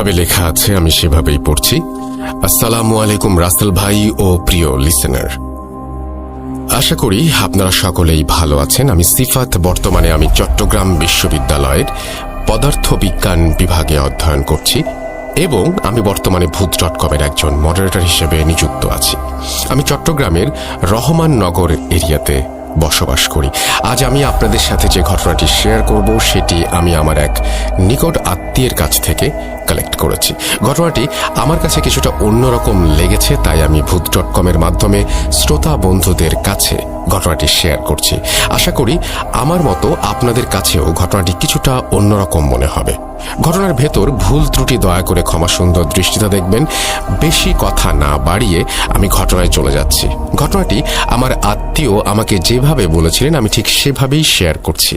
যেভাবে লেখা আছে আমি সেভাবেই পড়ছি। আসসালামু আলাইকুম রাসেল ভাই ও প্রিয় লিসেনার, আশা করি আপনারা সকলেই ভালো আছেন। আমি সিফাত, বর্তমানে আমি চট্টগ্রাম বিশ্ববিদ্যালয়ের পদার্থবিজ্ঞান বিভাগে অধ্যয়ন করছি এবং আমি বর্তমানে ভূত.কমের একজন মডারেটর হিসেবে নিযুক্ত আছি। আমি চট্টগ্রামের রহমাননগর এরিয়াতে বসবাস করি। আজ আমি আপনাদের সাথে যে ঘটনাটি শেয়ার করব সেটি আমি আমার এক নিকট আত্মীয়ের কাছ থেকে কালেক্ট করেছি। ঘটনাটি আমার কাছে কিছুটা অন্যরকম লেগেছে, তাই আমি ভূত.কমের মাধ্যমে শ্রোতা বন্ধুদের কাছে ঘটনাটি শেয়ার করছি। আশা করি আমার মতো আপনাদের কাছেও ঘটনাটি কিছুটা অন্যরকম মনে হবে। ঘটনার ভেতর ভুল ত্রুটি দয়া করে ক্ষমা সুন্দর দৃষ্টিতে দেখবেন। বেশি কথা না বাড়িয়ে আমি ঘটনায় চলে যাচ্ছি। ঘটনাটি আমার আত্মীয় আমাকে যেভাবে বলেছিলেন আমি ঠিক সেভাবেই শেয়ার করছি।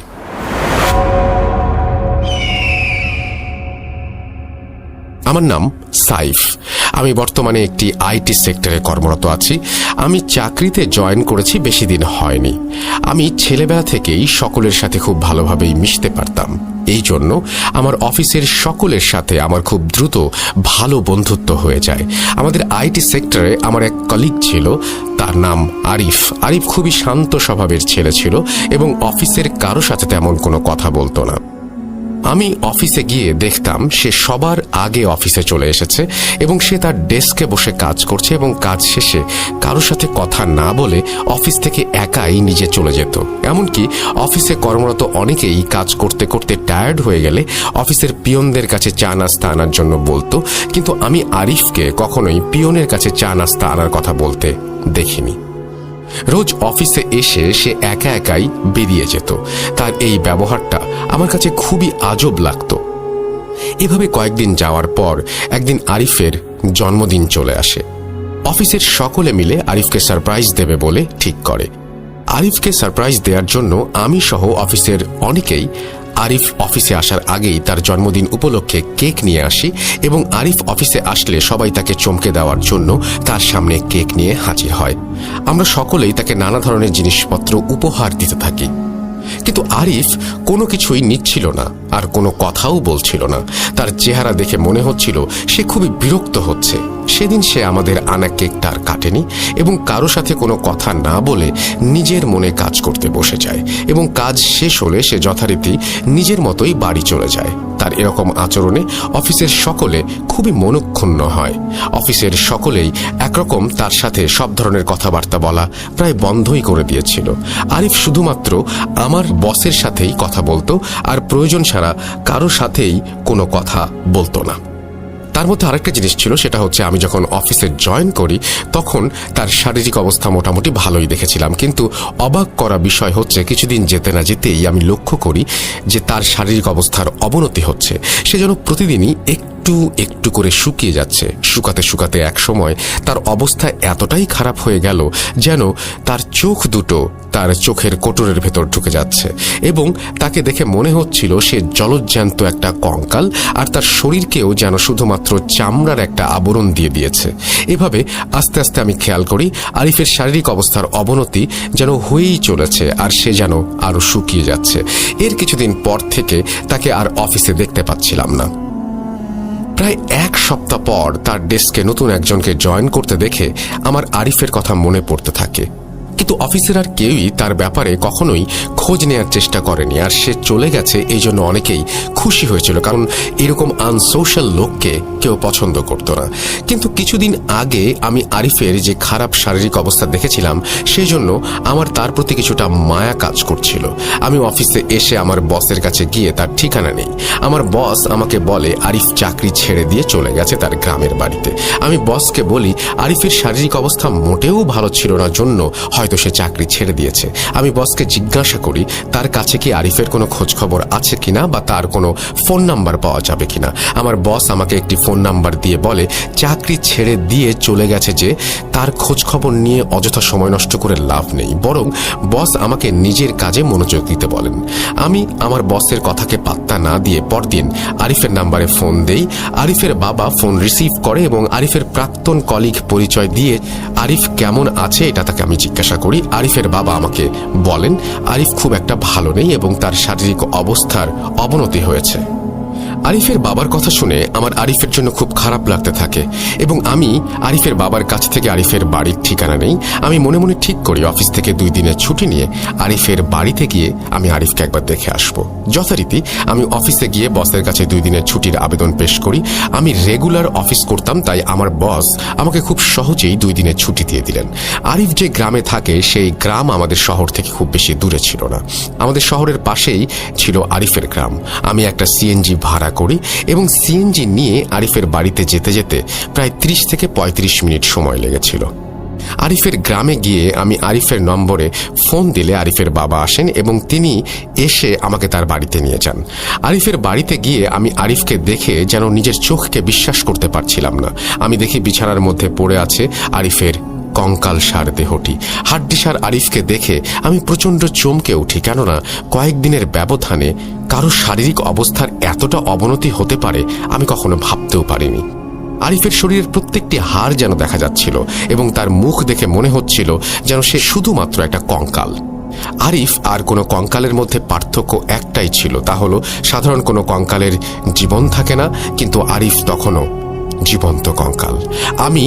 আমার নাম সাইফ। আমি বর্তমানে একটি আইটি সেক্টরে কর্মরত আছি। আমি চাকরিতে জয়েন করেছি বেশি দিন হয়নি। আমি ছেলেবেলা থেকেই সকলের সাথে খুব ভালোভাবেই মিশতে পারতাম। এই জন্য আমার অফিসের সকলের সাথে আমার খুব দ্রুত ভালো বন্ধুত্ব হয়ে যায়। আমাদের আইটি সেক্টরে আমার এক কলিগ ছিল, তার নাম আরিফ। আরিফ খুবই শান্ত স্বভাবের ছেলে ছিল এবং অফিসের কারো সাথে তেমন কোনো কথা বলতো না। আমি অফিসে গিয়ে দেখতাম সে সবার আগে অফিসে চলে এসেছে এবং সে তার ডেস্কে বসে কাজ করছে এবং কাজ শেষে কারো সাথে কথা না বলে অফিস থেকে একাই নিজে চলে যেত। এমনকি অফিসে কর্মরত অনেকেই কাজ করতে করতে টায়ার্ড হয়ে গেলে অফিসের পিয়নদের কাছে চা নাস্তা আনার জন্য বলতো, কিন্তু আমি আরিফকে কখনোই পিয়নের কাছে চা নাস্তা আনার কথা বলতে দেখিনি। রোজ অফিসে এসে সে একা একাই বেরিয়ে যেত। তার এই ব্যবহারটা আমার কাছে খুবই আজব লাগত। এভাবে কয়েকদিন যাওয়ার পর একদিন আরিফের জন্মদিন চলে আসে। অফিসের সকলে মিলে আরিফকে সারপ্রাইজ দেবে বলে ঠিক করে। আরিফকে সারপ্রাইজ দেওয়ার জন্য আমি সহ অফিসের অনেকেই আরিফ অফিসে আসার আগেই তার জন্মদিন উপলক্ষে কেক নিয়ে আসি এবং আরিফ অফিসে আসলে সবাই তাকে চমকে দেওয়ার জন্য তার সামনে কেক নিয়ে হাজির হয়। আমরা সকলেই তাকে নানা ধরনের জিনিসপত্র উপহার দিতে থাকি, কিন্তু আরিফ কোনো কিছুই নিচ্ছিল না আর কোনো কথাও বলছিল না। তার চেহারা দেখে মনে হচ্ছিল সে খুবই বিরক্ত হচ্ছে। সেদিন সে আমাদের আনা কেকটা আর কাটেনি এবং কারো সাথে কোনো কথা না বলে নিজের মনে কাজ করতে বসে যায় এবং কাজ শেষ হলে সে যথারীতি নিজের মতোই বাড়ি চলে যায়। তার এরকম আচরণে অফিসের সকলে খুবই মনক্ষুণ্ণ হয়। অফিসের সকলেই একরকম তার সাথে সব ধরনের কথাবার্তা বলা প্রায় বন্ধই করে দিয়েছিল। আরিফ শুধুমাত্র আমার বসের সাথেই কথা বলতো আর প্রয়োজন ছাড়া কারো সাথেই কোনো কথা বলতো না। তার মধ্যে আরেকটা জিনিস ছিল, সেটা হচ্ছে আমি যখন অফিসে জয়েন করি তখন তার শারীরিক অবস্থা মোটামুটি ভালোই দেখেছিলাম, কিন্তু অবাক করা বিষয় হচ্ছে কিছুদিন যেতে না যেতেই আমি লক্ষ্য করি যে তার শারীরিক অবস্থার অবনতি হচ্ছে। সে যেন প্রতিদিনই একটু একটু করে শুকিয়ে যাচ্ছে। শুকাতে শুকাতে এক সময় তার অবস্থা এতটাই খারাপ হয়ে গেল যেন তার চোখ দুটো তার চোখের কোটরের ভেতর ঢুকে যাচ্ছে এবং তাকে দেখে মনে হচ্ছিল সে জলজ্যান্ত একটা কঙ্কাল আর তার শরীরকেও যেন শুধুমাত্র চামড়ার একটা আবরণ দিয়ে দিয়েছে। এভাবে আস্তে আস্তে আমি খেয়াল করি আরিফের শারীরিক অবস্থার অবনতি যেন হয়েই চলেছে আর সে যেন আরো শুকিয়ে যাচ্ছে। এর কিছুদিন পর থেকে তাকে আর অফিসে দেখতে পাচ্ছিলাম না। প্রায় এক সপ্তাহ পর তার ডেস্কে নতুন একজনকে জয়েন করতে দেখে আমার আরিফের কথা মনে পড়তে থাকে, কিন্তু অফিসের আর কেউই তার ব্যাপারে কখনোই খোঁজ নেওয়ার চেষ্টা করেনি। আর সে চলে গেছে এই জন্য অনেকেই খুশি হয়েছিল, কারণ এরকম আনসোশ্যাল লোককে কেউ পছন্দ করত না। কিন্তু কিছুদিন আগে আমি আরিফের যে খারাপ শারীরিক অবস্থা দেখেছিলাম সেই জন্য আমার তার প্রতি কিছুটা মায়া কাজ করছিল। আমি অফিসে এসে আমার বসের কাছে গিয়ে তার ঠিকানা নেই। আমার বস আমাকে বলে আরিফ চাকরি ছেড়ে দিয়ে চলে গেছে তার গ্রামের বাড়িতে। আমি বসকে বলি আরিফের শারীরিক অবস্থা মোটেও ভালো ছিল না জন্য হয়তো সে চাকরি ছেড়ে দিয়েছে। আমি বসকে জিজ্ঞাসা করি তার কাছে কি আরিফের কোনো খোঁজ খবর আছে কিনা বা তার কোনো ফোন নাম্বার পাওয়া যাবে কিনা। আমার বস আমাকে একটি ফোন নাম্বার দিয়ে বলে চাকরি ছেড়ে দিয়ে চলে গেছে, যে তার খোঁজ খবর নিয়ে অযথা সময় নষ্ট করে লাভ নেই, বরং বস আমাকে নিজের কাজে মনোযোগ দিতে বলেন। আমি আমার বসের কথাকে পাত্তা না দিয়ে পরদিন আরিফের নাম্বারে ফোন দেই। আরিফের বাবা ফোন রিসিভ করে এবং আরিফের প্রাক্তন কলিগ পরিচয় দিয়ে আরিফ কেমন আছে এটা তাকে আমি জিজ্ঞাসা করি। আরিফের বাবা আমাকে বলেন আরিফ খুব একটা ভালো নেই এবং তার শারীরিক অবস্থার অবনতি হয়েছে। আরিফের বাবার কথা শুনে আমার আরিফের জন্য খুব খারাপ লাগতে থাকে এবং আমি আরিফের বাবার কাছ থেকে আরিফের বাড়ির ঠিকানা নেই। আমি মনে মনে ঠিক করি অফিস থেকে 2 দিনের ছুটি নিয়ে আরিফের বাড়িতে গিয়ে আমি আরিফকে একবার দেখে আসব। যথারীতি আমি অফিসে গিয়ে বসের কাছে 2 দিনের ছুটির আবেদন পেশ করি। আমি রেগুলার অফিস করতাম, তাই আমার বস আমাকে খুব সহজেই 2 দিনের ছুটি দিয়ে দিলেন। আরিফ যে গ্রামে থাকে সেই গ্রাম আমাদের শহর থেকে খুব বেশি দূরে ছিল না। আমাদের শহরের পাশেই ছিল আরিফের গ্রাম। আমি একটা সিএনজি ভাড়া করি এবং সিএনজি নিয়ে আরিফের বাড়িতে যেতে যেতে প্রায় 30 থেকে 35 মিনিট সময় লেগেছিল। আরিফের গ্রামে গিয়ে আমি আরিফের নম্বরে ফোন দিলে আরিফের বাবা আসেন এবং তিনি এসে আমাকে তার বাড়িতে নিয়ে যান। আরিফের বাড়িতে গিয়ে আমি আরিফকে দেখে যেন নিজের চোখকে বিশ্বাস করতে পারছিলাম না। আমি দেখি বিছানার মধ্যে পড়ে আছে আরিফের কঙ্কালসার দেহটি। হাড্ডিসার আরিফকে দেখে আমি প্রচণ্ড চমকে উঠি, কেননা কয়েকদিনের ব্যবধানে কারো শারীরিক অবস্থার এতটা অবনতি হতে পারে আমি কখনো ভাবতেও পারিনি। আরিফের শরীরের প্রত্যেকটি হাড় যেন দেখা যাচ্ছিল এবং তার মুখ দেখে মনে হচ্ছিল যেন সে শুধুমাত্র একটা কঙ্কাল। আরিফ আর কোনো কঙ্কালের মধ্যে পার্থক্য একটাই ছিল, তা হলো সাধারণ কোনো কঙ্কালের জীবন থাকে না, কিন্তু আরিফ তখনও জীবন্ত কঙ্কাল। আমি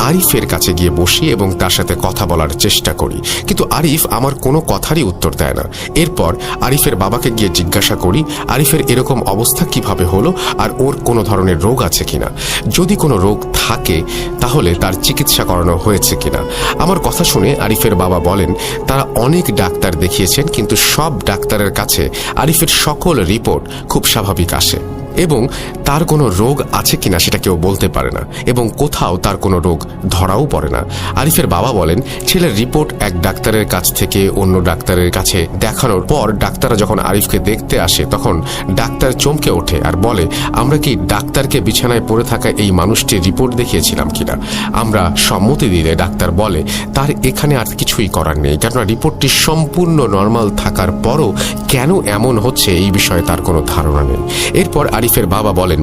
আরিফের কাছে গিয়ে বসি এবং তার সাথে কথা বলার চেষ্টা করি, কিন্তু আরিফ আমার কোনো কথারই উত্তর দেয় না। এরপর আরিফের বাবাকে গিয়ে জিজ্ঞাসা করি আরিফের এরকম অবস্থা কিভাবে হলো আর ওর কোনো ধরনের রোগ আছে কিনা, যদি কোনো রোগ থাকে তাহলে তার চিকিৎসা করানো হয়েছে কিনা। আমার কথা শুনে আরিফের বাবা বলেন তারা অনেক ডাক্তার দেখিয়েছেন, কিন্তু সব ডাক্তারের কাছে আরিফের সকল রিপোর্ট খুব স্বাভাবিক আসে এবং তার কোনো রোগ আছে কিনা সেটা কেউ বলতে পারে না এবং কোথাও তার কোনো রোগ ধরাও পড়ে না। আরিফের বাবা বলেন ছেলের রিপোর্ট এক ডাক্তারের কাছ থেকে অন্য ডাক্তারের কাছে দেখানোর পর ডাক্তাররা যখন আরিফকে দেখতে আসে তখন ডাক্তার চমকে ওঠে আর বলে আমরা কি ডাক্তারকে বিছানায় পড়ে থাকা এই মানুষটির রিপোর্ট দেখিয়েছিলাম কিনা। আমরা সম্মতি দিলে ডাক্তার বলে তার এখানে আর কিছুই করার নেই, কেননা রিপোর্টটি সম্পূর্ণ নর্মাল থাকার পরও কেন এমন হচ্ছে এই বিষয়ে তার কোনো ধারণা নেই। এরপর আরিফের বাবা বলেন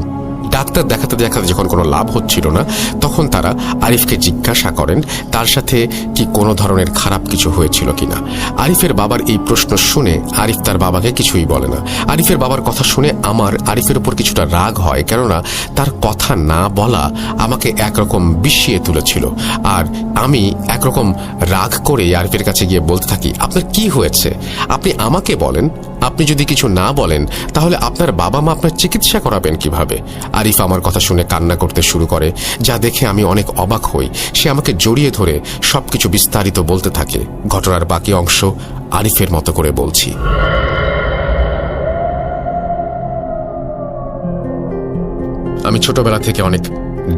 ডাক্তার দেখাতে দেখাতে যখন কোনো লাভ হচ্ছিল না তখন তারা আরিফকে জিজ্ঞাসা করেন তার সাথে কি কোনো ধরনের খারাপ কিছু হয়েছিল কিনা। আরিফের বাবার এই প্রশ্ন শুনে আরিফ তার বাবাকে কিছুই বলে না। আরিফের বাবার কথা শুনে আমার আরিফের উপর কিছুটা রাগ হয়, কেননা তার কথা না বলা আমাকে একরকম বিষিয়ে তুলেছিল। আর আমি একরকম রাগ করে আরিফের কাছে গিয়ে বলতে থাকি আপনার কি হয়েছে, আপনি আমাকে বলেন, আপনি যদি কিছু না বলেন তাহলে আপনার বাবা মা আপনার চিকিৎসা করাবেন কিভাবে। আরিফ আমার কথা শুনে কান্না করতে শুরু করে, যা দেখে আমি অনেক অবাক হই। সে আমাকে জড়িয়ে ধরে সবকিছু বিস্তারিত বলতে থাকে। ঘটনার বাকি অংশ আরিফের মতো করে বলছি। আমি ছোটবেলা থেকে অনেক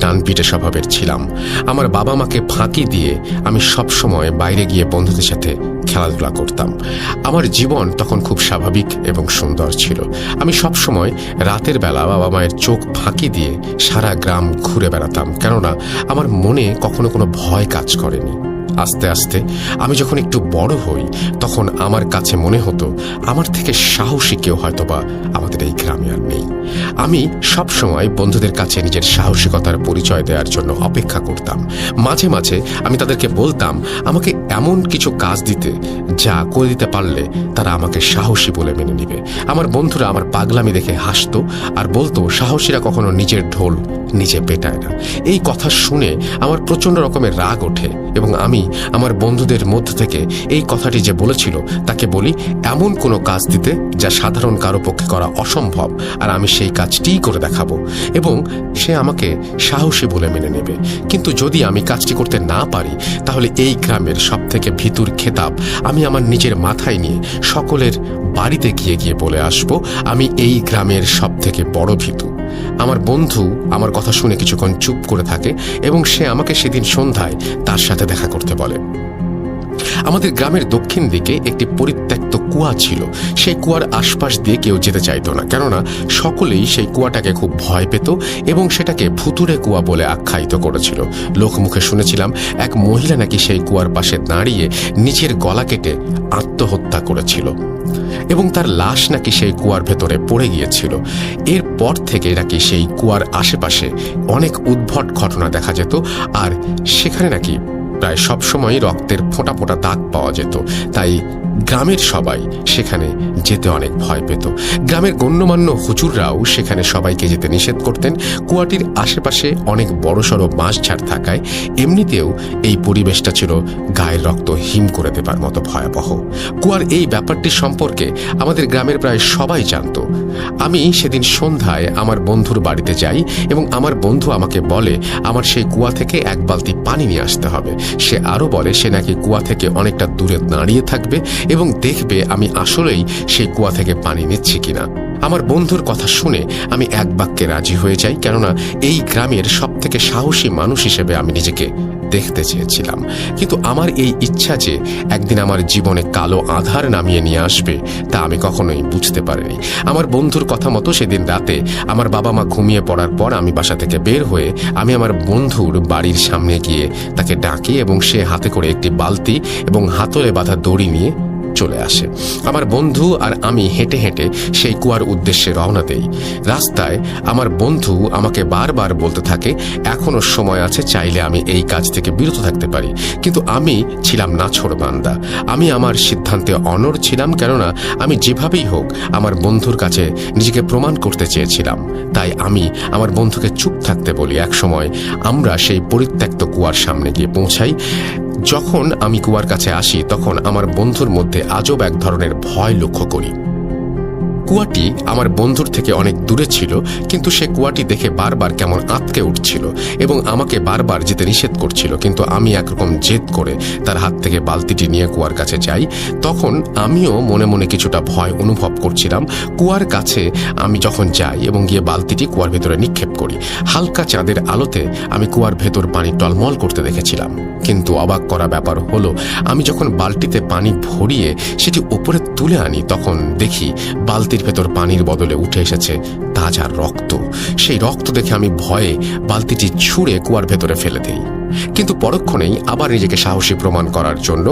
ডানপিটে স্বভাবের ছিলাম। আমার বাবা মাকে ফাঁকি দিয়ে আমি সব সময় বাইরে গিয়ে বন্ধুদের সাথে খেলাধুলা করতাম। আমার জীবন তখন খুব স্বাভাবিক এবং সুন্দর ছিল। আমি সব সময় রাতের বেলা বাবা মায়ের চোখ ফাঁকি দিয়ে সারা গ্রাম ঘুরে বেড়াতাম, কেননা আমার মনে কখনো কোনো ভয় কাজ করেনি। আস্তে আস্তে আমি যখন একটু বড় হই তখন আমার কাছে মনে হতো আমার থেকে সাহসী কেউ হয়তোবা আমাদের এই গ্রামে আর নেই। আমি সব সময় বন্ধুদের কাছে নিজের সাহসিকতার পরিচয় দেওয়ার জন্য অপেক্ষা করতাম। মাঝে মাঝে আমি তাদেরকে বলতাম আমাকে এমন কিছু কাজ দিতে যা করে দিতে পারলে তারা আমাকে সাহসী বলে মেনে নেবে। আমার বন্ধুরা আমার পাগলামি দেখে হাসতো আর বলতো সাহসীরা কখনো নিজের ঢোল নিজে পেটায় না। এই কথা শুনে আমার প্রচন্ড রকমের রাগ ওঠে এবং আমি আমার বন্ধুদের মধ্য থেকে এই কথাটি যে বলেছিল তাকে বলি এমন কোনো কাজ দিতে যা সাধারণ কারো পক্ষে করা অসম্ভব, আর আমি সেই কাজটিই করে দেখাবো এবং সে আমাকে সাহসী বলে মেনে নেবে। কিন্তু যদি আমি কাজটি করতে না পারি তাহলে এই গ্রামের সব থেকে ভিতুর খেতাব আমি আমার নিজের মাথায় নিয়ে সকলের বাড়িতে গিয়ে গিয়ে বলে আসব আমি এই গ্রামের সব থেকে বড় ভিতু। আমার বন্ধু আমার কথা শুনে কিছুক্ষণ চুপ করে থাকে এবং সে আমাকে সেদিন সন্ধ্যায় তার সাথে দেখা করতে বলে। আমাদের গ্রামের দক্ষিণ দিকে একটি পরিত্যক্ত কুয়া ছিল। সেই কুয়ার আশপাশ দিয়ে কেউ যেতে চাইতো না, কেননা সকলেই সেই কুয়াটাকে খুব ভয় পেত এবং সেটাকে ভুতুড়ে কুয়া বলে আখ্যায়িত করেছিল। লোকমুখে শুনেছিলাম এক মহিলা নাকি সেই কুয়ার পাশে দাঁড়িয়ে নিজের গলা কেটে আত্মহত্যা করেছিল এবং তার লাশ নাকি সেই কুয়ার ভেতরে পড়ে গিয়েছিল। এরপর থেকে নাকি সেই কুয়ার আশেপাশে অনেক উদ্ভট ঘটনা দেখা যেত আর সেখানে নাকি প্রায় সবসময় রক্তের ফোঁটা ফোঁটা দাগ পাওয়া যেত। তাই গ্রামের সবাই সেখানে যেতে অনেক ভয় পেত। গ্রামের গণ্যমান্য হুজুররাও সেখানে সবাইকে যেতে নিষেধ করতেন। কুয়াটির আশেপাশে অনেক বড়সড় বাঁশঝাড় থাকায় এমনিতেও এই পরিবেশটা ছিল গায়ের রক্ত হিম করে দেবার মতো ভয়াবহ। কুয়ার এই ব্যাপারটি সম্পর্কে আমাদের গ্রামের প্রায় সবাই জানত। আমি সেদিন সন্ধ্যায় আমার বন্ধুর বাড়িতে যাই এবং আমার বন্ধু আমাকে বলে আমার সেই কুয়া থেকে এক বালতি পানি নিয়ে আসতে হবে। সে আরও বলে সে নাকি কুয়া থেকে অনেকটা দূরে দাঁড়িয়ে থাকবে এবং দেখবে আমি আসলেই সেই কুয়া থেকে পানি নিচ্ছি কিনা। আমার বন্ধুর কথা শুনে আমি এক বাক্যে রাজি হয়ে যাই, কেননা এই গ্রামের সবথেকে সাহসী মানুষ হিসেবে আমি নিজেকে দেখতে চেয়েছিলাম। কিন্তু আমার এই ইচ্ছা যে একদিন আমার জীবনে কালো আধার নামিয়ে নিয়ে আসবে তা আমি কখনোই বুঝতে পারিনি। আমার বন্ধুর কথা মতো সেদিন রাতে আমার বাবা মা ঘুমিয়ে পড়ার পর আমি বাসা থেকে বের হয়ে আমি আমার বন্ধুর বাড়ির সামনে গিয়ে তাকে ডাকি এবং সে হাতে করে একটি বালতি এবং হাতলে বাঁধা দড়ি নিয়ে চলে আসে। আমার বন্ধু আর আমি হেঁটে হেঁটে সেই কুয়ার উদ্দেশ্যে রওনা দেই। রাস্তায় আমার বন্ধু আমাকে বারবার বলতে থাকে এখনো সময় আছে, চাইলে আমি এই কাজ থেকে বিরত থাকতে পারি। কিন্তু আমি ছিলাম নাছোড়বান্দা। আমি আমার সিদ্ধান্তে অনড় ছিলাম, কেননা আমি যেভাবেই হোক আমার বন্ধুর কাছে নিজেকে প্রমাণ করতে চেয়েছিলাম। তাই আমি আমার বন্ধুকে চুপ থাকতে বলি। এক সময় আমরা সেই পরিত্যক্ত কুয়ার সামনে গিয়ে পৌঁছাই। যখন আমি কুয়ার কাছে আসি তখন আমার বন্ধুর মধ্যে আজব এক ধরনের ভয় লক্ষ্য করি। কুয়াটি আমার বন্ধুর থেকে অনেক দূরে ছিল, কিন্তু সে কুয়াটি দেখে বারবার কেমন আঁতকে উঠছিল এবং আমাকে বারবার যেতে নিষেধ করছিল। কিন্তু আমি একরকম জেদ করে তার হাত থেকে বালতিটি নিয়ে কুয়ার কাছে যাই। তখন আমিও মনে মনে কিছুটা ভয় অনুভব করছিলাম। কুয়ার কাছে আমি যখন যাই এবং গিয়ে বালতিটি কুয়ার ভেতরে নিক্ষেপ করি, হালকা চাঁদের আলোতে আমি কুয়ার ভেতর পানি টলমল করতে দেখেছিলাম। কিন্তু অবাক করা ব্যাপার হলো, আমি যখন বালতিতে পানি ভরিয়ে সেটি উপরে তুলে আনি তখন দেখি বালতির ভেতর পানির বদলে উঠে এসেছে তাজা রক্ত। সেই রক্ত দেখে আমি ভয়ে বালতিটি ছুঁড়ে কুয়ার ভেতরে ফেলে দিই। কিন্তু পরক্ষণেই আবার নিজেকে সাহসী প্রমাণ করার জন্য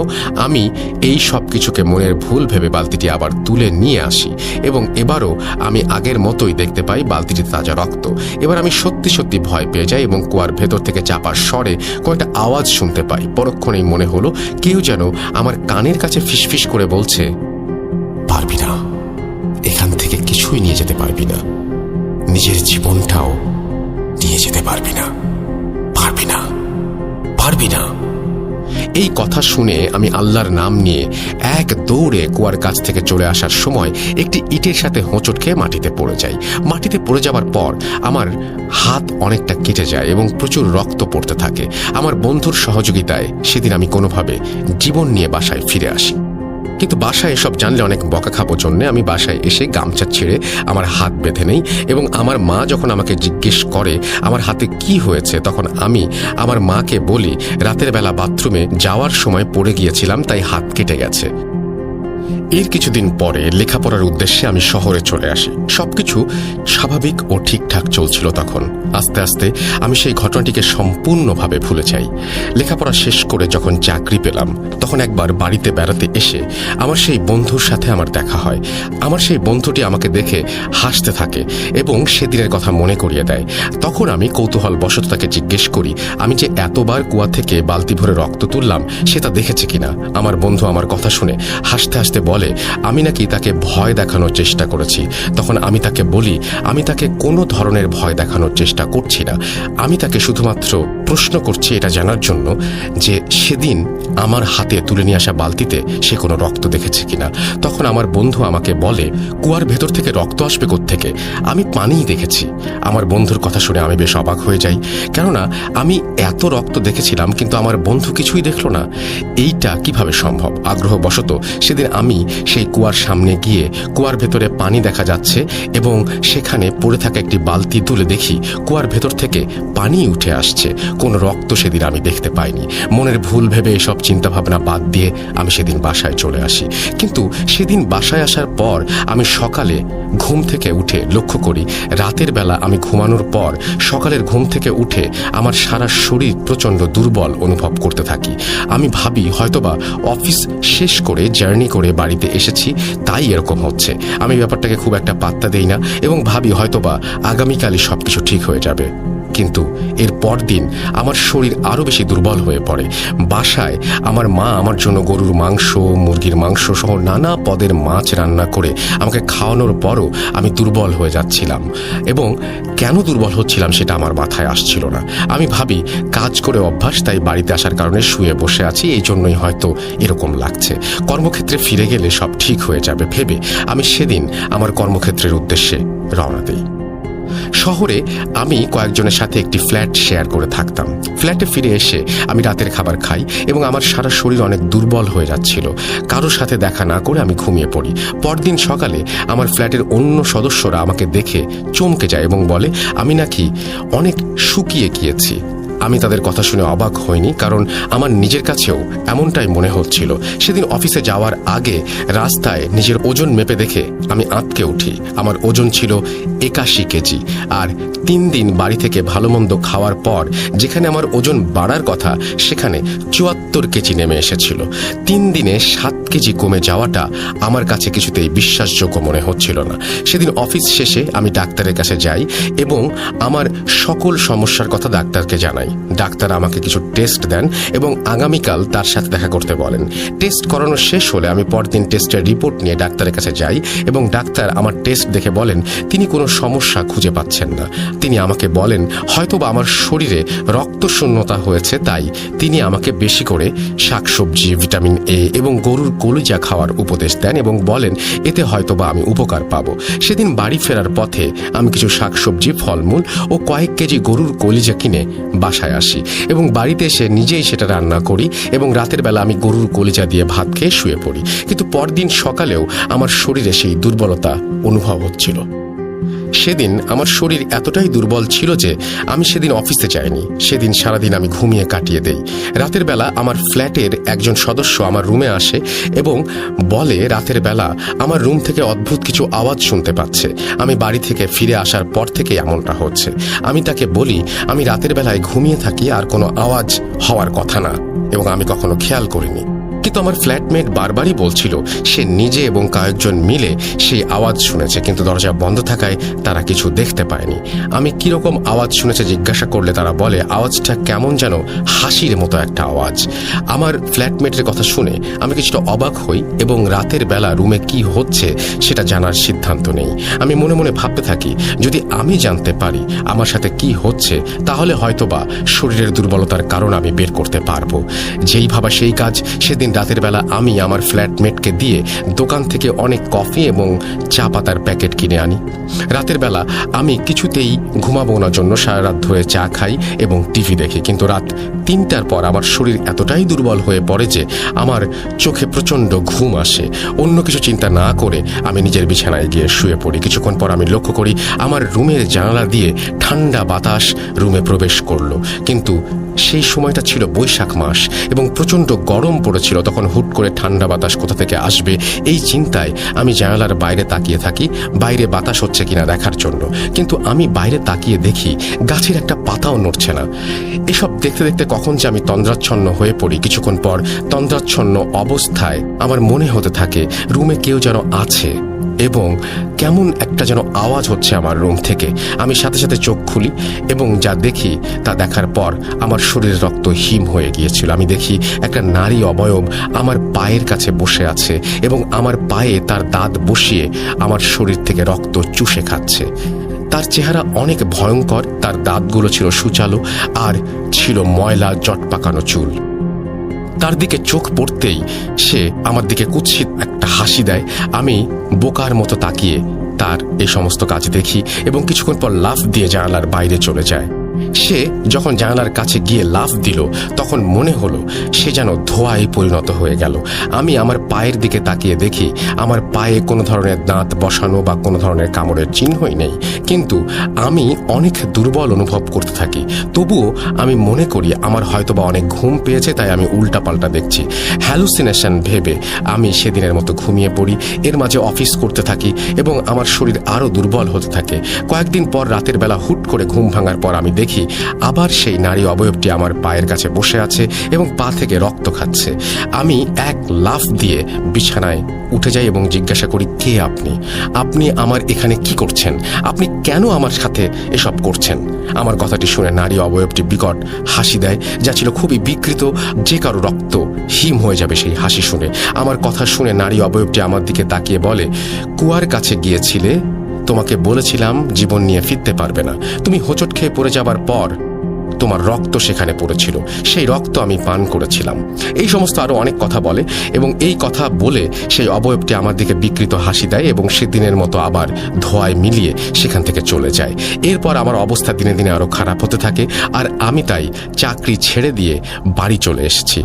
আমি এই সব কিছুকে মনের ভুল ভেবে বালতিটি আবার তুলে নিয়ে আসি এবং এবারও আমি আগের মতোই দেখতে পাই বালতিটি তাজা রক্ত। এবার আমি সত্যি সত্যি ভয় পেয়ে যাই এবং কুয়ার ভেতর থেকে চাপার স্বরে কয়েকটা আওয়াজ শুনতে পাই। পরক্ষণেই মনে হলো কেউ যেন আমার কানের কাছে ফিসফিস করে বলছে, পারবি না, এখান থেকে কিছুই নিয়ে যেতে পারবি না, নিজের জীবনটাও নিয়ে যেতে পারবি না, পারবি না, পারবি না। এই কথা শুনে আমি আল্লাহর নাম নিয়ে এক দৌড়ে কুয়ার কাছ থেকে চলে আসার সময় একটি ইটের সাথে হোঁচট খেয়ে মাটিতে পড়ে যাই। মাটিতে পড়ে যাওয়ার পর আমার হাত অনেকটা কেটে যায় এবং প্রচুর রক্ত পড়তে থাকে। আমার বন্ধুর সহযোগিতায় সেদিন আমি কোনোভাবে জীবন নিয়ে বাসায় ফিরে আসি। কিন্তু বাসায় এসব জানলে অনেক বকা খাবো জন্য আমি বাসায় এসে গামছা ছেড়ে আমার হাত বেঁধে নেই এবং আমার মা যখন আমাকে জিজ্ঞেস করে আমার হাতে কি হয়েছে তখন আমি আমার মাকে বলি রাতের বেলা বাথরুমে যাওয়ার সময় পড়ে গিয়েছিলাম, তাই হাত কেটে গেছে। এর কিছুদিন পরে লেখাপড়ার উদ্দেশ্যে আমি শহরে চলে আসি। সবকিছু স্বাভাবিক ও ঠিকঠাক চলছিল তখন। আস্তে আস্তে আমি সেই ঘটনাটিকে সম্পূর্ণভাবে ভুলে যাই। লেখাপড়া শেষ করে যখন চাকরি পেলাম তখন একবার বাড়িতে বেড়াতে এসে আমার সেই বন্ধুর সাথে আমার দেখা হয়। আমার সেই বন্ধুটি আমাকে দেখে হাসতে থাকে এবং সেদিনের কথা মনে করিয়ে দেয়। তখন আমি কৌতূহল বশত তাকে জিজ্ঞেস করি আমি যে এতবার কুয়া থেকে বালতি ভরে রক্ত তুললাম সেটা দেখেছে কিনা। আমার বন্ধু আমার কথা শুনে হাসতে হাসতে বলে আমি নাকি তাকে ভয় দেখানোর চেষ্টা করেছি। তখন আমি তাকে বলি আমি তাকে কোনো ধরনের ভয় দেখানোর চেষ্টা করছি না, আমি তাকে শুধুমাত্র প্রশ্ন করছি এটা জানার জন্য যে সেদিন আমার হাতে তুলে নিয়ে আসা বালতিতে সে কোনো রক্ত দেখেছে কিনা। তখন আমার বন্ধু আমাকে বলে কুয়ার ভেতর থেকে রক্ত আসবে কোত্থেকে, আমি পানিই দেখেছি। আমার বন্ধুর কথা শুনে আমি বেশ অবাক হয়ে যাই, কেননা আমি এত রক্ত দেখেছিলাম কিন্তু আমার বন্ধু কিছুই দেখল না। এইটা কিভাবে সম্ভব? আগ্রহবশত সেদিন আমি সেই কুয়ার সামনে গিয়ে কুয়ার ভেতরে পানি দেখা যাচ্ছে এবং সেখানে পড়ে থাকা একটি বালতি তুলে দেখি কুয়ার ভেতর থেকে পানি উঠে আসছে। কোনো রক্ত সেদিন আমি দেখতে পাইনি। মনের ভুল ভেবে এসব চিন্তাভাবনা বাদ দিয়ে আমি সেদিন বাসায় চলে আসি। কিন্তু সেদিন বাসায় আসার পর আমি সকালে ঘুম থেকে উঠে লক্ষ্য করি রাতের বেলা আমি ঘুমানোর পর সকালের ঘুম থেকে উঠে আমার সারা শরীর প্রচণ্ড দুর্বল অনুভব করতে থাকি। আমি ভাবি হয়তোবা অফিস শেষ করে জার্নি করে বাড়িতে এসেছি তাই এরকম হচ্ছে। আমি ব্যাপারটাকে খুব একটা পাত্তা দেই না এবং ভাবি হয়তোবা আগামীকালই সবকিছু ঠিক হয়ে যাবে। কিন্তু এর পরদিন আমার শরীর আরও বেশি দুর্বল হয়ে পড়ে। বাসায় আমার মা আমার জন্য গরুর মাংস, মুরগির মাংস সহ নানা পদের মাছ রান্না করে আমাকে খাওয়ানোর পরও আমি দুর্বল হয়ে যাচ্ছিলাম, এবং কেন দুর্বল হচ্ছিলাম সেটা আমার মাথায় আসছিল না। আমি ভাবি কাজ করে অভ্যাস, তাই বাড়িতে আসার কারণে শুয়ে বসে আছি, এই জন্যই হয়তো এরকম লাগছে। কর্মক্ষেত্রে ফিরে গেলে সব ঠিক হয়ে যাবে ভেবে আমি সেদিন আমার কর্মক্ষেত্রের উদ্দেশ্যে রওনা দিই। শহরে আমি কয়েকজনের সাথে একটি ফ্ল্যাট শেয়ার করে থাকতাম। ফ্ল্যাটে ফিরে এসে আমি রাতের খাবার খাই এবং আমার সারা শরীর অনেক দুর্বল হয়ে যাচ্ছিল। কারোর সাথে দেখা না করে আমি ঘুমিয়ে পড়ি। পরদিন সকালে আমার ফ্ল্যাটের অন্য সদস্যরা আমাকে দেখে চমকে যায় এবং বলে আমি নাকি অনেক শুকিয়ে গিয়েছি। আমি তাদের কথা শুনে অবাক হইনি, কারণ আমার নিজের কাছেও এমনটাই মনে হচ্ছিল। সেদিন অফিসে যাওয়ার আগে রাস্তায় নিজের ওজন মেপে দেখে আমি আঁতকে উঠি। আমার ওজন ছিল 81 কেজি, আর 3 দিন বাড়ি থেকে ভালো মন্দ খাওয়ার পর যেখানে আমার ওজন বাড়ার কথা সেখানে 74 কেজি নেমে এসেছিল। 3 দিনে 7 কেজি কমে যাওয়াটা আমার কাছে কিছুতেই বিশ্বাসযোগ্য মনে হচ্ছিল না। সেদিন অফিস শেষে আমি ডাক্তারের কাছে যাই এবং আমার সকল সমস্যার কথা ডাক্তারকে জানাই। ডাক্তার আমাকে কিছু টেস্ট দেন এবং আগামীকাল তার সাথে দেখা করতে বলেন। টেস্ট করানো শেষ হলে আমি পরদিন টেস্টের রিপোর্ট নিয়ে ডাক্তারের কাছে যাই এবং ডাক্তার আমার টেস্ট দেখে বলেন তিনি কোনো সমস্যা খুঁজে পাচ্ছেন না। তিনি আমাকে বলেন হয়তোবা আমার শরীরে রক্তশূন্যতা হয়েছে, তাই তিনি আমাকে বেশি করে শাকসবজি, ভিটামিন এ এবং গরুর কলিজা খাওয়ার উপদেশ দেন এবং বলেন এতে হয়তোবা আমি উপকার পাবো। সেদিন বাড়ি ফেরার পথে আমি কিছু শাকসবজি, ফলমূল ও কয়েক কেজি গরুর কলিজা কিনে বাসায় আসি এবং বাড়িতে এসে নিজেই সেটা রান্না করি এবং রাতের বেলা আমি গরুর কলিজা দিয়ে ভাত খেয়ে শুয়ে পড়ি। কিন্তু পরদিন সকালেও আমার শরীরে সেই দুর্বলতা অনুভব হচ্ছিল। সেদিন আমার শরীর এতটাই দুর্বল ছিল যে আমি সেদিন অফিসে যাইনি। সেদিন সারাদিন আমি ঘুমিয়ে কাটিয়ে দেই। রাতের বেলা আমার ফ্ল্যাটের একজন সদস্য আমার রুমে আসে এবং বলে রাতের বেলা আমার রুম থেকে অদ্ভুত কিছু আওয়াজ শুনতে পাচ্ছে। আমি বাড়ি থেকে ফিরে আসার পর থেকে এমনটা হচ্ছে। আমি তাকে বলি আমি রাতের বেলায় ঘুমিয়ে থাকি, আর কোনো আওয়াজ হওয়ার কথা না, এবং আমি কখনো খেয়াল করিনি। কিন্তু আমার ফ্ল্যাটমেট বারবারই বলছিল সে নিজে এবং কয়েকজন মিলে সেই আওয়াজ শুনেছে, কিন্তু দরজা বন্ধ থাকায় তারা কিছু দেখতে পায়নি। আমি কিরকম আওয়াজ শুনেছে জিজ্ঞাসা করলে তারা বলে আওয়াজটা কেমন যেন হাসির মতো একটা আওয়াজ। আমার ফ্ল্যাটমেটের কথা শুনে আমি কিছুটা অবাক হই এবং রাতের বেলা রুমে কি হচ্ছে সেটা জানার সিদ্ধান্ত নেই। আমি মনে মনে ভাবতে থাকি যদি আমি জানতে পারি আমার সাথে কি হচ্ছে তাহলে হয়তোবা শরীরের দুর্বলতার কারণ আমি বের করতে পারবো। যেই ভাবা সেই কাজ। সেদিন রাতের বেলা আমি আমার ফ্ল্যাটমেটকে দিয়ে দোকান থেকে অনেক কফি এবং চা পাতার প্যাকেট কিনে আনি। রাতের বেলা আমি কিছুতেই ঘুমাবো না জন্য সারা রাত ধরে চা খাই এবং টিভি দেখি, কিন্তু রাত 3টার পর আমার শরীর এতটাই দুর্বল হয়ে পড়ে যে আমার চোখে প্রচণ্ড ঘুম আসে। অন্য কিছু চিন্তা না করে আমি নিজের বিছানায় গিয়ে শুয়ে পড়ি। কিছুক্ষণ পর আমি লক্ষ্য করি আমার রুমের জানালা দিয়ে ঠান্ডা বাতাস রুমে প্রবেশ করলো, কিন্তু সেই সময়টা ছিল বৈশাখ মাস এবং প্রচণ্ড গরম পড়েছিল। তখন হুট করে ঠান্ডা বাতাস কোথা থেকে আসবে এই চিন্তায় আমি জানালার বাইরে তাকিয়ে থাকি বাইরে বাতাস হচ্ছে কিনা দেখার জন্য, কিন্তু আমি বাইরে তাকিয়ে দেখি গাছের একটা পাতাও নড়ছে না। এসব দেখতে দেখতে কখন যে আমি তন্দ্রাচ্ছন্ন হয়ে পড়ি। কিছুক্ষণ পর তন্দ্রাচ্ছন্ন অবস্থায় আমার মনে হতে থাকে রুমে কেউ যেন আছে এবং কেমন একটা যেন আওয়াজ হচ্ছে আমার রুম থেকে। আমি সাথে সাথে চোখ খুলি এবং যা দেখি তা দেখার পর আমার শরীরের রক্ত হিম হয়ে গিয়েছিল। আমি দেখি একটা নারী অবয়ব আমার পায়ের কাছে বসে আছে এবং আমার পায়ে তার দাঁত বসিয়ে আমার শরীর থেকে রক্ত চুষে খাচ্ছে। তার চেহারা অনেক ভয়ঙ্কর। তার দাঁতগুলো ছিল সুচালো আর ছিল ময়লা জট পাকানো চুল। তার দিকে চোখ পড়তেই সে আমার দিকে কুৎসিত একটা হাসি দেয়। আমি বোকার মতো তাকিয়ে তার এই সমস্ত কাজ দেখি এবং কিছুক্ষণ পর লাফ দিয়ে জানালার বাইরে চলে যায়। সে যখন জানালার কাছে গিয়ে লাফ দিল তখন মনে হলো সে যেন ধোঁয়ায় পরিণত হয়ে গেল। আমি আমার পায়ের দিকে তাকিয়ে দেখি আমার পায়ে কোনো ধরনের দাঁত বসানো বা কোনো ধরনের কামড়ের চিহ্নই নেই, কিন্তু আমি অনেক দুর্বল অনুভব করতে থাকি। তবুও আমি মনে করি আমার হয়তোবা অনেক ঘুম পেয়েছে, তাই আমি উল্টাপাল্টা দেখছি। হ্যালুসিনেশন ভেবে আমি সেদিনের মতো ঘুমিয়ে পড়ি। এর মাঝে অফিস করতে থাকি এবং আমার শরীর আরও দুর্বল হতে থাকে। কয়েকদিন পর রাতের বেলা হুট করে ঘুম ভাঙার পর আমি দেখি আবার সেই নারী অবয়বটি আমার পায়ের কাছে বসে আছে এবং পা থেকে রক্ত খাচ্ছে। আমি এক লাফ দিয়ে বিছানায় উঠে যাই এবং জিজ্ঞাসা করি, কে আপনি? আপনি আমার এখানে কি করছেন? আপনি কেন আমার সাথে এসব করছেন? আমার কথাটি শুনে নারী অবয়বটি বিকট হাসি দেয়, যা ছিল খুবই বিকৃত, যে কারো রক্ত হিম হয়ে যাবে সেই হাসি শুনে। আমার কথা শুনে নারী অবয়বটি আমার দিকে তাকিয়ে বলে, কুয়ার কাছে গিয়েছিলে, তোমাকে বলেছিলাম জীবন নিয়ে ফিরতে পারবে না। তুমি হোঁচট খেয়ে পড়ে যাবার পর তোমার রক্ত সেখানে পড়েছিল, সেই রক্ত আমি পান করেছিলাম। এই সমস্ত আরো অনেক কথা বলে এবং এই কথা বলে সেই অবয়বটি আমার দিকে বিকৃত হাসি দেয় এবং সেদিনের মতো আবার ধোঁয়ায় মিলিয়ে সেখান থেকে চলে যায়। এরপর আমার অবস্থা দিনে দিনে আরো খারাপ হতে থাকে, আর আমি তাই চাকরি ছেড়ে দিয়ে বাড়ি চলে এসেছি।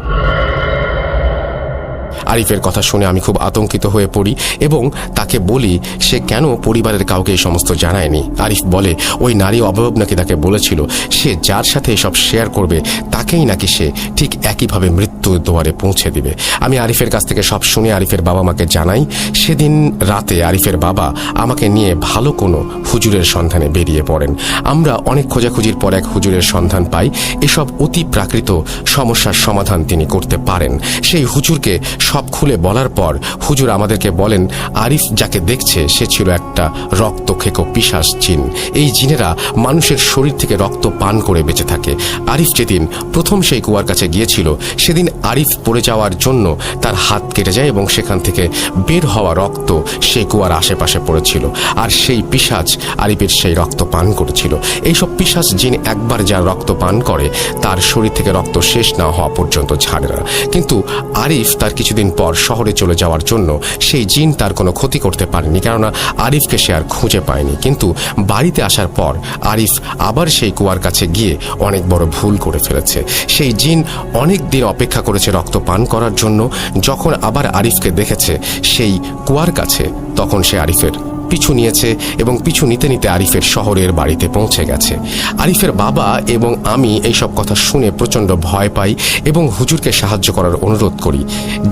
আরিফের কথা শুনে আমি খুব আতঙ্কিত হয়ে পড়ি এবং তাকে বলি সে কেন পরিবারের কাউকে এই সমস্ত জানায়নি। আরিফ বলে ওই নারী অবয়ব নাকি তাকে বলেছিল সে যার সাথে এসব শেয়ার করবে তাকেই নাকি সে ঠিক একইভাবে মৃত্যুর দুয়ারে পৌঁছে দিবে। আমি আরিফের কাছ থেকে সব শুনে আরিফের বাবা মাকে জানাই। সেদিন রাতে আরিফের বাবা আমাকে নিয়ে ভালো কোনো হুজুরের সন্ধানে বেরিয়ে পড়েন। আমরা অনেক খোঁজাখুঁজির পর এক হুজুরের সন্ধান পাই। এসব অতি প্রাকৃত সমস্যার সমাধান তিনি করতে পারেন। সেই হুজুরকে সব খুলে বলার পর হুজুর আমাদেরকে বলেন, আরিফ যাকে দেখছে সে ছিল একটা রক্তখেকো পিশাচ জিন। এই জিনেরা মানুষের শরীর থেকে রক্ত পান করে বেঁচে থাকে। আরিফ যেদিন প্রথম সেই কুয়ার কাছে গিয়েছিল সেদিন আরিফ পড়ে যাওয়ার জন্য তার হাত কেটে যায় এবং সেখান থেকে বের হওয়া রক্ত সেই কুয়ার আশেপাশে পড়েছিল, আর সেই পিশাচ আরিফের সেই রক্ত পান করেছিল। এইসব পিশাচ জিন একবার যার রক্ত পান করে তার শরীর থেকে রক্ত শেষ না হওয়া পর্যন্ত ছাড়ে না। কিন্তু আরিফ তার কিছুদিন পর শহরে চলে যাওয়ার জন্য সেই জিন তার কোনো ক্ষতি করতে পারেনি, কেননা আরিফকে সে আর খুঁজে পায়নি। কিন্তু বাড়িতে আসার পর আরিফ আবার সেই কুয়ার কাছে গিয়ে অনেক বড় ভুল করে ফেলেছে। সেই জিন অনেক দিন অপেক্ষা করেছে রক্ত পান করার জন্য। যখন আবার আরিফকে দেখেছে সেই কুয়ার কাছে, তখন সে আরিফের পিছু নিয়েছে এবং পিছু নিতে নিতে আরিফের শহরের বাড়িতে পৌঁছে গেছে। আরিফের বাবা এবং আমি এইসব কথা শুনে প্রচণ্ড ভয় পাই এবং হুজুরকে সাহায্য করার অনুরোধ করি।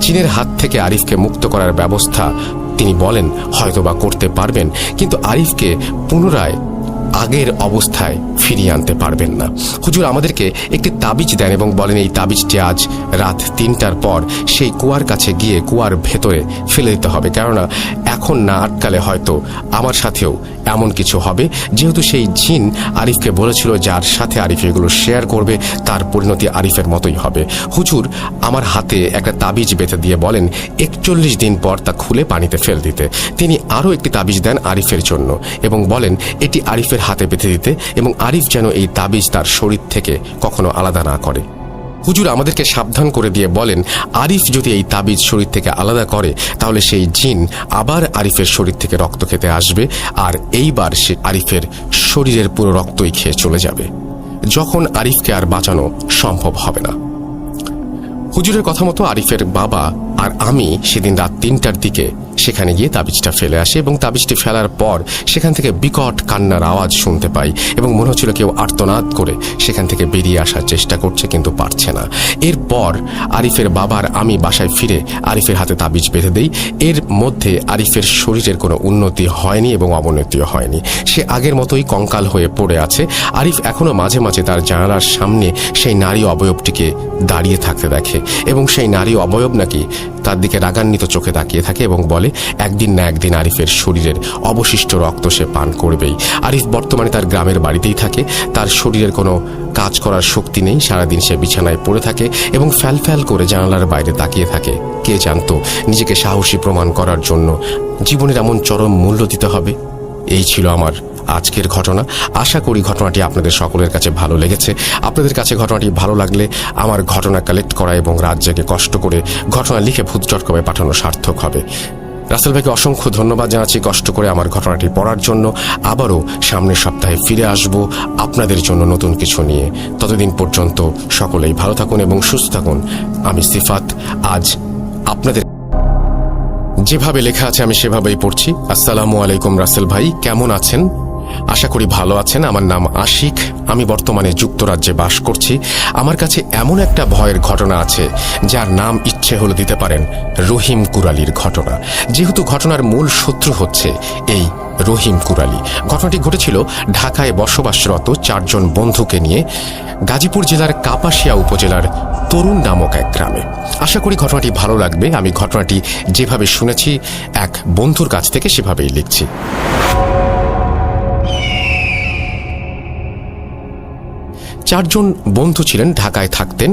জিনের হাত থেকে আরিফকে মুক্ত করার ব্যবস্থা তিনি বলেন হয়তোবা করতে পারবেন, কিন্তু আরিফকে পুনরায় আগের অবস্থায় ফিরিয়ে আনতে পারবেন না। হুজুর আমাদেরকে একটি তাবিজ দেন এবং বলেন এই তাবিজটি আজ রাত 3টার পর সেই কুয়ার কাছে গিয়ে কুয়ার ভেতরে ফেলে দিতে হবে, কেননা এখন না আটকালে হয়তো আমার সাথেও এমন কিছু হবে। যেহেতু সেই জিন আরিফকে বলেছিল যার সাথে আরিফ এগুলো শেয়ার করবে তার পরিণতি আরিফের মতোই হবে। হুজুর আমার হাতে একটা তাবিজ বেঁধে দিয়ে বলেন 41 দিন পর তা খুলে পানিতে ফেলে দিতে। তিনি আরও একটি তাবিজ দেন আরিফের জন্য এবং বলেন এটি আরিফের হাতে বেঁধে দিতে এবং আরিফ যেন এই তাবিজ তার শরীর থেকে কখনো আলাদা না করে। হুজুর আমাদেরকে সাবধান করে দিয়ে বলেন আরিফ যদি এই তাবিজ শরীর থেকে আলাদা করে তাহলে সেই জিন আবার আরিফের শরীর থেকে রক্ত খেতে আসবে, আর এইবার সে আরিফের শরীরের পুরো রক্তই খেয়ে চলে যাবে, যখন আরিফকে আর বাঁচানো সম্ভব হবে না। হুজুরের কথা মতো আরিফের বাবা আর আমি সেদিন রাত 3টার দিকে সেখানে গিয়ে তাবিজটা ফেলে আসি এবং তাবিজটি ফেলার পর সেখান থেকে বিকট কান্নার আওয়াজ শুনতে পাই এবং মনে হচ্ছিল কেউ আর্তনাদ করে সেখান থেকে বেরিয়ে আসার চেষ্টা করছে কিন্তু পারছে না। এরপর আরিফের বাবার আমি বাসায় ফিরে আরিফের হাতে তাবিজ বেঁধে দেই। এর মধ্যে আরিফের শরীরের কোনো উন্নতি হয়নি এবং অবনতিও হয়নি, সে আগের মতোই কঙ্কাল হয়ে পড়ে আছে। আরিফ এখনো মাঝে মাঝে তার জানালার সামনে সেই নারী অবয়বটিকে দাঁড়িয়ে থাকতে দেখে এবং সেই নারী অবয়ব নাকি তার দিকে রাগান্বিত চোখে তাকিয়ে থাকে এবং বলে একদিন না একদিন আরিফের শরীরের অবশিষ্ট রক্ত সে পান করবেই। আরিফ বর্তমানে তার গ্রামের বাড়িতেই থাকে, তার শরীরের কোনো কাজ করার শক্তি নেই, সারাদিন সে বিছানায় পড়ে থাকে এবং ফ্যাল ফ্যাল করে জানালার বাইরে তাকিয়ে থাকে। কে জানতো নিজেকে সাহসী প্রমাণ করার জন্য জীবনের এমন চরম মূল্য দিতে হবে। এই ছিল আমার আজকের ঘটনা। আশা করি ঘটনাটি আপনাদের সকলের কাছে ভালো লেগেছে। আপনাদের কাছে ঘটনাটি ভালো লাগলে আমার ঘটনা কালেক্ট করা এবং রাত জেগে কষ্ট করে ঘটনা লিখে ভূত.com-এ পাঠানো সার্থক হবে। রাসেল ভাইকে অসংখ্য ধন্যবাদ জানাচ্ছি কষ্ট করে আমার ঘটনাটি পড়ার জন্য। আবারও সামনের সপ্তাহে ফিরে আসব আপনাদের জন্য নতুন কিছু নিয়ে। ততদিন পর্যন্ত সকলেই ভালো থাকুন এবং সুস্থ থাকুন। আমি সিফাত। আজ আপনাদের যেভাবে লেখা আছে আমি সেভাবেই পড়ছি। আসসালামু আলাইকুম রাসেল ভাই, কেমন আছেন? আশা করি ভালো আছেন। আমার নাম আশিক। আমি বর্তমানে যুক্তরাজ্যে বাস করছি। আমার কাছে এমন একটা ভয়ের ঘটনা আছে যার নাম ইচ্ছে হলো দিতে পারেন রহিম কুরালির ঘটনা, যেহেতু ঘটনার মূল শত্রু হচ্ছে এই রহিম কুরালি। ঘটনাটি ঘটেছিল ঢাকায় বসবাসরত 4 জন বন্ধুকে নিয়ে গাজীপুর জেলার কাপাসিয়া উপজেলার তরুণ নামক এক গ্রামে। আশা করি ঘটনাটি ভালো লাগবে। আমি ঘটনাটি যেভাবে শুনেছি এক বন্ধুর কাছ থেকে সেভাবেই লিখছি। 4 জন বন্ধু ছিলেন, ঢাকায় থাকতেন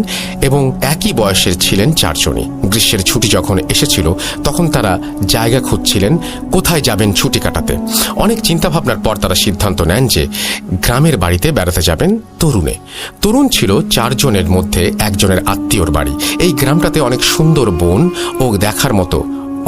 এবং একই বয়সের ছিলেন 4 জনই। গ্রীষ্মের ছুটি যখন এসেছিল তখন তারা জায়গা খুঁজছিলেন কোথায় যাবেন ছুটি কাটাতে। অনেক চিন্তাভাবনার পর তারা সিদ্ধান্ত নেন যে গ্রামের বাড়িতে বেড়াতে যাবেন তরুণে। তরুণ ছিল 4 জনের মধ্যে একজনের আত্মীয়র বাড়ি। এই গ্রামটাতে অনেক সুন্দর বন ও দেখার মতো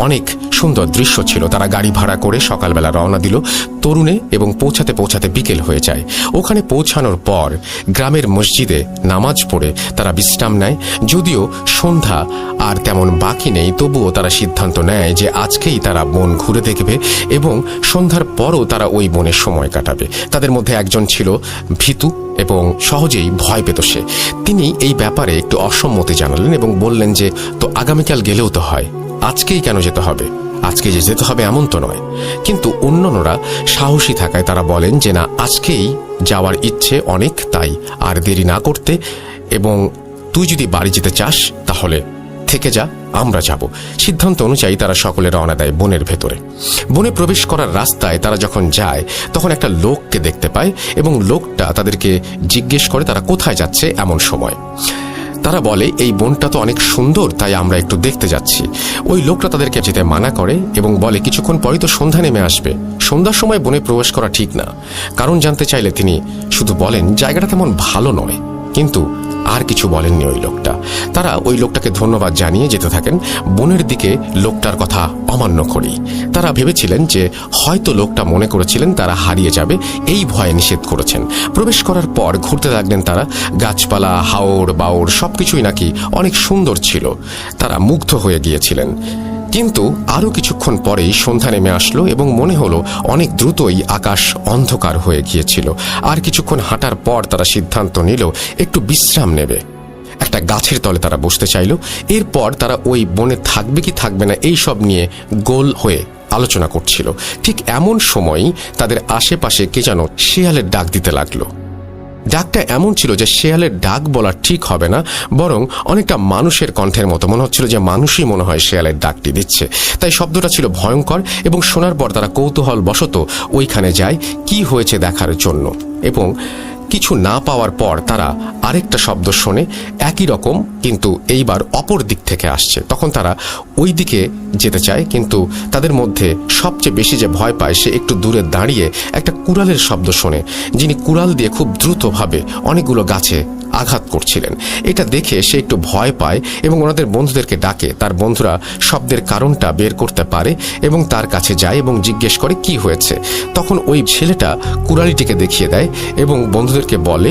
অনেক সুন্দর দৃশ্য ছিল। তারা গাড়ি ভাড়া করে সকালবেলা রওনা দিল তরুণে এবং পৌঁছাতে পৌঁছাতে বিকেল হয়ে যায়। ওখানে পৌঁছানোর পর গ্রামের মসজিদে নামাজ পড়ে তারা বিশ্রাম নেয়। যদিও সন্ধ্যা আর তেমন বাকি নেই, তবুও তারা সিদ্ধান্ত নেয় যে আজকেই তারা বন ঘুরে দেখবে এবং সন্ধ্যার পরও তারা ওই বনে সময় কাটাবে। তাদের মধ্যে একজন ছিল ভীতু এবং সহজেই ভয় পেত সে। তিনি এই ব্যাপারে একটু অসম্মতি জানালেন এবং বললেন যে তো আগামীকাল গেলেও তো হয়, আজকেই কেন যেতে হবে? আজকে যে যেতে হবে এমন তো নয়। কিন্তু অন্যরা সাহসী থাকায় তারা বলেন যে না, আজকেই যাওয়ার ইচ্ছে অনেক, তাই আর দেরি না করতে, এবং তুই যদি বাড়ি যেতে চাস তাহলে থেকে যা, আমরা যাব। সিদ্ধান্ত অনুযায়ী তারা সকলে রওনা দেয় বনের ভেতরে। বনে প্রবেশ করার রাস্তায় তারা যখন যায় তখন একটা লোককে দেখতে পায় এবং লোকটা তাদেরকে জিজ্ঞেস করে তারা কোথায় যাচ্ছে। এমন সময় তারা বলে এই বনটা তো অনেক সুন্দর, তাই আমরা একটু দেখতে যাচ্ছি। ওই লোকটা তাদেরকে যেতে মানা করে এবং বলে কিছুক্ষণ পরই তো সন্ধ্যা নেমে আসবে, সন্ধ্যার সময় বনে প্রবেশ করা ঠিক না। কারণ জানতে চাইলে তিনি শুধু বলেন জায়গাটা তেমন ভালো নয়, কিন্তু আর কিছু বলেননি ওই লোকটা। তারা ওই লোকটাকে ধন্যবাদ জানিয়ে যেতে থাকেন বনের দিকে। লোকটার কথা অমান্য করেই তারা ভেবেছিলেন যে হয়তো লোকটা মনে করেছিলেন তারা হারিয়ে যাবে, এই ভয়ে নিষেধ করেছেন। প্রবেশ করার পর ঘুরতে লাগলেন তারা। গাছপালা, হাওড় বাওড় সবকিছুই নাকি অনেক সুন্দর ছিল। তারা মুগ্ধ হয়ে গিয়েছিলেন। কিন্তু আরও কিছুক্ষণ পরেই সন্ধ্যা নেমে আসলো এবং মনে হলো অনেক দ্রুতই আকাশ অন্ধকার হয়ে গিয়েছিল। আর কিছুক্ষণ হাঁটার পর তারা সিদ্ধান্ত নিল একটু বিশ্রাম নেবে। একটা গাছের তলে তারা বসতে চাইল। এরপর তারা ওই বনে থাকবে কি থাকবে না এই সব নিয়ে গোল হয়ে আলোচনা করছিল। ঠিক এমন সময়ই তাদের আশেপাশে কে যেন শেয়ালের ডাক দিতে লাগলো। ডাকটা এমন ছিল যে শেয়ালের ডাক বলা ঠিক হবে না, বরং অনেকটা মানুষের কণ্ঠের মতো মনে হচ্ছিল যে মানুষই মনে হয় শেয়ালের ডাকটি দিচ্ছে। তাই শব্দটা ছিল ভয়ঙ্কর এবং শোনার পর তারা কৌতূহল বশত ওইখানে যায় কি হয়েছে দেখার জন্য। এবং কিছু না পাওয়ার পর তারা আরেকটা শব্দ শোনে, একই রকম কিন্তু এইবার অপর দিক থেকে আসছে। তখন তারা ওই দিকে যেতে চায়, কিন্তু তাদের মধ্যে সবচেয়ে বেশি যে ভয় পায় সে একটু দূরে দাঁড়িয়ে একটা কুড়ালের শব্দ শোনে, যিনি কুড়াল দিয়ে খুব দ্রুতভাবে অনেকগুলো গাছে আঘাত করছিলেন। এটা দেখে সে একটু ভয় পায় এবং ওনাদের বন্ধুদেরকে ডাকে। তার বন্ধুরা শব্দের কারণটা বের করতে পারে এবং তার কাছে যায় এবং জিজ্ঞেস করে কি হয়েছে। তখন ওই ছেলেটা কুড়ালিটিকে দেখিয়ে দেয় এবং বন্ধুদেরকে বলে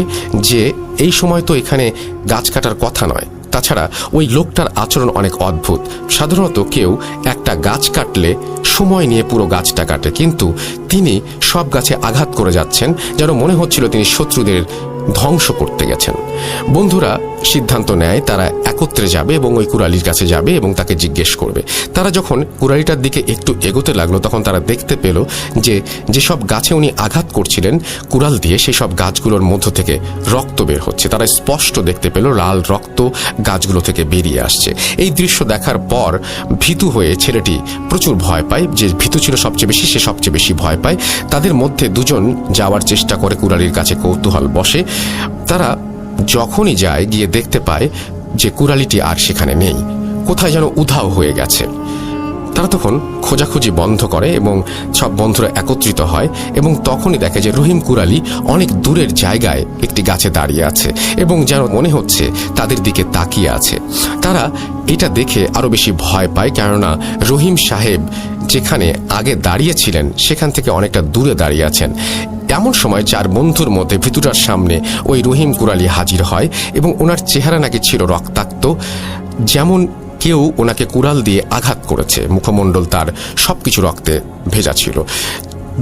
যে এই সময় তো এখানে গাছ কাটার কথা নয়। তাছাড়া ওই লোকটার আচরণ অনেক অদ্ভুত। সাধারণত কেউ একটা গাছ কাটলে সময় নিয়ে পুরো গাছটা কাটে, কিন্তু তিনি সব গাছে আঘাত করে যাচ্ছেন, যেন মনে হচ্ছিল তিনি শত্রুদের ধ্বংস করতে গেছেন। বন্ধুরা সিদ্ধান্ত নেয় তারা একত্রে যাবে এবং ওই কুড়ালির কাছে যাবে এবং তাকে জিজ্ঞেস করবে। তারা যখন কুড়ালিটার দিকে একটু এগোতে লাগলো তখন তারা দেখতে পেল যে যেসব গাছে উনি আঘাত করছিলেন কুড়াল দিয়ে, সেই সব গাছগুলোর মধ্য থেকে রক্ত বের হচ্ছে। তারা স্পষ্ট দেখতে পেল লাল রক্ত গাছগুলো থেকে বেরিয়ে আসছে। এই দৃশ্য দেখার পর ভীতু হয়ে ছেলেটি প্রচুর ভয় পায়। যে ভীতু ছিল সবচেয়ে বেশি, সে সবচেয়ে বেশি ভয় পায়। তাদের মধ্যে দুজন যাওয়ার চেষ্টা করে কুড়ালির কাছে, কৌতূহল বসে তারা যখনই যায় গিয়ে দেখতে পায় যে কুড়ালিটি আর সেখানে নেই, কোথায় যেন উধাও হয়ে গেছে। তারা তখন খোঁজাখুঁজি বন্ধ করে এবং সব বন্ধুরা একত্রিত হয় এবং তখনই দেখে যে রহিম কুড়ালি অনেক দূরের জায়গায় একটি গাছে দাঁড়িয়ে আছে এবং যেন মনে হচ্ছে তাদের দিকে তাকিয়ে আছে। তারা এটা দেখে আরো বেশি ভয় পায়, কেননা রহিম সাহেব যেখানে আগে দাঁড়িয়েছিলেন সেখান থেকে অনেকটা দূরে দাঁড়িয়ে আছেন। এমন সময় 4 বন্ধুর মধ্যে ভিতুটার সামনে ওই রহিম কুড়ালি হাজির হয় এবং ওনার চেহারা নাকি ছিল রক্তাক্ত, যেমন কেউ ওনাকে কুড়াল দিয়ে আঘাত করেছে। মুখমণ্ডল তার সবকিছু রক্তে ভেজা ছিল।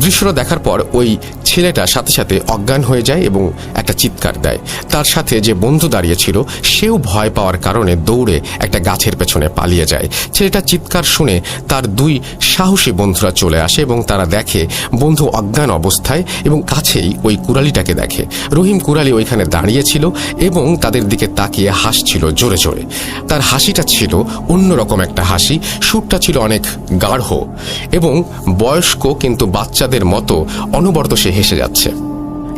দৃশ্যটা দেখার পর ওই ছেলেটা সাথে সাথে অজ্ঞান হয়ে যায় এবং একটা চিৎকার দেয়। তার সাথে যে বন্ধু দাঁড়িয়েছিল সেও ভয় পাওয়ার কারণে দৌড়ে একটা গাছের পেছনে পালিয়ে যায়। ছেলেটা চিৎকার শুনে তার দুই সাহসী বন্ধুরা চলে আসে এবং তারা দেখে বন্ধু অজ্ঞান অবস্থায় এবং কাছেই ওই কুড়ালিটাকে দেখে। রহিম কুড়ালি ওইখানে দাঁড়িয়েছিল এবং তাদের দিকে তাকিয়ে হাসছিল জোরে জোরে। তার হাসিটা ছিল অন্যরকম একটা হাসি, সুরটা ছিল অনেক গাঢ় এবং বয়স্ক কিন্তু বাচ্চাদের মতো অনবরত সে হেসে যাচ্ছে।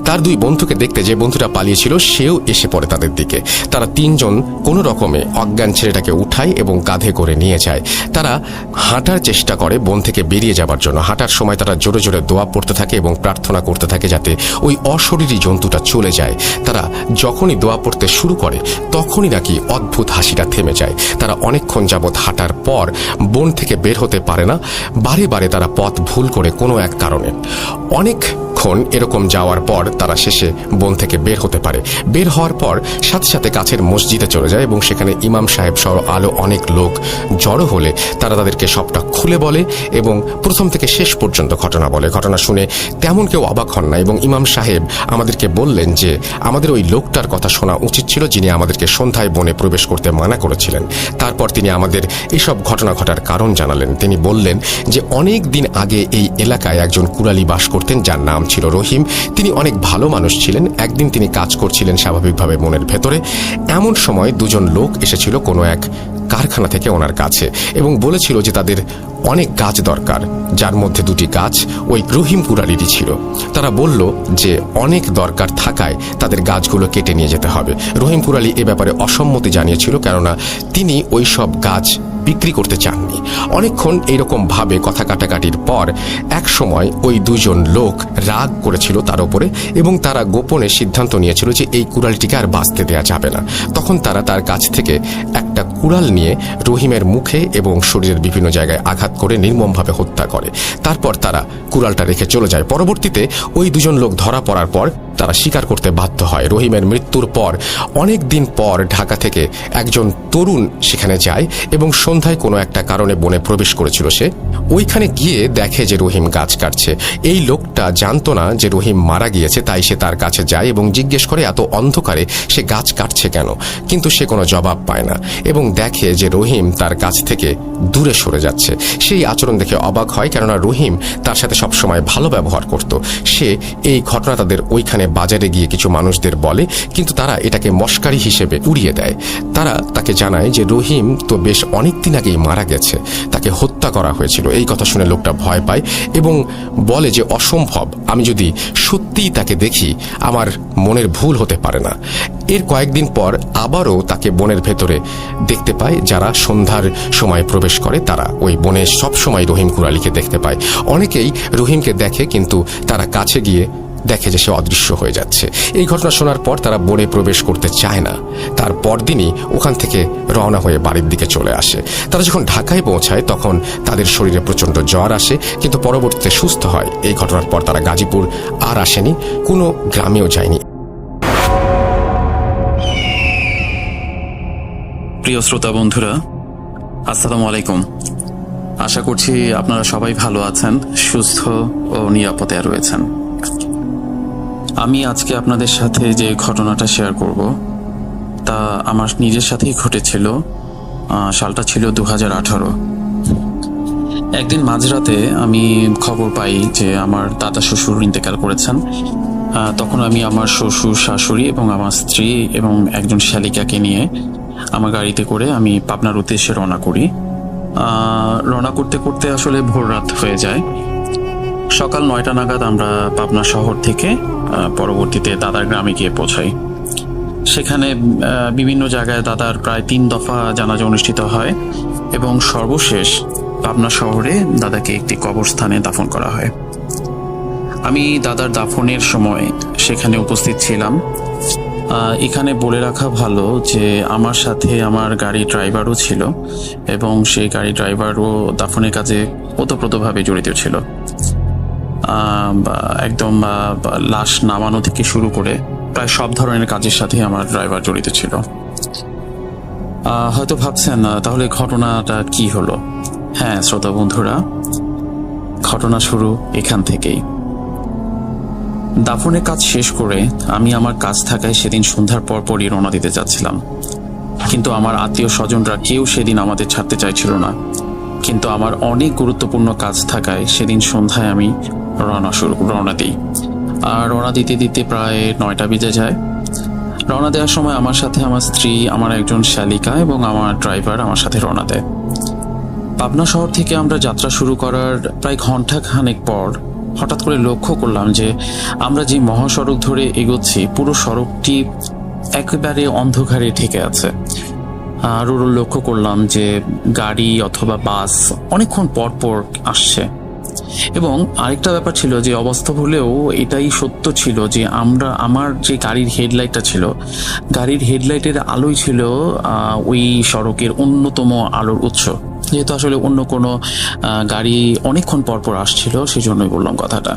তার দুই বন্ধুকে দেখতে যে বন্ধুটা পালিয়েছিল সেও এসে পড়ে তাদের দিকে। তারা তিনজন কোনো রকমে অজ্ঞান ছেলেটাকে উঠায় এবং কাঁধে করে নিয়ে যায়। তারা হাঁটার চেষ্টা করে বন থেকে বেরিয়ে যাবার জন্য। হাঁটার সময় তারা জোরে জোরে দোয়া পড়তে থাকে এবং প্রার্থনা করতে থাকে যাতে ওই অশরীরী জন্তুটা চলে যায়। তারা যখনই দোয়া পড়তে শুরু করে তখনই নাকি অদ্ভুত হাসিটা থেমে যায়। তারা অনেকক্ষণ যাবৎ হাঁটার পর বন থেকে বের হতে পারে না। বারে বারে তারা পথ ভুল করে কোনো এক কারণে। অনেকক্ষণ এরকম যাওয়ার পর তারা শেষে বন থেকে বের হতে পারে। বের হওয়ার পর সাথে সাথে কাছের মসজিদে চলে যায় এবং সেখানে ইমাম সাহেব সহ আলো অনেক লোক জড়ো হলে তারা তাদেরকে সবটা খুলে বলে এবং প্রথম থেকে শেষ পর্যন্ত ঘটনা বলে। ঘটনা শুনে তেমন কেউ অবাক হন না এবং ইমাম সাহেব আমাদেরকে বললেন যে আমাদের ওই লোকটার কথা শোনা উচিত ছিল যিনি আমাদেরকে সন্ধ্যায় বনে প্রবেশ করতে মানা করেছিলেন। তারপর তিনি আমাদের এইসব ঘটনা ঘটার কারণ জানালেন। তিনি বললেন যে অনেক দিন আগে এই এলাকায় একজন কুড়ালি বাস করতেন যার নাম ছিল রহিম। তিনি অনেক ভালো মানুষ ছিলেন। একদিন তিনি কাজ করছিলেন স্বাভাবিকভাবে বনের ভেতরে। এমন সময় দুজন লোক এসেছিল কোনো এক কারখানা থেকে ওনার কাছে এবং বলেছিল যে তাদের অনেক গাছ দরকার, যার মধ্যে দুটি গাছ ওই রহিম কুড়ালিরই ছিল। তারা বলল যে অনেক দরকার থাকায় তাদের গাছগুলো কেটে নিয়ে যেতে হবে। রহিম কুড়ালি এ ব্যাপারে অসম্মতি জানিয়েছিল, কেননা তিনি ওই সব গাছ বিক্রি করতে চাননি। অনেকক্ষণ এইরকম ভাবে কথা কাটাকাটির পর এক সময় ওই দুজন লোক রাগ করেছিল তার উপরে এবং তারা গোপনে সিদ্ধান্ত নিয়েছিল যে এই কুড়ালটিকে আর বাঁচতে দেয়া যাবে না। তখন তারা তার কাছ থেকে একটা কুড়াল নিয়ে রহিমের মুখে এবং শরীরের বিভিন্ন জায়গায় আঘাত করে নির্মমভাবে হত্যা করে। তারপর তারা কুড়ালটা রেখে চলে যায়। পরবর্তীতে ওই দুজন লোক ধরা পড়ার পর তারা স্বীকার করতে বাধ্য হয়। রহিমের মৃত্যুর পর অনেক দিন পর ঢাকা থেকে একজন তরুণ সেখানে যায় এবং সন্ধ্যায় কোনো একটা কারণে বনে প্রবেশ করেছিল। সে ওইখানে গিয়ে দেখে যে রহিম গাছ কাটছে। এই লোকটা জানতো না যে রহিম মারা গিয়েছে, তাই সে তার কাছে যায় এবং জিজ্ঞেস করে এত অন্ধকারে সে গাছ কাটছে কেন। কিন্তু সে কোনো জবাব পায় না এবং দেখে যে রহিম তার কাছ থেকে দূরে সরে যাচ্ছে। সেই আচরণ দেখে অবাক হয়, কেননা রহিম তার সাথে সবসময় ভালো ব্যবহার করত। সে এই ঘটনা তাদের ওইখানে বাজারে গিয়ে কিছু মানুষদের বলে, কিন্তু তারা এটাকে মশকারি হিসেবে উড়িয়ে দেয়। তারা তাকে জানায় যে রহিম তো বেশ অনেকদিন আগেই মারা গেছে, তাকে হত্যা করা হয়েছিল। এই কথা শুনে লোকটা ভয় পায় এবং বলে যে অসম্ভব, আমি যদি সত্যিই তাকে দেখি আমার মনের ভুল হতে পারে না। এর কয়েকদিন পর আবারও তাকে বনের ভেতরে দেখতে পায়। যারা সন্ধ্যার সময় প্রবেশ করে তারা ওই বনে সবসময় রহিম কুড়ালিকে দেখতে পায়। অনেকেই রহিমকে দেখে, কিন্তু তারা কাছে গিয়ে দেখে যে সে অদৃশ্য হয়ে যাচ্ছে। এই ঘটনা শোনার পর তারা বনে প্রবেশ করতে চায় না। তার পরদিনই ওখান থেকে রওনা হয়ে বাড়ির দিকে চলে আসে। তারা যখন ঢাকায় পৌঁছায় তখন তাদের শরীরে প্রচণ্ড জ্বর আসে, কিন্তু পরবর্তীতে সুস্থ হয়। এই ঘটনার পর তারা গাজীপুর আর আসেনি, কোনো গ্রামেও যায়নি। প্রিয় শ্রোতা বন্ধুরা, আসসালামু আলাইকুম। আশা করছি আপনারা সবাই ভালো আছেন, সুস্থ ও নিরাপদে রয়েছেন। আমি আজকে আপনাদের সাথে যে ঘটনাটা শেয়ার করব তা আমার নিজের সাথেই ঘটেছিল। সালটা ছিল 2018। একদিন মাঝরাতে আমি খবর পাই যে আমার দাদা শ্বশুর ইন্তেকাল করেছেন। তখন আমি আমার শ্বশুর, শাশুড়ি এবং আমার স্ত্রী এবং একজন শালিকাকে নিয়ে আমার গাড়িতে করে আমি পাবনার উদ্দেশ্যে রওনা করি। রওনা করতে করতে আসলে ভোর রাত হয়ে যায়। সকাল 9টা নাগাদ আমরা পাবনা শহর থেকে পরবর্তীতে দাদার গ্রামে গিয়ে পৌঁছাই। সেখানে বিভিন্ন জায়গায় দাদার প্রায় 3 দফা জানাজা অনুষ্ঠিত হয় এবং সর্বশেষ পাবনা শহরে দাদাকে একটি কবরস্থানে দাফন করা হয়। আমি দাদার দাফনের সময় সেখানে উপস্থিত ছিলাম। এখানে বলে রাখা ভালো যে আমার সাথে আমার গাড়ি ড্রাইভারও ছিল এবং সেই গাড়ি ড্রাইভারও দাফনের কাজে ওতপ্রোতভাবে জড়িত ছিল। একদম লাশ নামানো থেকে শুরু করে প্রায় সব ধরনের কাজের সাথে আমার ড্রাইভার জড়িত ছিল। হয়তো ভাবছেন তাহলে ঘটনাটা কি হলো। হ্যাঁ শ্রোতা বন্ধুরা, ঘটনা শুরু এখান থেকেই। দাফনের কাজ শেষ করে আমি আমার কাজ থাকায় সেদিন সন্ধ্যার পরপরই রওনা দিতে যাচ্ছিলাম। কিন্তু আমার আত্মীয় স্বজনরা কেউ সেদিন আমাদের ছাড়তে চাইছিল না। কিন্তু আমার অনেক গুরুত্বপূর্ণ কাজ থাকায় সেদিন সন্ধ্যায় আমি রওনা দিই। আর রওনা দিতে দিতে প্রায় 9টা বেজে যায়। রওনা দেওয়ার সময় আমার সাথে আমার স্ত্রী, আমার একজন শালিকা এবং আমার ড্রাইভার আমার সাথে রওনা দেয়। পাবনা শহর থেকে আমরা যাত্রা শুরু করার প্রায় ঘন্টা খানেক পর হঠাৎ করে লক্ষ্য করলাম যে আমরা যে মহাসড়ক ধরে এগোচ্ছি পুরো সড়কটি একেবারে অন্ধকারে ঢেকে আছে। আরও লক্ষ্য করলাম যে গাড়ি অথবা বাস অনেকক্ষণ পর পর আসছে। এবং আরেকটা ব্যাপার ছিল যে অবাস্তব হলেও এটাই সত্য ছিল যে আমার যে গাড়ির হেডলাইটটা ছিল, গাড়ির হেডলাইটের আলোই ছিল ওই সড়কের অন্যতম আলোর উৎস। যেহেতু আসলে অন্য কোনো গাড়ি অনেকক্ষণ পর পর আসছিল, সেই জন্যই বললাম কথাটা।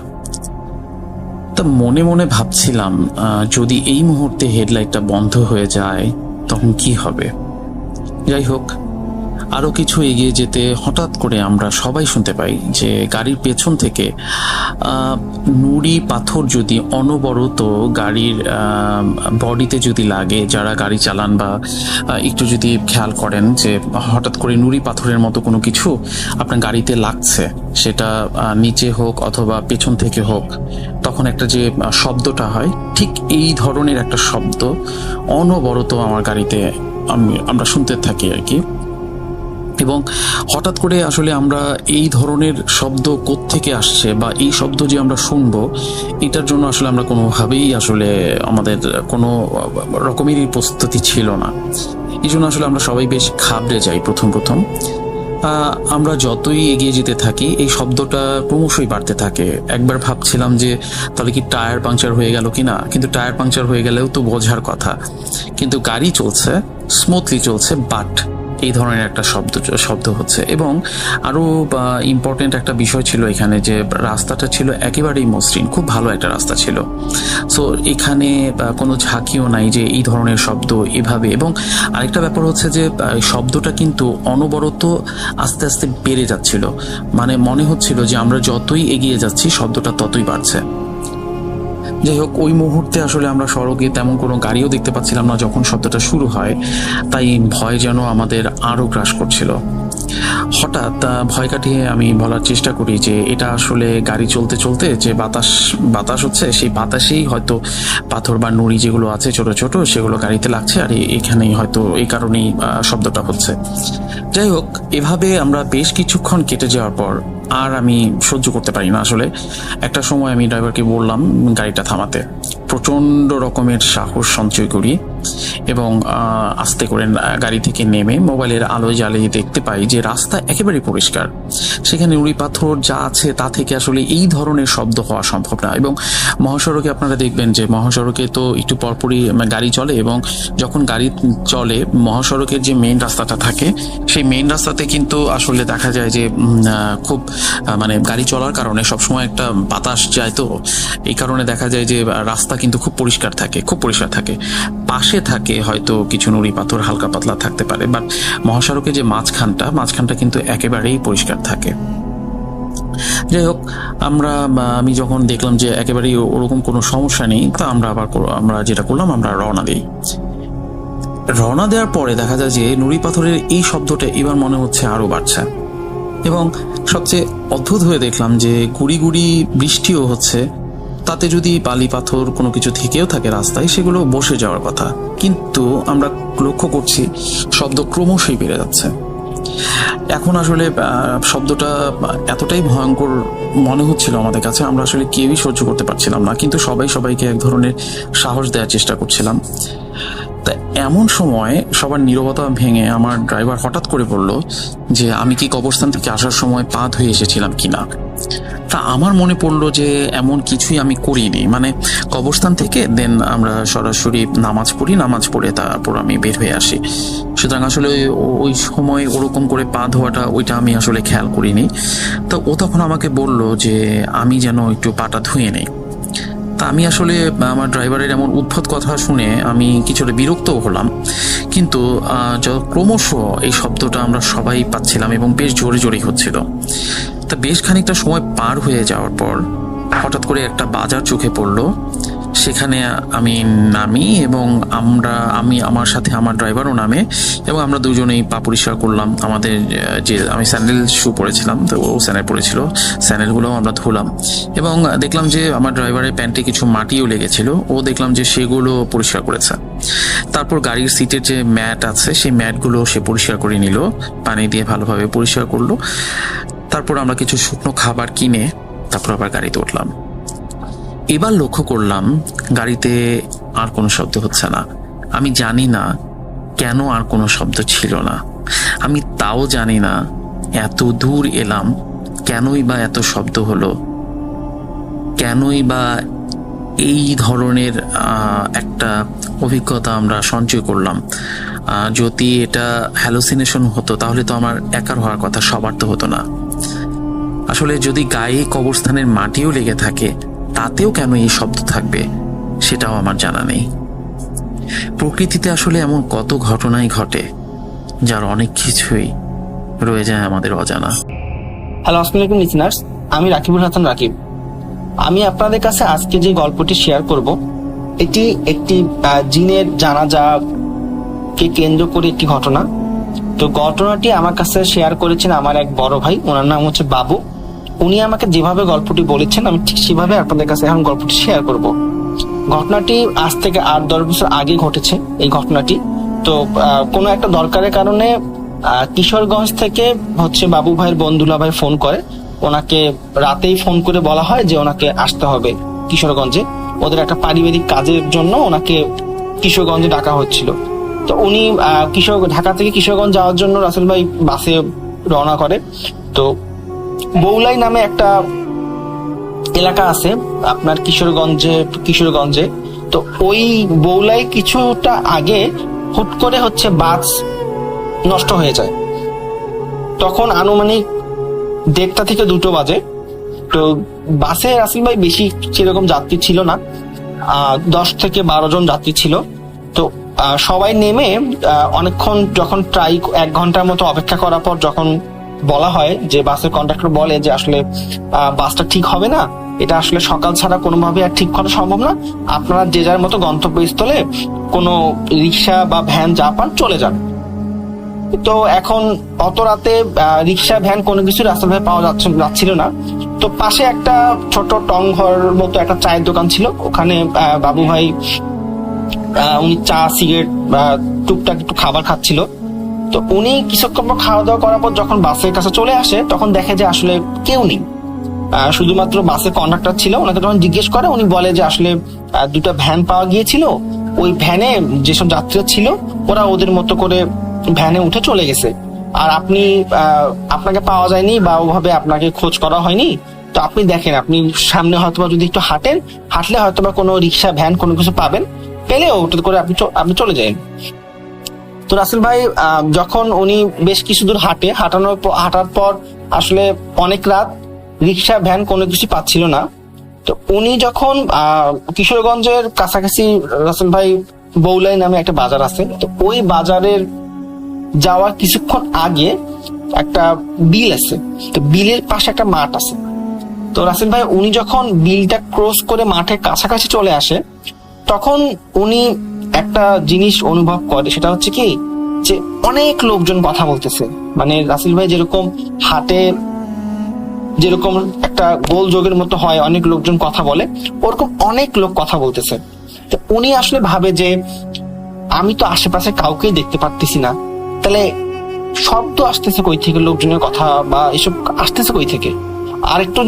তা মনে মনে ভাবছিলাম যদি এই মুহূর্তে হেডলাইটটা বন্ধ হয়ে যায় তখন কি হবে। যাই হোক, আরো কিছু এগিয়ে যেতে হঠাৎ করে আমরা সবাই শুনতে পাই যে গাড়ির পেছন থেকে নুড়ি পাথর যদি অনবরত গাড়ির বডিতে যদি লাগে, যারা গাড়ি চালান বা একটু যদি খেয়াল করেন যে হঠাৎ করে নুড়ি পাথরের মতো কোনো কিছু আপনার গাড়িতে লাগছে, সেটা নিচে হোক অথবা পেছন থেকে হোক, তখন একটা যে শব্দটা হয়, ঠিক এই ধরনের একটা শব্দ অনবরত আমার গাড়িতে আমরা শুনতে থাকি আর কি। এবং হঠাৎ করে আসলে আমরা এই ধরনের শব্দ কোত্থেকে আসছে বা এই শব্দ যে আমরা শুনবো, এটার জন্য আসলে আমরা কোনোভাবেই আসলে আমাদের কোনো রকমেরই প্রস্তুতি ছিল না। এই জন্য আসলে আমরা সবাই বেশ ঘাবড়ে যাই প্রথম। আমরা যতই এগিয়ে যেতে থাকি এই শব্দটা ক্রমশই বাড়তে থাকে। একবার ভাবছিলাম যে তাহলে কি টায়ার পাংচার হয়ে গেল কিনা, কিন্তু টায়ার পাংচার হয়ে গেলেও তো বোঝার কথা, কিন্তু গাড়ি চলছে, স্মুথলি চলছে, বাট এই ধরনের একটা শব্দ হচ্ছে। এবং আরো ইম্পর্টেন্ট একটা বিষয় ছিল এখানে যে রাস্তাটা ছিল একেবারেই মসৃণ, খুব ভালো একটা রাস্তা ছিল। সো এখানে কোনো ঝাঁকিও নাই যে এই ধরনের শব্দ এভাবে। এবং আরেকটা ব্যাপার হচ্ছে যে শব্দটা কিন্তু অনবরত আস্তে আস্তে বেড়ে যাচ্ছিল, মানে মনে হচ্ছিল যে আমরা যতই এগিয়ে যাচ্ছি শব্দটা ততই বাড়ছে। যাই হোক, ওই মুহূর্তে আসলে আমরা সড়কে তেমন কোনো গাড়িও দেখতে পাচ্ছিলাম না যখন শব্দটা শুরু হয়, তাই ভয় যেন আমাদের আরো গ্রাস করছিল। হঠাৎ ভয় কাটিয়ে আমি বলার চেষ্টা করি যে এটা আসলে গাড়ি চলতে চলতে যে বাতাস হচ্ছে, সেই বাতাসেই হয়তো পাথর বা নুড়ি যেগুলো আছে ছোট ছোট সেগুলো গাড়িতে লাগছে, আর এখানেই হয়তো এই কারণেই শব্দটা হচ্ছে। যাই হোক, এভাবে আমরা বেশ কিছুক্ষণ কেটে যাওয়ার পর আর আমি সহ্য করতে পারি না আসলে। একটা সময় আমি ড্রাইভারকে বললাম গাড়িটা থামাতে। প্রচন্ড রকমের সাহস সঞ্চয় করি এবং আস্তে করে গাড়ি থেকে নেমে মোবাইলের আলোয় জ্বালিয়ে দেখতে পাই যে রাস্তা একেবারে পরিষ্কার, সেখানে নুড়ি পাথর যা আছে তা থেকে আসলে এই ধরনের শব্দ হওয়া সম্ভব না। এবং মহাসড়কে আপনারা দেখবেন যে মহাসড়কে তো একটু পরপরই গাড়ি চলে, এবং যখন গাড়ি চলে মহাসড়কের যে মেইন রাস্তাটা থাকে সেই মেইন রাস্তাতে কিন্তু আসলে দেখা যায় যে খুব মানে গাড়ি চলার কারণে সবসময় একটা বাতাস যায়, তো এই কারণে দেখা যায় যে রাস্তা কিন্তু খুব পরিষ্কার থাকে। পাশে থাকে হয়তো কিছু নুড়ি পাথর হালকা পাতলা থাকতে পারে, বাট মহাসড়কে যে মাঝখানটা কিন্তু একেবারেই পরিষ্কার থাকে। যাই হোক, আমি যখন দেখলাম যে একেবারেই ওরকম কোনো সমস্যা নেই, তা আমরা যেটা করলাম, আমরা রওনা দিই। রওনা দেওয়ার পরে দেখা যায় যে নুড়ি পাথরের এই শব্দটা এবার মনে হচ্ছে আরো বাড়ছে, এবং সবচেয়ে অদ্ভুত হয়ে দেখলাম যে গুড়ি গুড়ি বৃষ্টিও হচ্ছে। তাতে যদি বালি পাথর কোনো কিছু থেকেও থাকে রাস্তায়, সেগুলো বসে যাওয়ার কথা, কিন্তু আমরা লক্ষ্য করছি শব্দ ক্রমশই বেড়ে যাচ্ছে। এখন আসলে শব্দটা এতটাই ভয়ঙ্কর মনে হচ্ছিল আমাদের কাছে, আমরা আসলে কেউই সহ্য করতে পারছিলাম না, কিন্তু সবাইকে এক ধরনের সাহস দেওয়ার চেষ্টা করছিলাম। তা এমন সময় সবার নীরবতা ভেঙে আমার ড্রাইভার হঠাৎ করে বলল যে আমি কি কবরস্থান থেকে আসার সময় পা ধুয়ে এসেছিলাম কিনা। তা আমার মনে পড়লো যে এমন কিছুই আমি করিনি, মানে কবরস্থান থেকে দেন আমরা সরাসরি নামাজ পড়ে তারপর আমি বের হয়ে আসি। সুতরাং আসলে ওই সময় ওরকম করে পা ধোয়াটা ওইটা আমি আসলে খেয়াল করিনি। তো ও তখন আমাকে বলল যে আমি যেন একটু পাটা ধুয়ে নেই। তা আমি আসলে আমার ড্রাইভারের এমন উদ্ভট কথা শুনে আমি কিছুটা বিরক্তও হলাম, কিন্তু ক্রমশ এই শব্দটা আমরা সবাই পাচ্ছিলাম এবং বেশ জোরে জোরেই হচ্ছিল। তা বেশ খানিকটা সময় পার হয়ে যাওয়ার পর হঠাৎ করে একটা বাজার চোখে পড়লো। সেখানে আমি নামি এবং আমি আমার সাথে আমার ড্রাইভারও নামে এবং আমরা দুজনেই পা পরিষ্কার করলাম। আমাদের যে আমি স্যান্ডেল শু পরেছিলাম, তো ও স্যান্ডেল পরেছিল, স্যান্ডেলগুলোও আমরা ধুলাম এবং দেখলাম যে আমার ড্রাইভারের প্যান্টে কিছু মাটিও লেগেছিল, ও দেখলাম যে সেগুলো পরিষ্কার করেছে। তারপর গাড়ির সিটের যে ম্যাট আছে সেই ম্যাটগুলো সে পরিষ্কার করে নিল, পানি দিয়ে ভালোভাবে পরিষ্কার করলো। তারপর আমরা কিছু শুকনো খাবার কিনে তারপর আবার গাড়িতে উঠলাম। এবার লক্ষ্য করলাম গাড়িতে আর কোনো শব্দ হচ্ছে না। আমি জানি না কেন আর কোনো শব্দ ছিল না। আমি তাও জানি না এত দূর এলাম কেনই বা এত শব্দ হলো, কেনই বা এই ধরনের একটা অভিজ্ঞতা আমরা সঞ্চয় করলাম। যদি এটা হ্যালুসিনেশন হতো তাহলে তো আমার একার হওয়ার কথা, সবার তো হতো না। আসলে যদি গায়ে কবরস্থানের মাটিও লেগে থাকে তাতেও কেন এই শব্দ থাকবে সেটাও আমার জানা নেই। প্রকৃতিতে আসলে এমন কত ঘটনাই ঘটে যার অনেক কিছুই রয়ে যায় আমাদের অজানা। হ্যালো, আসসালামু আলাইকুম লিসেনার্স, আমি রাকিবুল হাসান রাকিব। আমি আপনাদের কাছে আজকে যে গল্পটি শেয়ার করব এটি একটি জিনের জানাজাকে কেন্দ্র করে একটি ঘটনা। তো ঘটনাটি আমার কাছে শেয়ার করেছেন আমার এক বড় ভাই, ওনার নাম হচ্ছে বাবু। উনি আমাকে যেভাবে গল্পটি বলেছেন আমি ঠিক সেভাবে আপনাদের কাছে এখন গল্পটি শেয়ার করব। ঘটনাটি আজ থেকে 8-10 বছর আগে ঘটেছে এই ঘটনাটি। তো কোনো একটা দরকারের কারণে কিশোরগঞ্জ থেকে হচ্ছে বাবু ভাইয়ের বন্ধুলা ভাই ফোন করে, ওনাকে রাতেই ফোন করে বলা হয় যে ওনাকে আসতে হবে কিশোরগঞ্জে, ওদের একটা পারিবারিক কাজের জন্য ওনাকে কিশোরগঞ্জে ডাকা হচ্ছিল। তো উনি ঢাকা থেকে কিশোরগঞ্জ যাওয়ার জন্য রাসেল ভাই বাসে রওনা করে। তো বৌলাই নামে একটা এলাকা আছে আপনার কিশোরগঞ্জে। তো ওই বৌলাই কিছুটা আগে হুট করে হচ্ছে বাস নষ্ট হয়ে যায়। তখন আনুমানিক 1:30 থেকে 2 বাজে। তো বাসে রাসেল ভাই বেশি সেরকম যাত্রী ছিল না, 10 থেকে 12 জন যাত্রী ছিল। তো সবাই নেমে অনেকক্ষণ যখন প্রায় 1 ঘন্টার মতো অপেক্ষা করার পর যখন বলা হয় যে বাসের কন্ডাক্টর বলে যে আসলে বাসটা ঠিক হবে না, এটা আসলে সকাল ছাড়া কোনোভাবে আর ঠিক করা সম্ভব না, আপনারা যে যার মতো গন্তব্যস্থলে কোনো রিক্সা বা ভ্যান যা পান চলে যান। তো এখন অত রাতে রিক্সা ভ্যান কোনো কিছু রাস্তা পাওয়া যাচ্ছিল না। তো পাশে একটা ছোট টং ঘর মতো একটা চায়ের দোকান ছিল, ওখানে বাবু ভাই উনি চা সিগারেট বা টুকটাক একটু খাবার খাচ্ছিল। তো উনি কিছুক্ষণ খাওয়া দাওয়া করার পর যখন বাসের কাছে চলে আসে তখন দেখে যে আসলে কেউ নেই, শুধুমাত্র বাসের কন্ডাক্টর ছিল। ওনাকে যখন জিজ্ঞেস করে উনি বলে যে আসলে 2টা ভ্যান পাওয়া গিয়েছিল, ওই ভ্যানে যেসব যাত্রীরা ছিল ওরা ওদের মতো করে ভ্যানে উঠে চলে গেছে, আর আপনাকে পাওয়া যায়নি বা ওভাবে আপনাকে খোঁজ করা হয়নি। তো আপনি দেখেন, আপনি সামনে হয়তোবা যদি একটু হাঁটলে হয়তোবা কোনো রিক্সা ভ্যান কোনো কিছু পাবেন, পেলে ওটা করে আপনি চলে যাবেন। তো রাসেল ভাই যখন উনি বেশ কিছু দূর হাঁটার পর আসলে অনেক রাত, রিক্সা ভ্যান কোনো কিছু পাচ্ছিল না। তো উনি যখন কিশোরগঞ্জের কাছাকাছি রাসেল ভাই বৌলাই নামে একটা বাজার আছে, তো ওই বাজারের যাওয়ার কিছুক্ষণ আগে একটা বিল আছে, তো বিলের পাশে একটা মাঠ আছে। তো রাসেল ভাই উনি যখন বিলটা ক্রস করে মাঠের কাছাকাছি চলে আসে তখন উনি একটা জিনিস অনুভব করে, সেটা হচ্ছে কি যে অনেক লোকজন কথা বলতেছে। মানে রাসেল ভাই যেরকম হাটে যেরকম একটা গোল যোগের মতো হয়, অনেক লোকজন কথা বলে, ওরকম অনেক লোক কথা বলতেছে। তো উনি আসলে ভাবে যে আমি তো আশেপাশে কাউকেই দেখতে পারতেছি না, তাহলে শব্দ আসতেছে কই থেকে, লোকজনের কথা বা এসব আসতেছে কই থেকে। আর একটা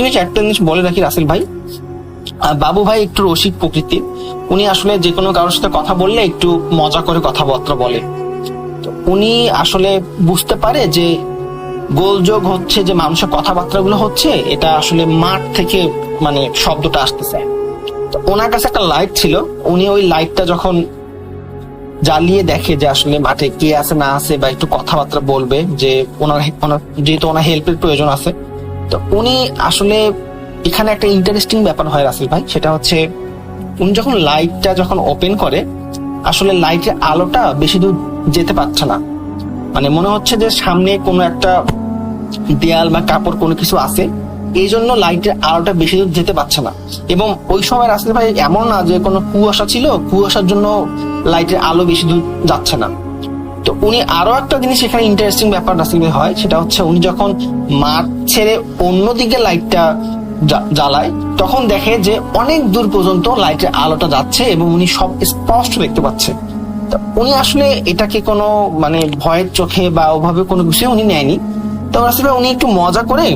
জিনিস বলে রাখি রাসেল ভাই, বাবু ভাই একটু রসিক প্রকৃতির, উনি আসলে যে কোনো কারোর সাথে কথা বললে একটু মজা করে কথাবার্তা বলে। তো উনি আসলে বুঝতে পারে যে গোলযোগ হচ্ছে, যে মানুষের কথাবার্তা গুলো হচ্ছে, এটা আসলে মাঠ থেকে মানে শব্দটা আসতেছে। তো ওনার কাছে একটা লাইট ছিল, উনি ওই লাইটটা যখন জ্বালিয়ে দেখে যে আসলে মাঠে কে আছে না আছে বা একটু কথাবার্তা বলবে, যে ওনার যেহেতু ওনার হেল্পের প্রয়োজন আছে। তো উনি আসলে এখানে একটা ইন্টারেস্টিং ব্যাপার হয় রাসেল ভাই, সেটা হচ্ছে উনি যখন লাইটটা ওপেন করে আসলে লাইটের আলোটা বেশি দূর যেতে পারছে না। মানে মনে হচ্ছে যে সামনে কোনো একটা দেয়াল বা কাপড় কোনো কিছু আছে, এই জন্য লাইটের আলোটা বেশি দূর যেতে পারছে না। এবং ওই সময় রাসেল ভাই এমন না যে কোনো কুয়াশা ছিল, কুয়াশার জন্য লাইটের আলো বেশি দূর যাচ্ছে না। তো উনি আরো একটা জিনিস এখানে ইন্টারেস্টিং ব্যাপার রাসেল ভাই হয়, সেটা হচ্ছে উনি যখন মাঠ ছেড়ে অন্যদিকে লাইটটা জ্বালায় তখন দেখে যে অনেক দূর পর্যন্ত লাইটের আলোটা যাচ্ছে এবং উনি সব স্পষ্ট দেখতে পাচ্ছে। তো উনি আসলে এটাকে কোনো মানে ভয়ের চোখে বা ওভাবে কোনো কিছু উনি নেয়নি। তো রাসেল ভাই উনি একটু মজা করে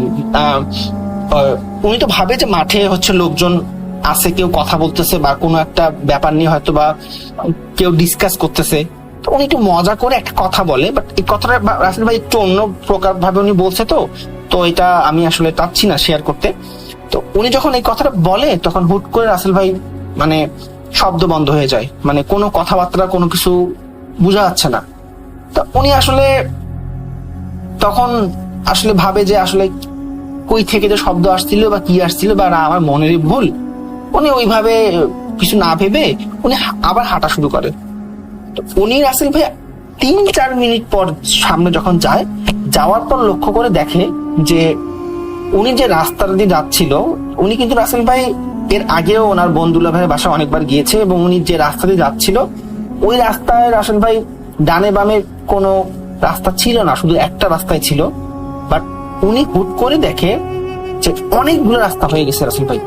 উনি তো ভাবে যে মাঠে হচ্ছে লোকজন আছে, কেউ কথা বলতেছে বা কোনো একটা ব্যাপার নিয়ে হয়তো বা কেউ ডিসকাস করতেছে। তো উনি একটু মজা করে একটা কথা বলে, বাট এই কথাটা রাসেল ভাই একটু অন্য প্রকার ভাবে উনি বলছে, তো এটা আমি আসলে চাচ্ছি না শেয়ার করতে। তো উনি যখন এই কথাটা বলে তখন হুট করে রাসেল ভাই মানে শব্দ বন্ধ হয়ে যায়, মানে কোনো কথাবার্তা কোনো কিছু বোঝা যাচ্ছে না। তো উনি আসলে তখন আসলে ভাবে যে আসলে কই থেকে যে শব্দ আসছিল বা কি আসছিল বা আমার মনেরই ভুল। উনি ওইভাবে কিছু না ভেবে উনি আবার হাঁটা শুরু করে। তো উনি রাসেল ভাই 3-4 মিনিট পর সামনে যখন যায়, যাওয়ার পর লক্ষ্য করে দেখে যে উনি যে রাস্তাটা দিয়ে যাচ্ছিল, উনি কিন্তু রাসেল ভাই এর আগেও ওনার বন্ধুলা ভাইয়ের বাসা অনেকবার গিয়েছে এবং উনি যে রাস্তা দিয়ে যাচ্ছিল ওই রাস্তায় রাসেল ভাই ডানে বামে কোনো রাস্তা ছিল না, শুধু একটা রাস্তায় ছিল। বাট উনি হুট করে দেখে যে অনেকগুলো রাস্তা হয়ে গেছে রাসেল ভাই,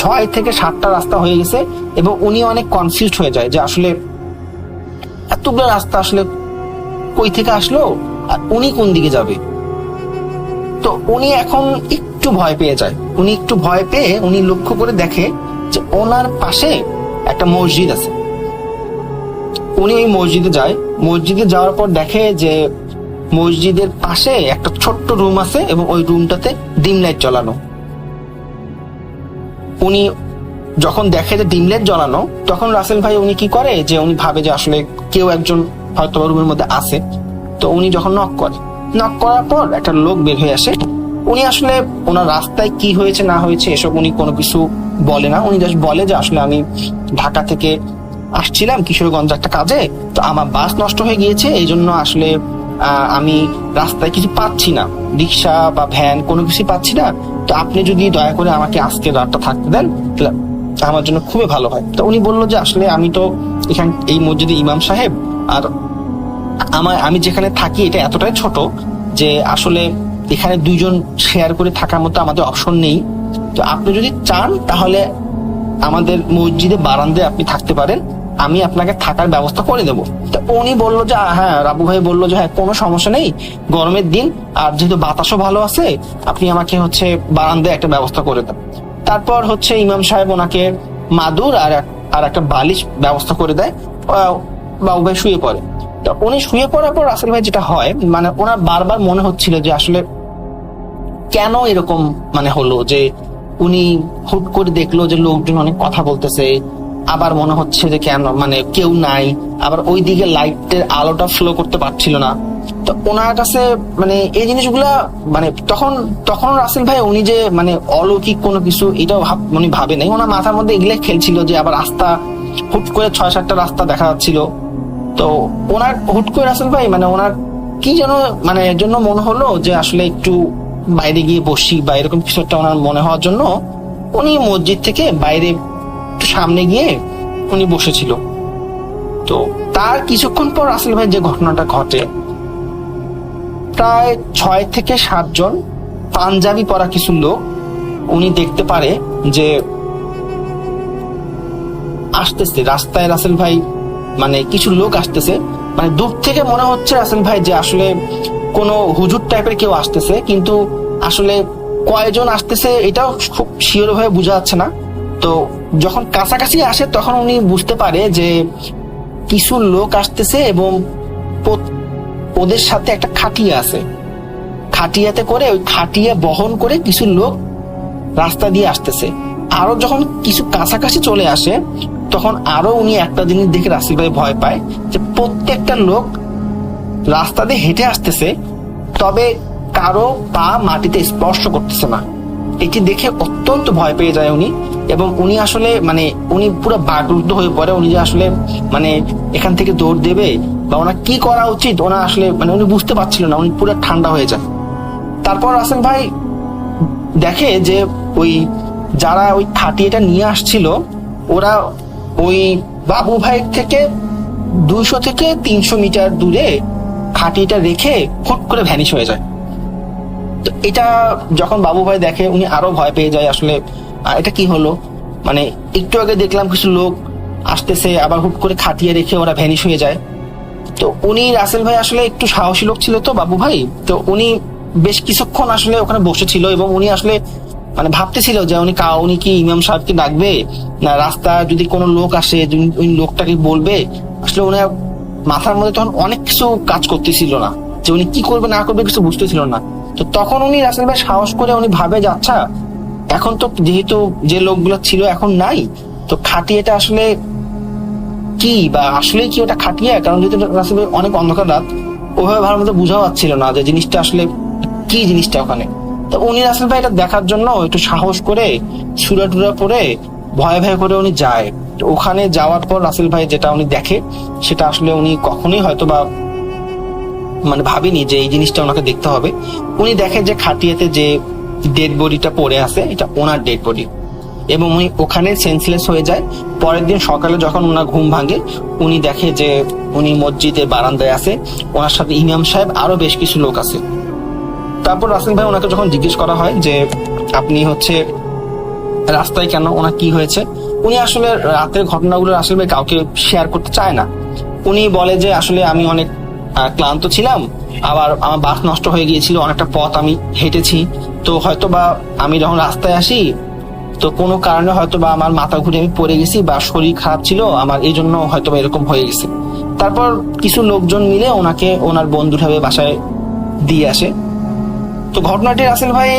6 থেকে 7টা রাস্তা হয়ে গেছে এবং উনি অনেক কনফিউজড হয়ে যায় যে আসলে এতগুলো রাস্তা আসলে কই থেকে আসলো আর উনি কোন দিকে যাবে। তো উনি এখন একটু ভয় পেয়ে যায়। উনি একটু ভয় পেয়ে উনি লক্ষ্য করে দেখে যে ওনার পাশে একটা মসজিদ আছে। উনি ওই মসজিদে যায়, মসজিদে যাওয়ার পর দেখে যে মসজিদের পাশে একটা ছোট্ট রুম আছে এবং ওই রুমটাতে ডিম লাইট জ্বালানো। উনি যখন দেখে যে ডিম লাইট জ্বালানো, তখন রাসেল ভাই উনি কি করে যে উনি ভাবে যে আসলে কেউ একজন হয়তো রুমের মধ্যে আছে। তো উনি যখন নক করার পর একটা লোক বের হয়ে আসে। উনি আসলে ওনার রাস্তায় কি হয়েছে না হয়েছে এসব উনি কোনো কিছু বলে না, উনি জাস্ট বলে যে আসলে আমি ঢাকা থেকে আসছিলাম কিশোরগঞ্জ একটা কাজে, তো আমার বাস নষ্ট হয়ে গিয়েছে, এই জন্য আসলে আমি রাস্তায় কিছু পাচ্ছি না, রিক্সা বা ভ্যান কোনো কিছু পাচ্ছি না। তো আপনি যদি দয়া করে আমাকে আজকে রাতটা থাকতে দেন আমার জন্য খুবই ভালো হয়। তো উনি বললো যে আসলে আমি তো এখান এই মসজিদে ইমাম সাহেব, আর আমি যেখানে থাকি এটা এতটাই ছোট যে আসলে এখানে 2 জন শেয়ার করে থাকার মতো আমাদের অপশন নেই। তো আপনি যদি চান তাহলে আমাদের মসজিদে বারান্দায় আপনি থাকতে পারেন, আমি আপনাকে থাকার ব্যবস্থা করে দেবো। তো উনি বললো যে হ্যাঁ, রাবু ভাই বললো যে হ্যাঁ কোনো সমস্যা নেই, গরমের দিন আর যেহেতু বাতাসও ভালো আছে আপনি আমাকে হচ্ছে বারান্দায় একটা ব্যবস্থা করে দেন। তারপর হচ্ছে ইমাম সাহেব ওনাকে মাদুর আর একটা বালিশ ব্যবস্থা করে দেয়, বাবু ভাই শুয়ে পড়ে। তো উনি শুয়ে পড়ার পর রাসেল ভাই যেটা হয় মানে ওনার বারবার মনে হচ্ছিল যে আসলে কেন এরকম মানে হলো, যে উনি হুট করে দেখলো যে লোকজন অনেক কথা বলতেছে, আবার মনে হচ্ছে যে কেন মানে কেউ নাই, আবার ওই দিকে লাইটের আলোটা ফ্লো করতে পারছিল না। তো ওনার কাছে মানে এই জিনিসগুলা মানে তখন রাসেল ভাই উনি যে মানে অলৌকিক কোনো কিছু এটাও উনি ভাবে নাই, ওনার মাথার মধ্যে এগুলো খেলছিল যে আবার রাস্তা হুট করে 6-7টা রাস্তা দেখা যাচ্ছিল। তো ওনার হুট করে রাসেল ভাই মানে ওনার কি যেন মানে এর জন্য মনে হলো যে আসলে একটু বাইরে গিয়ে বসি বা এরকম কিছু একটা ওনার মনে হওয়ার জন্য উনি মসজিদ থেকে বাইরে একটু সামনে গিয়ে উনি বসেছিল। তো তার কিছুক্ষণ পর রাসেল ভাই যে ঘটনাটা ঘটে, প্রায় 6 থেকে 7 জন পাঞ্জাবি পরা কিছু লোক উনি দেখতে পারে যে আসতেছে রাস্তায়। রাসেল ভাই মানে কিছু লোক আসতেছে, মানে দূর থেকে মনে হচ্ছে রাসেল ভাই যে আসলে কোনো হুজুর টাইপের কেউ আসতেছে, কিন্তু আসলে কয়জন আসতেছে এটাও খুব শিওর ভাবে বোঝা যাচ্ছে না। তো যখন কাছাকাছি আসে তখন উনি বুঝতে পারে যে কিছু লোক আসতেছে এবং ওদের সাথে একটা খাটিয়া আছে, খাটিয়াতে করে ওই খাটিয়া বহন করে কিছু লোক রাস্তা দিয়ে আসতেছে। আরো যখন কিছু কাছাকাছি চলে আসে তখন আরো উনি একটা জিনিস দেখে রাসেল ভাই ভয় পায় যে প্রত্যেকটা লোক রাস্তা দিয়ে হেঁটে আসতেছে, তবে কারো পা মাটিতে স্পর্শ করতেছে না। এটি দেখে অত্যন্ত ভয় পেয়ে যায় উনি, এবং উনি আসলে মানে উনি পুরো বাকরুদ্ধ হয়ে পড়ে। উনি যে আসলে মানে এখান থেকে দৌড় দেবে বা ওনার কি করা উচিত ওনা আসলে মানে উনি বুঝতে পারছিল না, উনি পুরো ঠান্ডা হয়ে যায়। তারপর রাসেল ভাই দেখে যে ওই যারা ওই খাটিয়াটা নিয়ে আসছিল ওরা ওই বাবু ভাই থেকে 200 থেকে 300 মিটার দূরে খাটিয়াটা রেখে হুট করে ভ্যানিশ হয়ে যায়। তো এটা যখন বাবু ভাই দেখে উনি আরো ভয় পেয়ে যায়, আসলে এটা কি হলো, মানে একটু আগে দেখলাম কিছু লোক আসতেছে, আবার হুট করে খাটিয়ে রেখে ওরা ভ্যানিশ হয়ে যায়। তো উনি রাসেল ভাই আসলে একটু সাহসী লোক ছিল তো বাবু ভাই, তো উনি বেশ কিছুক্ষণ আসলে ওখানে বসেছিল এবং উনি আসলে মানে ভাবতেছিল যে উনি কি ইমাম সাহেবকে ডাকবে না রাস্তা যদি কোনো লোক আসে ওই লোকটাকে বলবে। আসলে ওনার মাথার মধ্যে তখন অনেক কিছু কাজ করতেছিল না, যে উনি কি করবে না করবে কিছু বুঝতেছিল না। তো তখন উনি রাসেল ভাই সাহস করে উনি ভাবে যে আচ্ছা এখন তো যেহেতু যে লোকগুলো ছিল এখন নাই, তো খাটিয়েটা আসলে কি বা আসলে কি ওটা খাটিয়ে, কারণ যেহেতু রাসেল ভাই অনেক অন্ধকার রাত, ওইভাবে ভালো মতো বোঝা যাচ্ছিল না যে জিনিসটা আসলে কি জিনিসটা ওখানে। তো উনি রাসেল ভাই এটা দেখার জন্য একটু সাহস করে সুরা টুরা পরে ভয় ভয় করে উনি যায়। তো ওখানে যাওয়ার পর রাসেল ভাই যেটা উনি দেখে সেটা আসলে উনি কখনোই হয়তো বা মানে ভাবিনি যে এই জিনিসটা ওনাকে দেখতে হবে। উনি দেখে যে খাটিয়াতে যে ডেড বডিটা পড়ে আছে এটা ওনার ডেড বডি, এবং উনি ওখানে সেন্সলেস হয়ে যায়। পরের দিন সকালে যখন ওনার ঘুম ভাঙে উনি দেখে যে উনি মসজিদের বারান্দায় আছে, ওনার সাথে ইমাম সাহেব আরো বেশ কিছু লোক আছে। তারপর রাসেল ভাই ওনাকে যখন জিজ্ঞেস করা হয় যে আপনি হচ্ছে রাস্তায় কেন, ওনার কি হয়েছে, উনি আসলে রাতের ঘটনাগুলো রাসেল ভাই কাউকে শেয়ার করতে চায় না। উনি বলে যে আসলে আমি অনেক ক্লান্ত ছিলাম, আবার আমার বাস নষ্ট হয়ে গিয়েছিল, অনেকটা পথ আমি হেঁটেছি, তো হয়তো বা আমি যখন রাস্তায় আসি তো কোনো কারণে হয়তো বা আমার মাথা ঘুরে আমি পড়ে গেছি বা শরীর খারাপ ছিল আমার, এই জন্য হয়তো বা এরকম হয়ে গেছে। তারপর কিছু লোকজন মিলে ওনাকে ওনার বন্ধুরা বাসায় দিয়ে আসে। তো ঘটনাটি রাসেল ভাই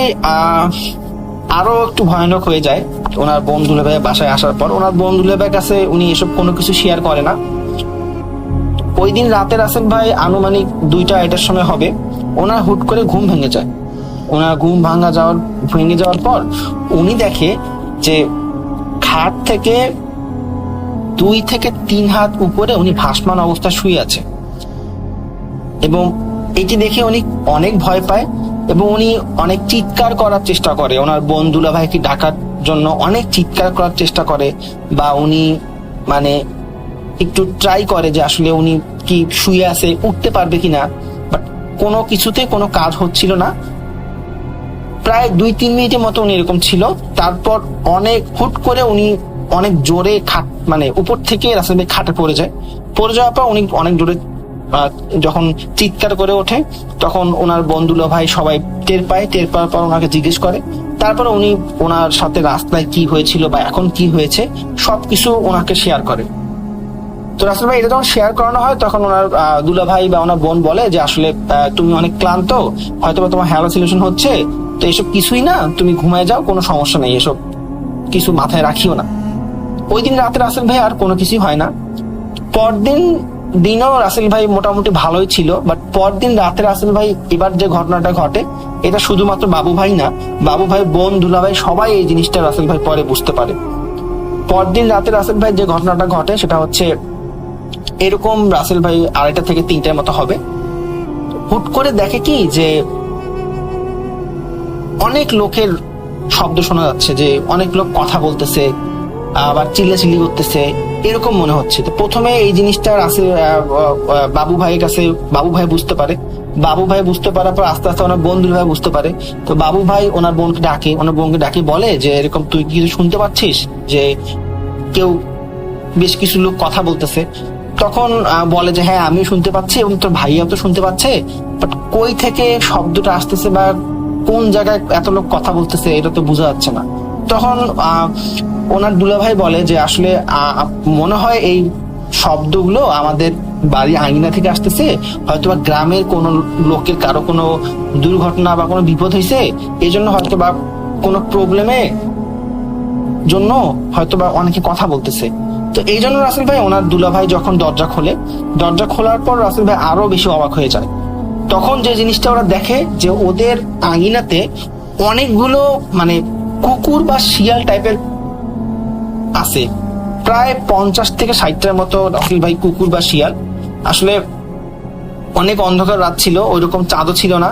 আরো একটু ভয়ানক হয়ে যায় ওনার বন্ধুরা ভাই বাসায় আসার পর। ওনার বন্ধুরা ভাইয়ের কাছে উনি এসব কোনো কিছু শেয়ার করে না। ওই দিন রাতে রাসেল ভাই আনুমানিক 2টা-2:30 সময় হবে, ওনার হুট করে ঘুম ভেঙে যায়। ওনার ঘুম ভেঙে যাওয়ার পর উনি দেখে যে খাট থেকে 2 থেকে 3 হাত উপরে উনি ভাসমান অবস্থায় শুয়ে আছে, এবং এটি দেখে উনি অনেক ভয় পায় এবং উনি অনেক চিৎকার করার চেষ্টা করে, ওনার বন্ধুলা ভাইকে ডাকার জন্য অনেক চিৎকার করার চেষ্টা করে, বা উনি মানে একটু ট্রাই করে যে আসলে উনি কি শুয়ে আছে উঠতে পারবে কিনা, বাট কোনো কিছুতে কোনো কাজ হচ্ছিল না। প্রায় 2-3 মিনিটের মতো উনি এরকম ছিল। তারপর অনেক হুট করে উনি অনেক জোরে খাট মানে উপর থেকে রাসেল ভাই খাটে পড়ে যায়। পড়ে যাওয়ার পর উনি অনেক জোরে যখন চিৎকার করে ওঠে তখন ওনার বন্ধুরা ভাই সবাই টের পাওয়ার পর ওনাকে জিজ্ঞেস করে। তারপর উনি ওনার সাথে রাস্তায় কি হয়েছিল বা এখন কি হয়েছে সবকিছু ওনাকে শেয়ার করে। তো রাসেল ভাই এটা যখন শেয়ার করানো হয় তখন ওনার দুলা ভাই বা ওনার বোন বলে যে আসলে তুমি অনেক ক্লান্ত, হয়তো বা তোমার হ্যালোসিনেশন হচ্ছে, তো এসব কিছুই না, তুমি ঘুমায় যাও, কোনো সমস্যা নেই, এসব কিছু মাথায় রাখিও না। ওই দিন রাতে রাসেল ভাই আর কোনো কিছুই হয় না। পরদিন দিনও রাসেল ভাই মোটামুটি ভালোই ছিল, বাট পরদিন রাতে রাসেল ভাই এবার যে ঘটনাটা ঘটে এটা শুধুমাত্র বাবু ভাই না, বাবু ভাই বোন দুলা ভাই সবাই এই জিনিসটা রাসেল ভাই পরে বুঝতে পারে। পরদিন রাতে রাসেল ভাই যে ঘটনাটা ঘটে সেটা হচ্ছে এরকম, রাসেল ভাই 2:30 থেকে 3টার মতো হবে। হুট করে দেখে কি যে অনেক লোকের শব্দ শোনা যাচ্ছে, যে অনেক লোক কথা বলতেছে আবার চিল্লাচিল্লি করতেছে এরকম মনে হচ্ছে। তো প্রথমে এই জিনিসটা রাসেল বাবু ভাইয়ের কাছে বাবু ভাই বুঝতে পারে। বাবু ভাই বুঝতে পারার পর আস্তে আস্তে ওনার বোন ভাই বুঝতে পারে। তো বাবু ভাই ওনার বোনকে ডাকে বলে যে এরকম তুই কি কিছু শুনতে পাচ্ছিস, যে কেউ বেশ কিছু লোক কথা বলতেছে। তখন বলে যে হ্যাঁ আমিও শুনতে পাচ্ছি এবং তোর ভাইয়াও তো শুনতে পাচ্ছে, বাট কই থেকে শব্দটা আসতেছে বা কোন জায়গায় এত লোক কথা বলতেছে এটা তো বোঝা যাচ্ছে না। তখন ওনার দুলাভাই বলে যে আসলে মনে হয় এই শব্দগুলো আমাদের বাড়ি আঙিনা থেকে আসতেছে, হয়তো বা গ্রামের কোনো লোকের কারো কোনো দুর্ঘটনা বা কোনো বিপদ হয়েছে, এই জন্য হয়তো বা কোনো প্রবলেমে জন্য হয়তো বা অনেকে কথা বলতেছে। তো এই জন্য রাসেল ভাই ওনার দুলাভাই যখন দরজা খোলার পর রাসেল ভাই আরো বেশি অবাক হয়ে যায়। তখন যে জিনিসটা ওরা দেখে যে ওদের আঙিনাতে অনেকগুলো মানে কুকুর বা শিয়াল টাইপের আছে, প্রায় 50 থেকে 60টার মতো রাসেল ভাই কুকুর বা শিয়াল। আসলে অনেক অন্ধকার রাত ছিল, ওইরকম চাঁদও ছিল না,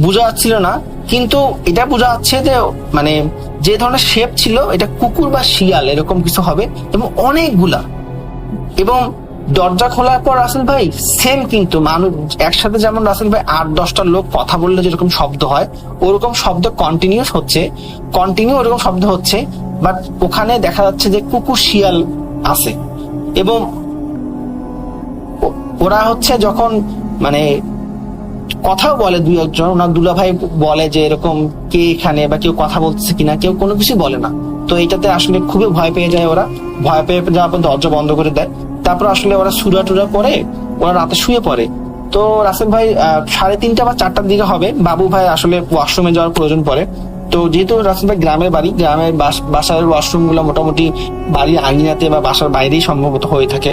বোঝা যাচ্ছিল না কিন্তু এটা বোঝা যাচ্ছে যে মানে যে ধরনের শেপ ছিল এটা কুকুর বা শিয়াল এরকম কিছু হবে, এবং অনেকগুলা। এবং দরজা খোলার পর রাসেল ভাই সেম, কিন্তু মানুষ একসাথে যেমন রাসেল ভাই 8-10টা লোক কথা বললে যেরকম শব্দ হয় ওরকম শব্দ কন্টিনিউ ওরকম শব্দ হচ্ছে, বাট ওখানে দেখা যাচ্ছে যে কুকুর শিয়াল আছে। এবং ওরা হচ্ছে যখন মানে কথাও বলে, দুই একজন ওনার দুলাভাই বলে যে এরকম কে এখানে, বা কেউ কথা বলতেছে কিনা, কেউ কোনো কিছু বলে না। তো এইটাতে আসলে খুবই ভয় পেয়ে যায় ওরা, ভয় পেয়ে যাওয়ার পর দরজা বন্ধ করে দেয়। তারপর আসলে ওরা সুরা টুরা করে ওরা রাতে শুয়ে পড়ে। তো রাসেল ভাই 3:30 বা 4টার দিকে হবে, বাবু ভাই আসলে ওয়াশরুমে যাওয়ার প্রয়োজন পড়ে। তো যেহেতু রাসেল ভাই গ্রামের বাড়ি, গ্রামের বাসার ওয়াশরুম গুলো মোটামুটি বাড়ির আঙিনাতে বা বাসার বাইরেই সম্ভবত হয়ে থাকে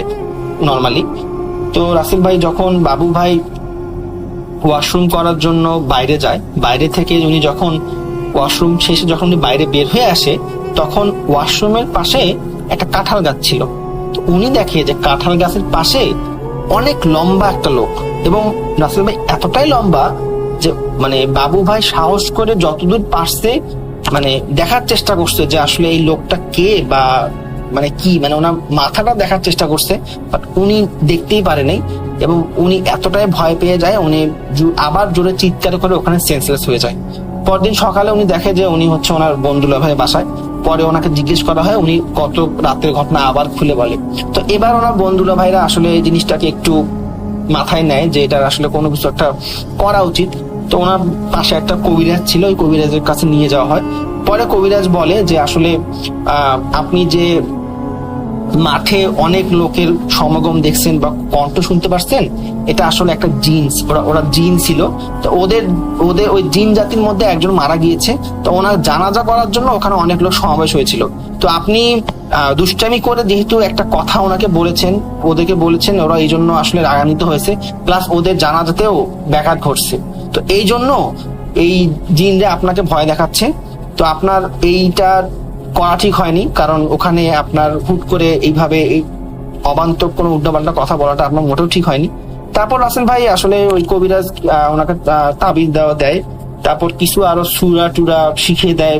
নর্মালি। তো রাসেল ভাই যখন বাবু ভাই ওয়াশরুম করার জন্য বাইরে যায়, বাইরে থেকে উনি যখন ওয়াশরুম শেষে যখন উনি বাইরে বের হয়ে আসে, তখন ওয়াশরুমের পাশে একটা কাঁঠাল গাছ ছিল। তো উনি দেখে যে কাঁঠাল গাছের পাশে অনেক লম্বা একটা লোক, এবং রাসেল ভাই এতটাই লম্বা যে মানে বাবু ভাই সাহস করে যতদূর পারছে মানে দেখার চেষ্টা করছে যে আসলে এই লোকটা কে, বা মানে কি, মানে ওনার মাথাটা দেখার চেষ্টা করছে, বাট উনি দেখতেই পারে নাই। এবং উনি এতটাই ভয় পেয়ে যায়, উনি আবার জোরে চিৎকার করে ওখানে সেন্সলেস হয়ে যায়। পরদিন সকালে উনি দেখে যে উনি হচ্ছে ওনার বন্ধুলা ভাই বাসায়। পরে ওনাকে জিজ্ঞেস করা হয়, উনি কত রাতের ঘটনা আবার খুলে বলে। তো এবার ওনার বন্ধুলা ভাইরা আসলে এই জিনিসটাকে একটু মাথায় নেয় যে এটা আসলে কোনো কিছু একটা করা উচিত। তো ওনার পাশে একটা কবিরাজ ছিল, ওই কবিরাজের কাছে নিয়ে যাওয়া হয়। পরে কবিরাজ বলে যে আসলে আপনি যে মাঠে অনেক লোকের সমাগম দেখছেন বা কণ্ঠ শুনতে পারছেন, এটা আসলে একটা জিনস, ওরা জিন ছিল। তো ওদের ওই জিন জাতির মধ্যে একজন মারা গিয়েছে, তো ওনার জানাজা করার জন্য ওখানে অনেক লোক সমাবেশ হয়েছিল। তো আপনি দুষ্টামি করে যেহেতু একটা কথা ওনাকে বলেছেন, ওদেরকে বলেছেন, ওরা এই জন্য আসলে রাগান্বিত হয়েছে, প্লাস ওদের জানাজাতেও ব্যাঘাত ঘটছে। তো এই জন্য এই জিনরা আপনাকে ভয় দেখাচ্ছে। তো আপনার এইটা করা ঠিক হয়নি, কারণ ওখানে আপনার হুট করে এইভাবে অবান্তর কোনো উল্টাপাল্টা কথা বলাটা আপনার মোটেও ঠিক হয়নি। তারপর রাসেল ভাই আসলে ওই কবিরাজ ওনাকে তাবিজ দেয়, তারপর কিছু আরো সুরা টুরা শিখিয়ে দেয়,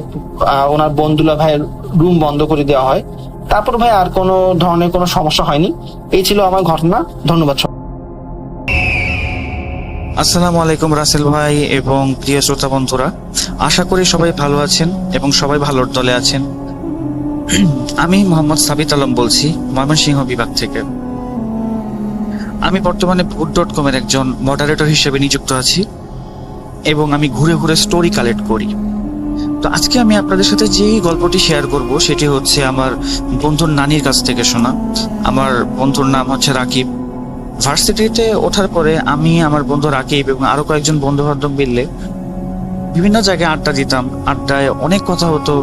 ওনার বন্ধুলা ভাইয়ের রুম বন্ধ করে দেওয়া হয়। তারপর ভাই আর কোনো ধরনের কোনো সমস্যা হয়নি। এই ছিল আমার ঘটনা। ধন্যবাদ। আসসালামু আলাইকুম রাসেল ভাই এবং প্রিয় শ্রোতা বন্ধুরা, আশা করি সবাই ভালো আছেন এবং সবাই ভালোর দলে আছেন। আমি মোহাম্মদ সাবিত আলম বলছি, ময়মনসিংহ বিভাগ থেকে। আমি বর্তমানে ভূত.com এর একজন মডারেটর হিসেবে নিযুক্ত আছি এবং আমি ঘুরে ঘুরে স্টোরি কালেক্ট করি। তো আজকে আমি আপনাদের সাথে যে গল্পটি শেয়ার করব সেটি হচ্ছে আমার বন্ধুর নানির কাছ থেকে শোনা। আমার বন্ধুর নাম হচ্ছে রাকিব। ভার্সিটিতে ওঠার পরে আমি, আমার বন্ধু রাকিব এবং আরো কয়েকজন বন্ধু বান্ধব মিললে বিভিন্ন জায়গায় আড্ডা দিতাম। আড্ডায় অনেক কথা হতো,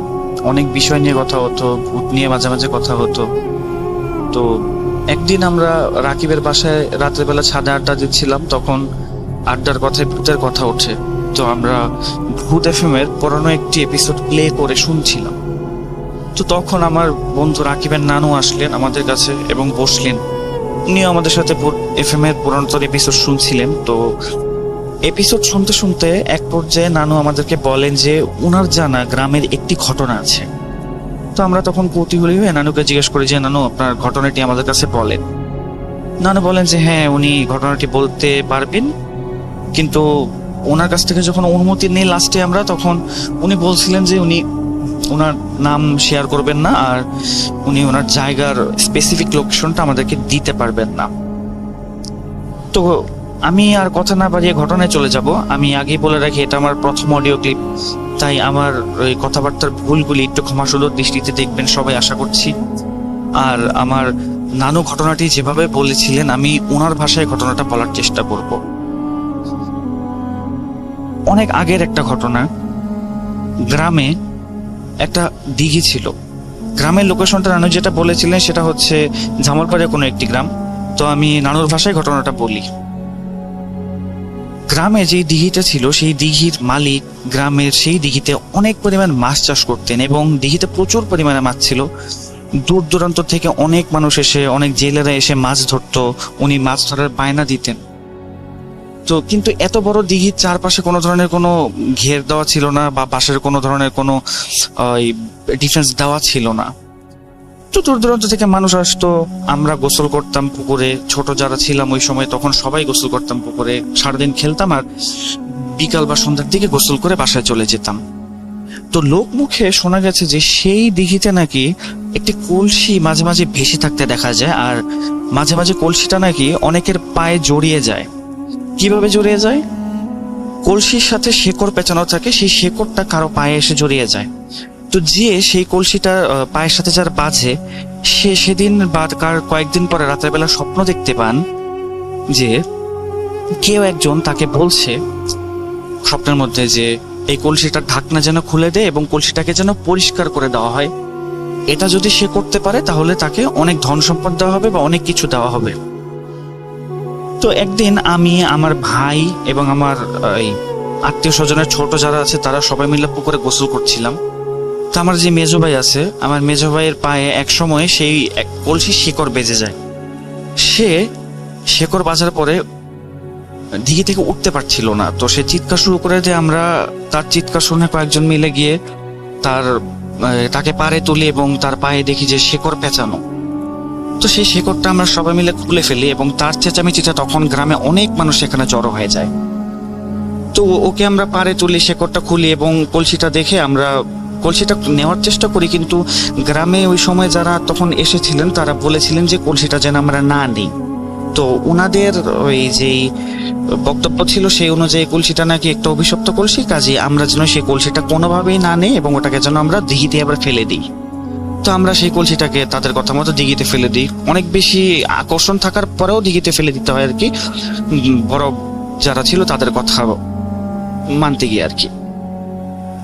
অনেক বিষয় নিয়ে কথা হতো, ভূত নিয়ে মাঝে মাঝে কথা হতো। তো একদিন আমরা রাকিবের বাসায় রাতের বেলা ছাদে আড্ডা দিচ্ছিলাম, তখন আড্ডার কথায় ভূতের কথা ওঠে। তো আমরা ভূত FM এর পুরনো একটি এপিসোড প্লে করে শুনছিলাম। তো তখন আমার বন্ধু রাকিবের নানু আসলেন আমাদের কাছে এবং বসলেন। উনিও আমাদের সাথে ভূত FM এর পুরনোতর এপিসোড শুনছিলেন। তো এপিসোড শুনতে শুনতে এক পর্যায়ে নানু আমাদেরকে বলেন যে উনার জানা গ্রামের একটি ঘটনা আছে। তো আমরা তখন কৌতূহলী হয়ে নানুকে জিজ্ঞেস করি যে নানু, আপনার ঘটনাটি আমাদের কাছে বলেন। নানু বলেন যে হ্যাঁ, উনি ঘটনাটি বলতে পারবেন, কিন্তু ওনার কাছ থেকে যখন অনুমতি নেই লাস্টে আমরা, তখন উনি বলছিলেন যে উনি ওনার নাম শেয়ার করবেন না, আর উনি ওনার জায়গার স্পেসিফিক লোকেশনটা আমাদেরকে দিতে পারবেন না। তো আমি আর কথা না বাড়িয়ে ঘটনায় চলে যাব। আমি আগেই বলে রাখি, এটা আমার প্রথম অডিও ক্লিপ, তাই আমার ওই কথাবার্তার ভুলগুলি একটু ক্ষমাসুন্দর দৃষ্টিতে দেখবেন সবাই, আশা করছি। আর আমার নানু ঘটনাটি যেভাবে বলেছিলেন আমি ওনার ভাষায় ঘটনাটা বলার চেষ্টা করব। অনেক আগের একটা ঘটনা। গ্রামে একটা দিঘি ছিল। গ্রামের লোকেশনটা নানু যেটা বলেছিলেন সেটা হচ্ছে জামালপাড়ে কোনো একটি গ্রাম। তো আমি নানুর ভাষায় ঘটনাটা বলি। গ্রামে যে দিঘিটা ছিল, সেই দিঘির মালিক গ্রামের সেই দিঘিতে অনেক পরিমাণ মাছ চাষ করতেন এবং দিঘিতে প্রচুর পরিমাণে মাছ ছিল। দূর দূরান্ত থেকে অনেক মানুষ এসে, অনেক জেলেরা এসে মাছ ধরতো। উনি মাছ ধরার বায়না দিতেন। তো কিন্তু এত বড় দিঘির চারপাশে কোনো ধরনের কোনো ঘের দেওয়া ছিল না বা পাশের কোনো ধরনের কোনো ডিফেন্স দেওয়া ছিল না। তো দূর দূরান্ত থেকে মানুষ আসতো, আমরা গোসল করতাম পুকুরে, ছোট যারা ছিলাম ওই সময় তখন সবাই গোসল করতাম পুকুরে, সারাদিন খেলতাম আর বিকাল বা সন্ধ্যার দিকে গোসল করে বাসায় চলে যেতাম। তো লোক মুখে শোনা গেছে যে সেই দিঘিতে নাকি একটি কলসি মাঝে মাঝে ভেসে থাকতে দেখা যায়, আর মাঝে মাঝে কলসিটা নাকি অনেকের পায়ে জড়িয়ে যায়। কিভাবে জড়িয়ে যায়? কলসির সাথে শেকড় পেঁচানো থাকে, সেই শেকড়টা কারো পায়ে এসে জড়িয়ে যায়। তো যে সেই কলসিটা পায়ের সাথে যার বাজে, সে সেদিন বা কার কয়েকদিন পরে রাতের বেলা স্বপ্ন দেখতে পান যে কেউ একজন তাকে বলছে স্বপ্নের মধ্যে যে এই কলসিটার ঢাকনা যেন খুলে দেয় এবং কলসিটাকে যেন পরিষ্কার করে দেওয়া হয়। এটা যদি সে করতে পারে তাহলে তাকে অনেক ধন সম্পদ দেওয়া হবে বা অনেক কিছু দেওয়া হবে। তো একদিন আমি, আমার ভাই এবং আমার আত্মীয় স্বজনের ছোট যারা আছে তারা সবাই মিলে পুকুরে গোসল করছিলাম। তো আমার যে মেজো ভাই আছে, আমার মেজো ভাইয়ের পায়ে এক সময় সেই কলসি শিকড় বেজে যায়। সে শিকড় বাজার পরে দিঘি থেকে উঠতে পারছিল না। তো সে চিৎকার শুরু করে দিয়ে আমরা তার চিৎকার শুনে কয়েকজন মিলে গিয়ে তাকে পাড়ে তুলি এবং তার পায়ে দেখি যে শিকড় পেঁচানো। তো সেই শিকড়টা আমরা সবাই মিলে খুলে ফেলি এবং তার চেঁচামেচিটা তখন গ্রামে অনেক মানুষ এখানে জড়ো হয়ে যায়। তো ওকে আমরা পাড়ে তুলি, শিকড়টা খুলি এবং কলসিটা দেখে আমরা কলসিটা নেওয়ার চেষ্টা করি, কিন্তু গ্রামে ওই সময় যারা তখন এসেছিলেন তারা বলেছিলেন যে কলসিটা যেন আমরা না নিই। তো ওনাদের ওই যেই বক্তব্য ছিল সেই অনুযায়ী কলসিটা নাকি একটা অভিশপ্ত কলসি, কাজে আমরা যেন সেই কলসিটা কোনোভাবেই না নেই এবং ওটাকে যেন আমরা দিঘিতে আবার ফেলে দিই। তো আমরা সেই কলসিটাকে তাদের কথা মতো দিঘিতে ফেলে দিই। অনেক বেশি আকর্ষণ থাকার পরেও দিঘিতে ফেলে দিতে হয় আর কি, বড় যারা ছিল তাদের কথা মানতে গিয়ে আর কি।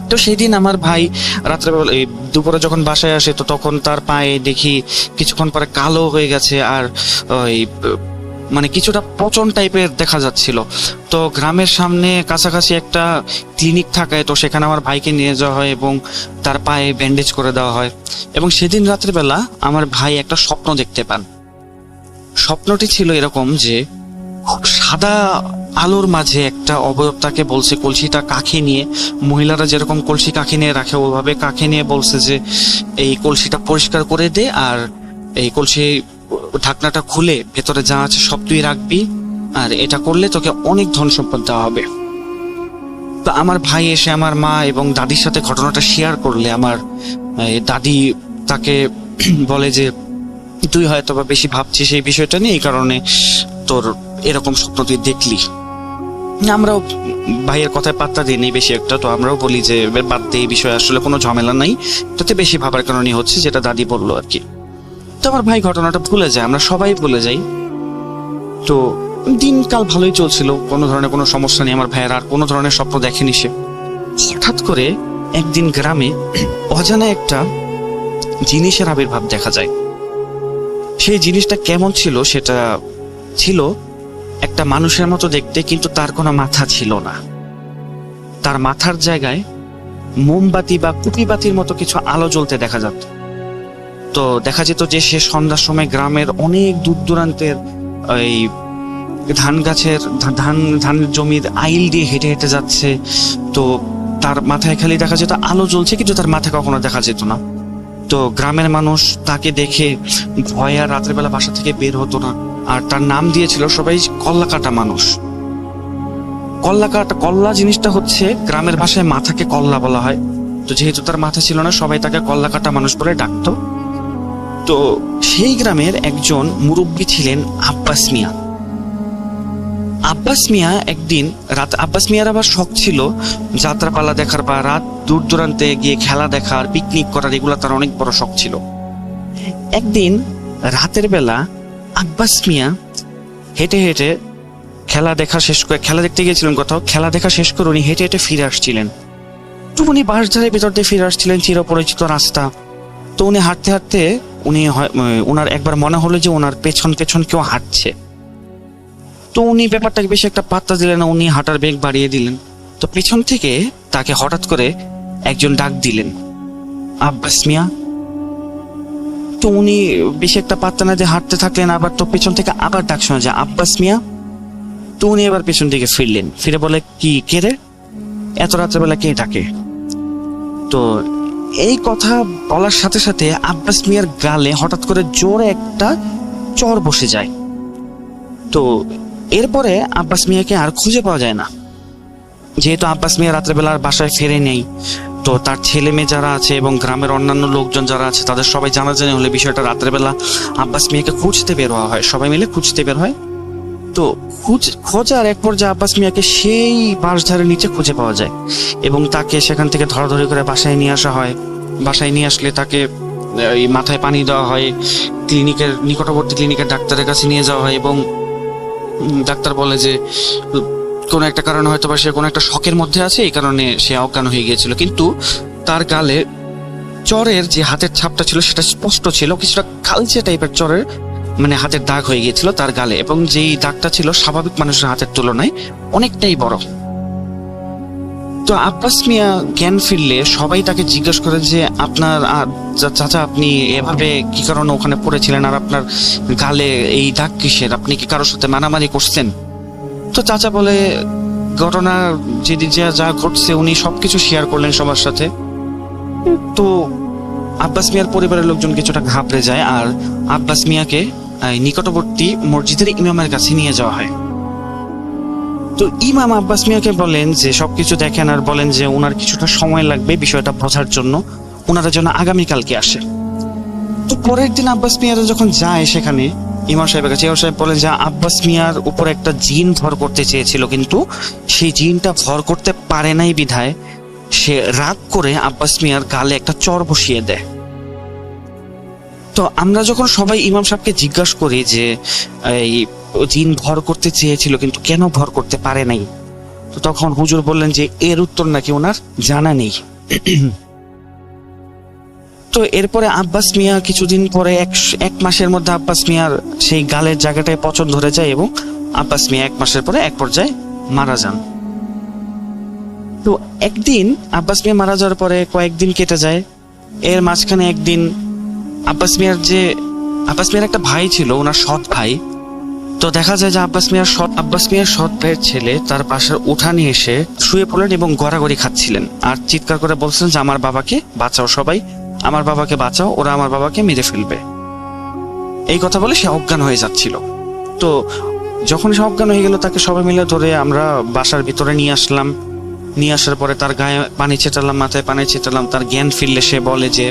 তো সেই দিন আমার ভাই রাত্রেবেলা দুপুরে যখন বাসায় আসে, তো তখন তার পায়ে দেখি কিছুক্ষণ পরে কালো হয়ে গেছে আর ওই মানে কিছুটা পচন টাইপের দেখা যাচ্ছিল। তো গ্রামের সামনে কাছাকাছি একটা ক্লিনিক থাকায় তো সেখানে আমার ভাইকে নিয়ে যাওয়া হয় এবং তার পায়ে ব্যান্ডেজ করে দেওয়া হয়। এবং সেদিন রাত্রেবেলা আমার ভাই একটা স্বপ্ন দেখতে পান। স্বপ্নটি ছিল এরকম যে খুব সাদা আলোর মাঝে একটা অবয়ব তাকে বলছে কলসিটা কাঁখে নিয়ে, মহিলারা যেরকম কলসি কাঁখে নিয়ে রাখে ওভাবে কাঁখে নিয়ে বলছে যে এই কলসিটা পরিষ্কার করে দে আর এই কলসি ঢাকনাটা খুলে ভেতরে যা আছে সব তুই রাখবি, আর এটা করলে তোকে অনেক ধন সম্পদ দেওয়া হবে। তো আমার ভাই এসে আমার মা এবং দাদির সাথে ঘটনাটা শেয়ার করলে আমার দাদি তাকে বলে যে তুই হয়তো বা বেশি ভাবছিস এই বিষয়টা নিয়ে, এই কারণে তোর এরকম স্বপ্ন তুই দেখলি। আমরাও ভাইয়ের কথায় পাত্তা দিই নেই বেশি একটা, তো আমরাও বলি যে বাদ দে, এই বিষয়ে আসলে কোনো ঝামেলা নাই, তাতে বেশি ভাবার কারণে হচ্ছে, যেটা দাদি বললো আর কি। তো আমার ভাই ঘটনাটা ভুলে যায়, আমরা সবাই ভুলে যাই। তো দিনকাল ভালোই চলছিল, কোনো ধরনের কোনো সমস্যা নেই, আমার ভাইয়ের আর কোনো ধরনের স্বপ্ন দেখেনি সে। হঠাৎ করে একদিন গ্রামে অজানা একটা জিনিসের আবির্ভাব দেখা যায়। সেই জিনিসটা কেমন ছিল? সেটা ছিল একটা মানুষের মতো দেখতে, কিন্তু তার কোনো মাথা ছিল না। তার মাথার জায়গায় মোমবাতি বা কুপিবাতির মতো কিছু আলো জ্বলতে দেখা যেত। তো দেখা যেত যে সে সন্ধ্যার সময় গ্রামের অনেক দূর দূরান্তের এই ধানের জমির আইল দিয়ে হেঁটে হেঁটে যাচ্ছে। তো তার মাথায় খালি দেখা যেত আলো জ্বলছে, কিন্তু তার মাথা কখনো দেখা যেত না। তো গ্রামের মানুষ তাকে দেখে ভয়ে আর রাত্রেবেলা বাসা থেকে বের হতো না। আর তার নাম দিয়েছিল সবাই কল্লা কাটা মানুষ। কল্লা জিনিসটা হচ্ছে গ্রামের ভাষায় মাথাকে কল্লা বলা হয়। তো যেহেতু তার মাথা ছিল না, সবাই তাকে কল্লা কাটা মানুষ বলে ডাকতো। তো সেই গ্রামের একজন মুরব্বী ছিলেন আব্বাস মিয়া। আব্বাস মিয়া একদিন রাত, আব্বাস মিয়ার আবার শখ ছিল যাত্রাপালা দেখার বা রাত দূর দূরান্তে গিয়ে খেলা দেখার, পিকনিক করার, এগুলো তার অনেক বড় শখ ছিল। একদিন রাতের বেলা আব্বাস মিয়া হেঁটে হেঁটে খেলা দেখতে গিয়েছিলেন কোথাও, খেলা দেখা শেষ করে উনি হেঁটে হেঁটে ফিরে আসছিলেন। তো উনি বাঁশঝাড়ের ভিতর দিয়ে ফিরে আসছিলেন, চিরপরিচিত রাস্তা। তো উনি হাঁটতে হাঁটতে ওনার একবার মনে হলো যে ওনার পেছন পেছন কেউ হাঁটছে। তো উনি ব্যাপারটাকে বেশি একটা পাত্তা দিলেন না, উনি হাঁটার বেগ বাড়িয়ে দিলেন। তো পেছন থেকে তাকে হঠাৎ করে একজন ডাক দিলেন, আব্বাস মিয়া। তো উনি বেশি একটা পাত্তা না দিয়ে হাঁটতে থাকলেন। আবার তো পেছন থেকে আবার ডাক শোনা যায়, আব্বাস মিয়া। তো উনি এবার পেছন দিকে ফিরলেন, ফিরে বলে, কি কে রে, এত রাত্রেবেলা কে ডাকে? তো এই কথা বলার সাথে সাথে আব্বাস মিয়ার গালে হঠাৎ করে জোরে একটা চর বসে যায়। তো এরপরে আব্বাস মিয়াকে আর খুঁজে পাওয়া যায় না। যেহেতু আব্বাস মিয়া রাত্রেবেলা আর বাসায় ফেরে নেই, তো তার ছেলে মেয়ে যারা আছে এবং গ্রামের অন্যান্য লোকজন যারা আছে তাদের সবাই জানাজানি হলে বিষয়টা রাত্রেবেলা আব্বাস মিয়াকে খুঁজতে বের হওয়া হয়, সবাই মিলে খুঁজতে বের হয়। তো খোঁজার এক পর্যায়ে আব্বাস মিয়াকে সেই বাঁশঝাড়ের নিচে খুঁজে পাওয়া যায় এবং তাকে সেখান থেকে ধরাধরি করে বাসায় নিয়ে আসা হয়। বাসায় নিয়ে আসলে তাকে এই মাথায় পানি দেওয়া হয়, নিকটবর্তী ক্লিনিকের ডাক্তারের কাছে নিয়ে যাওয়া হয় এবং ডাক্তার বলে যে কোনো একটা কারণে হয়তো বা সে কোনো একটা শকের মধ্যে আছে, এই কারণে সে অজ্ঞান হয়ে গিয়েছিল। কিন্তু তার গালে চরের যে হাতের ছাপটা ছিল সেটা স্পষ্ট ছিল, কিছুটা কালচে টাইপের চরের মানে হাতের দাগ হয়ে গিয়েছিল তার গালে, এবং যেই দাগটা ছিল স্বাভাবিক মানুষের হাতের তুলনায় অনেকটাই বড়। তো আব্বাস মিয়া জ্ঞান ফিরলে সবাই তাকে জিজ্ঞেস করে যে আপনার চাচা আপনি এভাবে কি কারণে ওখানে পড়েছিলেন, আর আপনার গালে এই দাগ কিসের, আপনি কি কারোর সাথে মারামারি করছেন? তো চাচা বলে ঘটনা যেদিন যা ঘটছে উনি সবকিছু শেয়ার করলেন সবার সাথে। তো আব্বাস মিয়ার পরিবারের লোকজন কিছুটা ঘাবড়ে যায় আর আব্বাস মিয়াকে নিকটবর্তী মসজিদের ইমামের কাছে নিয়ে যাওয়া হয়। তো ইমাম আব্বাস মিয়াকে বলেন যে সবকিছু দেখেন আর বলেন যে ওনার কিছুটা সময় লাগবে বিষয়টা বোঝার জন্য, ওনারা যেন আগামীকালকে আসে। তো পরের দিন আব্বাস মিয়ারা যখন যায় সেখানে ইমাম সাহেবের কাছে, ইমাম সাহেব বলেন যে আব্বাস মিয়ার উপর একটা জিন ভর করতে চেয়েছিল, কিন্তু সেই জিনটা ভর করতে পারে নাই বিধায় সে রাগ করে আব্বাস মিয়ার গালে একটা চর বসিয়ে দেয়। তো আমরা যখন সবাই ইমাম সাহেবকে জিজ্ঞাসা করি যে এই জিন ভর করতে চেয়েছিল কিন্তু কেন ভর করতে পারে নাই, তো তখন হুজুর বললেন যে এর উত্তর নাকি ওনার জানা নেই। তো এরপরে আব্বাস মিয়া কিছুদিন পরে এক মাসের মধ্যে আব্বাস মিয়ার সেই গালের জায়গাটায় পচন ধরে যায় এবং আব্বাস মিয়া 1 মাসের পরে এক পর্যায়ে মারা যান। তো একদিন আব্বাস মিয়া মারা যাওয়ার পরে কয়েকদিন কেটে যায়, এর মাঝখানে একদিন আব্বাস মিয়ার একটা ভাই ছিল, ওনার সৎ ভাই। তো দেখা যায় যে আব্বাস মিয়ার সৎ ভাইয়ের ছেলে তার পাশের উঠানে এসে শুয়ে পড়লেন এবং গড়াগড়ি খাচ্ছিলেন আর চিৎকার করে বলছিলেন যে আমার বাবাকে বাঁচাও, সবাই আমার বাবাকে বাঁচাও, ওরা আমার বাবাকে মেরে ফেলবে। এই কথা বলে সে অজ্ঞান হয়ে যাচ্ছিল। তো যখন সে অজ্ঞান হয়ে গেল তাকে সবাই মিলে ধরে আমরা বাসার ভিতরে নিয়ে আসলাম। নিয়ে আসার পরে তার গায়ে পানি ছেটালাম, মাথায় পানি ছেটালাম। তার জ্ঞান ফিরলে সে বলে যে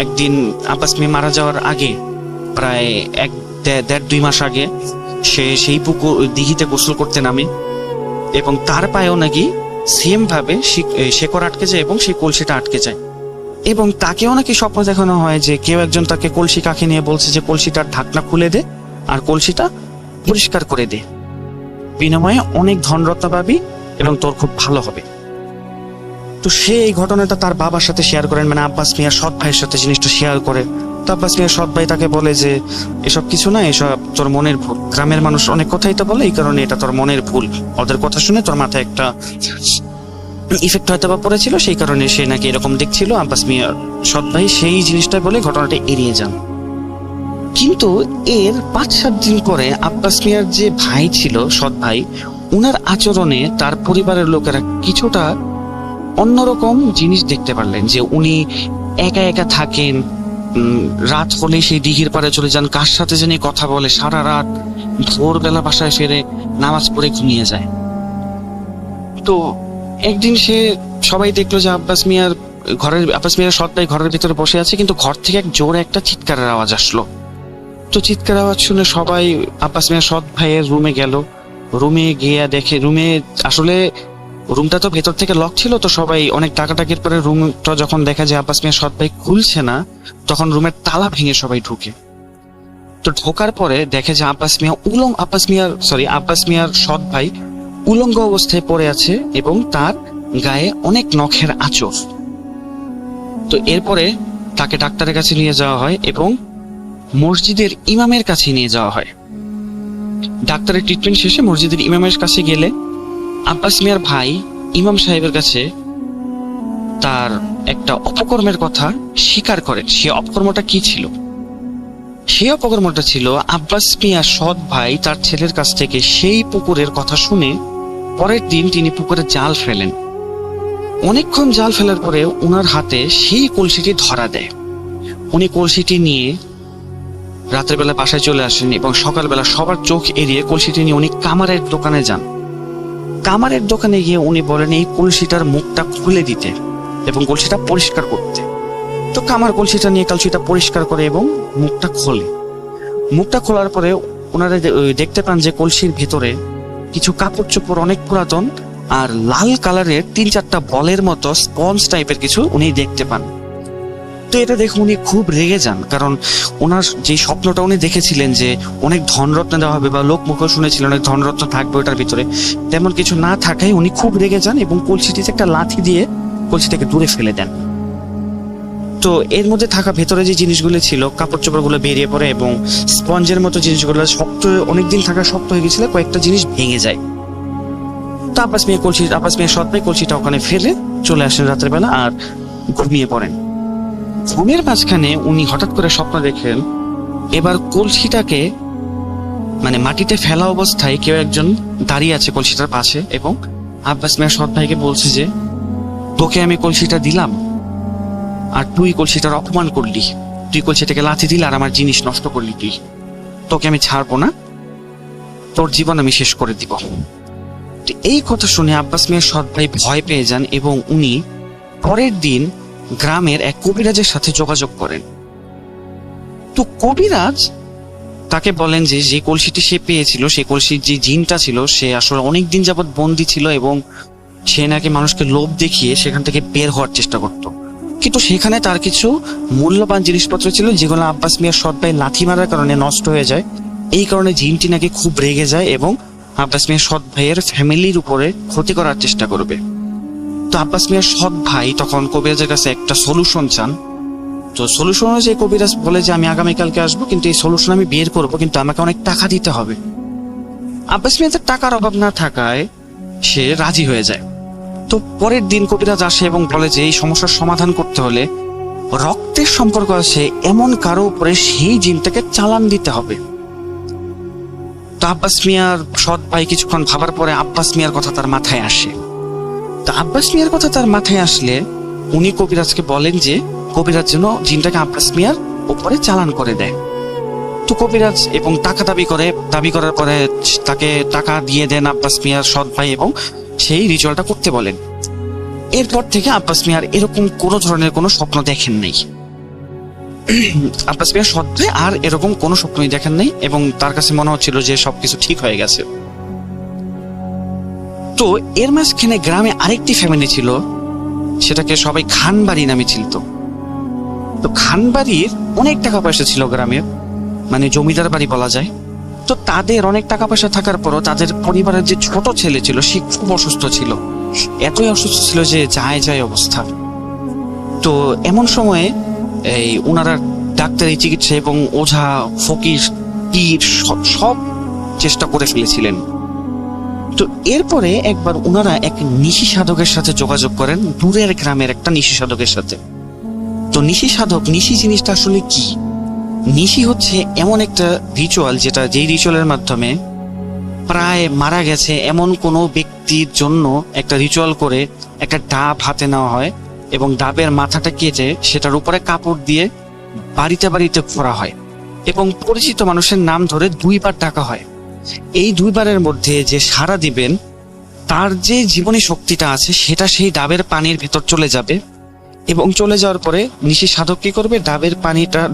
একদিন আব্বাস মিয়া মারা যাওয়ার আগে প্রায় 1-1.5-2 মাস আগে সে সেই পুকুর দিঘিতে গোসল করতে নামে এবং তার পায়েও নাকি সেম ভাবে শেকড় আটকে যায় এবং সেই কলসিটা আটকে যায়, এবং তাকেও নাকি স্বপ্ন দেখানো হয় যে কেউ একজন তাকে কলসি কাকে নিয়ে বলছে যে কলসিটার ঢাকনা খুলে দে আর কলসিটা পরিষ্কার করে দে, বিনিময়ে অনেক ধনরত্ন পাবি এবং তোর খুব ভালো হবে। তো সে এই ঘটনাটা তার বাবার সাথে শেয়ার করেন, মানে আব্বাস মিয়ার সৎ ভাইয়ের সাথে জিনিসটা শেয়ার করে। তো আব্বাস মিয়ার সৎ ভাই তাকে বলে যে এসব কিছু না, এসব তোর মনের ভুল, গ্রামের মানুষ অনেক কথাই তো বলে, এই কারণে এটা তোর মনের ভুল, ওদের কথা শুনে তোর মাথায় একটা ইফেক্ট হয়তো বা পড়েছিল, সেই কারণে সে নাকি এরকম দেখছিল। আব্বাস মিয়ার সৎ ভাই সেই জিনিসটা বলে ঘটনাটা এড়িয়ে যান। কিন্তু এর 5-7 দিন পরে আব্বাস মিয়ার যে ভাই ছিল, সৎ ভাই, উনার আচরণে তার পরিবারের লোকেরা কিছুটা অন্যরকম জিনিস দেখতে পারলেন, যে উনি একা একা থাকেন, রাত হলে সেই দিঘির পাড়ে চলে যান, কার সাথে জানি কথা বলে, সারা রাত ভোরবেলা বাসায় ফেরে নামাজ পড়ে ঘুমিয়ে যায়। তো একদিন সবাই দেখলো যে আব্বাস মিয়ার সৎ ভাই ঘরের ভিতরে বসে আছে, কিন্তু ঘর থেকে এক জোরে একটা চিৎকারের আওয়াজ আসলো। তো চিৎকার আওয়াজ শুনে সবাই আব্বাস মিয়ার সৎ ভাইয়ের রুমে গেল। রুমে গিয়ে দেখে রুমটা তো ভেতর থেকে লক ছিল, তো সবাই অনেক টাকাটাকির পরে রুমটা যখন দেখা যায় আব্বাস মিয়ার সৎ ভাই খুলছে না, তখন রুমের তালা ভেঙে সবাই ঢুকে। তো ঢোকার পরে দেখে যে আব্বাস মিয়ার সৎ ভাই উলঙ্গ অবস্থায় পড়ে আছে এবং তার গায়ে অনেক নখের আঁচড়। তো এরপরে তাকে ডাক্তারের কাছে নিয়ে যাওয়া হয় এবং মসজিদের ইমামের কাছে নিয়ে যাওয়া হয়। ডাক্তারের ট্রিটমেন্ট শেষে মসজিদের ইমামের কাছে গেলে আব্বাস মিয়ার ভাই ইমাম সাহেবের কাছে তার একটা অপকর্মের কথা স্বীকার করেন। সে অপকর্মটা কি ছিল? সেই অপকর্মটা ছিল আব্বাস মিয়ার সৎ ভাই তার ছেলের কাছ থেকে সেই পুকুরের কথা শুনে পরের দিন তিনি পুকুরে জাল ফেলেন। অনেকক্ষণ জাল ফেলার পরে ওনার হাতে সেই কলসিটি ধরা দেয়। উনি কলসিটি নিয়ে রাত্রেবেলা বাসায় চলে আসেন এবং সকালবেলা সবার চোখ এড়িয়ে কলসিটি নিয়ে উনি কামারের দোকানে যান। কামারের দোকানে গিয়ে উনি বলেন এই কলসিটার মুখটা খুলে দিতে এবং কলসিটা পরিষ্কার করতে। তো কামার কলসিটা নিয়ে কলসিটা পরিষ্কার করে এবং মুখটা খোলে। মুখটা খোলার পরে ওনারা দেখতে পান যে কলসির ভেতরে কিছু কাপড় চোপড় অনেক পুরাতন আর লাল কালারের 3-4টা বলের মতো স্পঞ্জ টাইপের কিছু উনি দেখতে পান। তো এটা দেখে উনি খুব রেগে যান, কারণ ওনার যে স্বপ্নটা উনি দেখেছিলেন যে অনেক ধনরত্ন দেওয়া হবে বা লোক মুখে শুনেছিলেন অনেক ধনরত্ন থাকবে ওটার ভিতরে, তেমন কিছু না থাকায় উনি খুব রেগে যান এবং কলসিটিতে একটা লাঠি দিয়ে কলসিটাকে দূরে ফেলে দেন। তো এর মধ্যে থাকা ভেতরে যে জিনিসগুলো ছিল কাপড় চোপড়গুলো বেরিয়ে পড়ে এবং স্পঞ্জের মতো জিনিসগুলো শক্ত অনেকদিন থাকা শক্ত হয়ে গেছিল, কয়েকটা জিনিস ভেঙে যায়। তো আব্বাস মিয়া সৎ ভাই কলসিটা ওখানে ফেলে চলে আসেন রাতের বেলা আর ঘুমিয়ে পড়েন। ঘুমের মাঝখানে উনি হঠাৎ করে স্বপ্ন দেখেন এবার কলসিটাকে মাটিতে ফেলা অবস্থায় কেউ একজন দাঁড়িয়ে আছে কলসিটার পাশে এবং আব্বাস মিয়া সৎ ভাইকে বলছে যে তোকে আমি কলসিটা দিলাম আর তুই কলসিটার অপমান করলি, তুই কলসিটাকে লাথি দিলি আর আমার জিনিস নষ্ট করলি, তোকে আমি ছাড়বো না, তোর জীবন আমি শেষ করে দিব। এই কথা শুনে আব্বাস মিয়া সৎ ভাই ভয় পেয়ে যান এবং উনি পরের দিন গ্রামের এক কবিরাজের সাথে যোগাযোগ করেন। তো কবিরাজ তাকে বলেন যে যে কলসিটি সে পেয়েছিল সেই কলসির যে জিনটা ছিল সে আসলে অনেকদিন যাবৎ বন্দী ছিল এবং সে নাকি মানুষকে লোভ দেখিয়ে সেখান থেকে বের হওয়ার চেষ্টা করত, কিন্তু সেখানে তার কিছু মূল্যবান জিনিসপত্র ছিল যেগুলো আব্বাস মিয়ার সৎ ভাই লাথি মারার কারণে নষ্ট হয়ে যায়। এই কারণে জিনটি নাকি খুব রেগে যায় এবং আব্বাস মিয়ার সৎ ভাইয়ের ফ্যামিলির উপরে ক্ষতি করার চেষ্টা করবে। তো আব্বাস মিয়ার সৎ ভাই তখন কবিরাজের কাছে একটা সলিউশন চান। তো সলিউশন অনুযায়ী কবিরাজ বলে যে আমি আগামীকালকে আসবো, কিন্তু এই সলিউশন আমি বের করবো, কিন্তু আমাকে অনেক টাকা দিতে হবে। আব্বাস মিয়াদের টাকার অভাব না থাকায় সে রাজি হয়ে যায়। তো পরের দিন কবিরাজ আসে এবং বলে যে এই সমস্যার সমাধান করতে হলে রক্তের সম্পর্ক আছে এমন কারো উপরে সেই জিনটাকে চালান দিতে হবে। তো আব্বাস মিয়ার সৎ ভাই কিছুক্ষণ ভাবার পরে আব্বাস মিয়ার কথা তার মাথায় আসে। তো আব্বাস মিয়ার কথা তার মাথায় আসলে উনি কবিরাজকে বলেন যে কবিরাজ যেন জিনটাকে আব্বাস মিয়ার উপরে চালান করে দেয়। তো কবিরাজ এবং টাকা দাবি করার পরে তাকে টাকা দিয়ে দেন আব্বাস মিয়ার সৎ ভাই এবং সেই রিচুয়ালটা করতে বলেন। এরপর থেকে আব্বাস মিয়ার এরকম কোনো ধরনের কোনো স্বপ্ন দেখেন নাই। আব্বাস মিয়ার সৎ ভাই আর এরকম কোনো স্বপ্নই দেখেন নাই এবং তার কাছে মনে হচ্ছিল যে সবকিছু ঠিক হয়ে গেছে। তো এর মাঝখানে গ্রামে আরেকটি ফ্যামিলি ছিল, সেটাকে সবাই খানবাড়ি নামে চিনত। তো খানবাড়ির অনেক টাকা পয়সা ছিল গ্রামের, জমিদার বাড়ি বলা যায়। তো তাদের অনেক টাকা পয়সা থাকার পরও তাদের পরিবারের যে ছোট ছেলে ছিল সে খুব অসুস্থ ছিল, এতই অসুস্থ ছিল যে যায় অবস্থা। তো এমন সময়ে এই ওনারা ডাক্তারি চিকিৎসা এবং ওঝা ফকির পীর সব চেষ্টা করে ফেলেছিলেন। তো এরপরে একবার ওনারা এক নিশি সাধকের সাথে যোগাযোগ করেন, দূরের গ্রামের একটা নিশি সাধকের সাথে। তো নিশি জিনিসটা আসলে কি? নিশি হচ্ছে এমন একটা রিচুয়াল যেই রিচুয়ালের মাধ্যমে প্রায় মারা গেছে এমন কোনো ব্যক্তির জন্য একটা রিচুয়াল করে একটা ডাব হাতে নেওয়া হয় এবং ডাবের মাথাটা কেটে সেটার উপরে কাপড় দিয়ে বাড়িতে ঘোরা হয় এবং পরিচিত মানুষের নাম ধরে 2 বার ডাকা হয়। এই 2 বারের মধ্যে যে সাড়া দিবেন তার যে জীবনী শক্তিটা আছে সেটা সেই ডাবের পানির ভেতর চলে যাবে এবং চলে যাওয়ার পরে নিশি সাধক কি করবে,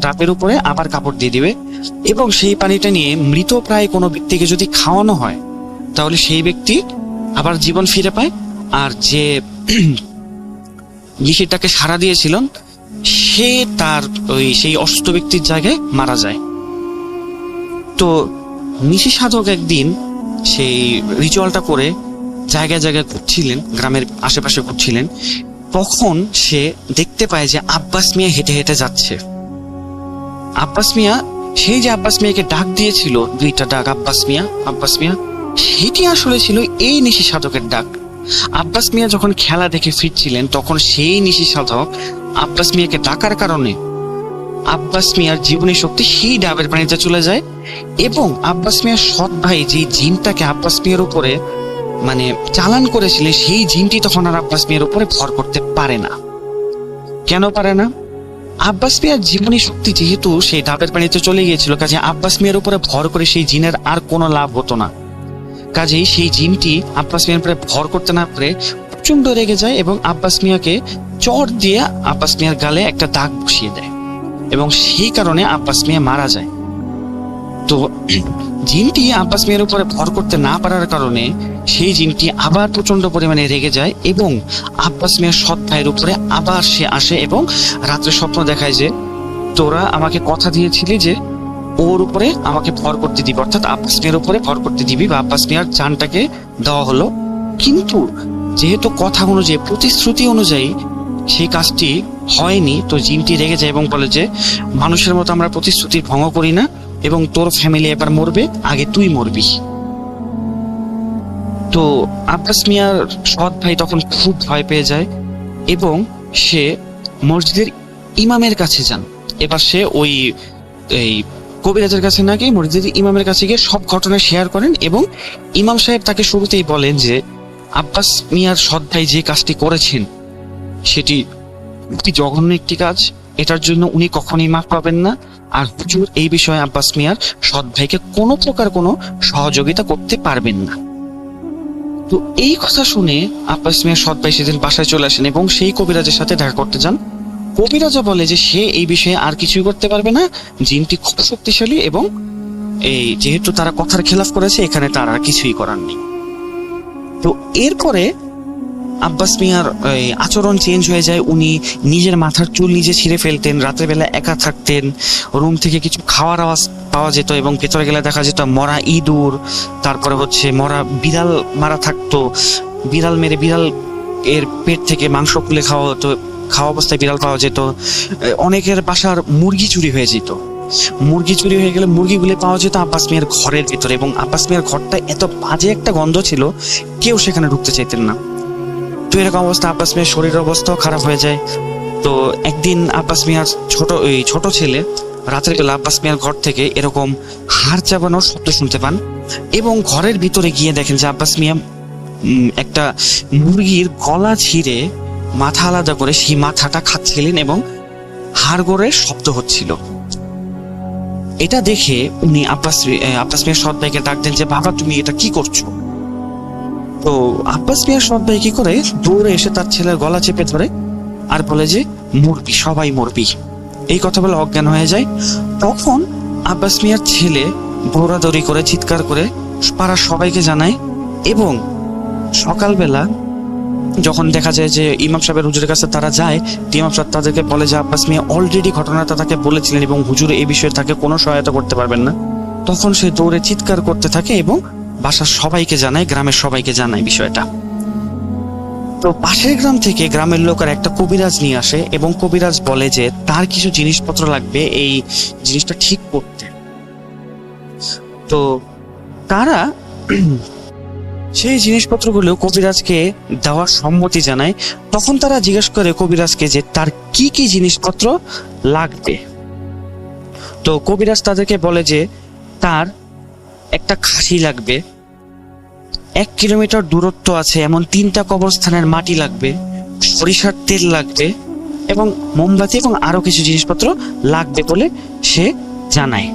ডাবের উপরে আবার কাপড় দিয়ে দিবে এবং সেই পানিটা নিয়ে মৃত প্রায় কোনো ব্যক্তিকে যদি খাওয়ানো হয় তাহলে সেই ব্যক্তি আবার জীবন ফিরে পায়, আর যে নিশিটাকে সাড়া দিয়েছিলেন সে তার সেই অসুস্থ ব্যক্তির জায়গায় মারা যায়। তো নিশি সাধক একদিন সেই রিচুয়ালটা করে জায়গায় ঘুরছিলেন, গ্রামের আশেপাশে ঘুরছিলেন, তখন সে দেখতে পায় যে আব্বাস মিয়া হেঁটে হেঁটে যাচ্ছে। আব্বাস মিয়াকে ডাক দিয়েছিল 2টা ডাক, আব্বাস মিয়া, সেটি আসলে ছিল এই নিশি সাধকের ডাক। আব্বাস মিয়া যখন খেলা দেখে ফিরছিলেন তখন সেই নিশি সাধক আব্বাস মিয়াকে ডাকার কারণে আব্বাস মিয়ার জীবনী শক্তি সেই ডাবের পানিতে চলে যায় এবং আব্বাস মিয়ার সৎ ভাই যে জিনটাকে আব্বাস মিয়ার উপরে মানে চালান করেছিল সেই জিনটি তখন আর আব্বাস মিয়ার উপরে ভর করতে পারে না। কেন পারে না? আব্বাস মিয়ার জীবনী শক্তি যেহেতু সেই ডাবের পানিতে চলে গিয়েছিল, কাজে আব্বাস মিয়ার উপরে ভর করে সেই জিনের আর কোনো লাভ হতো না। কাজেই সেই জিনটি আব্বাস মিয়ার উপরে ভর করতে না পারে প্রচন্ড রেগে যায় এবং আব্বাস মিয়াকে চড় দিয়ে আব্বাস মিয়ার গালে একটা দাগ বসিয়ে দেয় এবং সেই কারণে আব্বাস মিয়া মারা যায়। তো জিনটি আব্বাস মিয়ার উপরে ভর করতে না পারার কারণে সেই জিনটি আবার প্রচন্ড পরিমাণে রেগে যায় এবং আব্বাস মিয়ার সৎ ভাইয়ের উপরে আবার সে আসে এবং রাত্রে স্বপ্ন দেখায় যে তোরা আমাকে কথা দিয়েছিলি যে ওর উপরে আমাকে ভর করতে দিবি, অর্থাৎ আব্বাস মিয়ার উপরে ভর করতে দিবি বা আব্বাস মিয়ার জানটাকে দেওয়া হলো, কিন্তু যেহেতু কথা অনুযায়ী প্রতিশ্রুতি অনুযায়ী সেই কাজটি হয়নি, তো জিনটি রেগে যায় এবং বলে যে মানুষের মতো আমরা প্রতিশ্রুতি ভঙ্গ করি না এবং তোর ফ্যামিলি এবার মরবে, আগে তুই মরবি। তো আব্বাস মিয়ার সৎ ভাই তখন খুব ভয় পেয়ে যায় এবং সে মসজিদের ইমামের কাছে যান। এবার সে ওই এই কবিরাজের কাছে না গিয়ে মসজিদের ইমামের কাছে গিয়ে সব ঘটনা শেয়ার করেন এবং ইমাম সাহেব তাকে শুরুতেই বলেন যে আব্বাস মিয়ার সৎ ভাই যে কাজটি করেছেন সেটি অতি জঘন্য একটি কাজ, এটার জন্য উনি কখনোই মাফ পাবেন না, আর হুজুর এই বিষয়ে আব্বাস মিয়ার সৎ ভাইকে কোনো প্রকার কোনো সহযোগিতা করতে পারবেন না। তো এই কথা শুনে আব্বাস মিয়ার সৎ ভাই সেদিন বাসায় চলে আসেন এবং সেই কবিরাজের সাথে দেখা করতে যান। কবিরাজা বলে যে সে এই বিষয়ে আর কিছুই করতে পারবে না, জিনটি খুব শক্তিশালী এবং এই যেহেতু তারা কথার খেলাফ করেছে এখানে তার আর কিছুই করার নেই। তো এরপরে আব্বাস মিয়ার আচরণ চেঞ্জ হয়ে যায়, উনি নিজের মাথার চুল নিজে ছিঁড়ে ফেলতেন, রাতের বেলা একা থাকতেন, রুম থেকে কিছু খাওয়ার আওয়াজ পাওয়া যেত এবং ভেতরে গেলে দেখা যেত মরা ইঁদুর, তারপরে হচ্ছে মরা বিড়াল মারা থাকতো, বিড়াল মেরে বিড়াল এর পেট থেকে মাংস খুলে খাওয়া হতো, খাওয়া অবস্থায় বিড়াল পাওয়া যেত, অনেকের বাসার মুরগি চুরি হয়ে যেত, মুরগি চুরি হয়ে গেলে মুরগিগুলো পাওয়া যেত আব্বাস মিয়ার ঘরের ভিতরে এবং আব্বাস মিয়ার ঘরটা এত বাজে একটা গন্ধ ছিল কেউ সেখানে ঢুকতে চাইতেন না। তো এরকম অবস্থা আব্বাস মিয়ার শরীরের অবস্থাও খারাপ হয়ে যায়। তো একদিন আব্বাস মিয়ার ছোট ছেলে রাতের বেলা আব্বাস মিয়ার ঘর থেকে এরকম হাড় চাবানোর শব্দ শুনতে পান এবং ঘরের ভিতরে গিয়ে দেখেন যে আব্বাস মিয়া একটা মুরগির গলা ছিঁড়ে মাথা আলাদা করে সেই মাথাটা খাচ্ছিলেন এবং হাড়গোড়ের শব্দ হচ্ছিল। এটা দেখে উনি আব্বাস মিয়ার সৎ ভাইকে ডাক দেন যে বাবা তুমি এটা কি করছো? তো আব্বাস মিয়ার সৎ ভাই কি করে দৌড়ে এসে তার ছেলের গলা চেপে ধরে আর বলে যে মরবি, সবাই মরবি, এই কথা বলে অজ্ঞান হয়ে যায়। তখন আব্বাস মিয়ার ছেলে দৌড়াদৌড়ি করে চিৎকার করে পাড়ার সবাইকে জানায় এবং সকালবেলা যখন দেখা যায় যে ইমাম সাহেবের হুজুরের কাছে তারা যায়, ইমাম সাহেব তাদেরকে বলে যে আব্বাস মিয়া অলরেডি ঘটনাটা তাকে বলেছিলেন এবং হুজুর এই বিষয়ে তাকে কোনো সহায়তা করতে পারবেন না। তখন সে দৌড়ে চিৎকার করতে থাকে এবং বাসার সবাইকে জানায়, গ্রামের সবাইকে জানায় বিষয়টা। তো পাশের গ্রাম থেকে গ্রামের লোকের একটা কবিরাজ নিয়ে আসে এবং কবিরাজ বলে যে তার কিছু জিনিসপত্র লাগবে এই জিনিসটা ঠিক করতে। তো তারা সেই জিনিসপত্রগুলো কবিরাজকে দেওয়ার সম্মতি জানায়। তখন তারা জিজ্ঞেস করে কবিরাজকে যে তার কি কি জিনিসপত্র লাগবে। তো কবিরাজ তাদেরকে বলে যে তার একটা খাসি লাগবে, 1 কিলোমিটার দূরত্ব আছে এমন 3টা কবরস্থানের মাটি লাগবে, সরিষার তেল লাগবে এবং মোমবাতি এবং আরো কিছু জিনিসপত্র লাগবে বলে সে জানায়।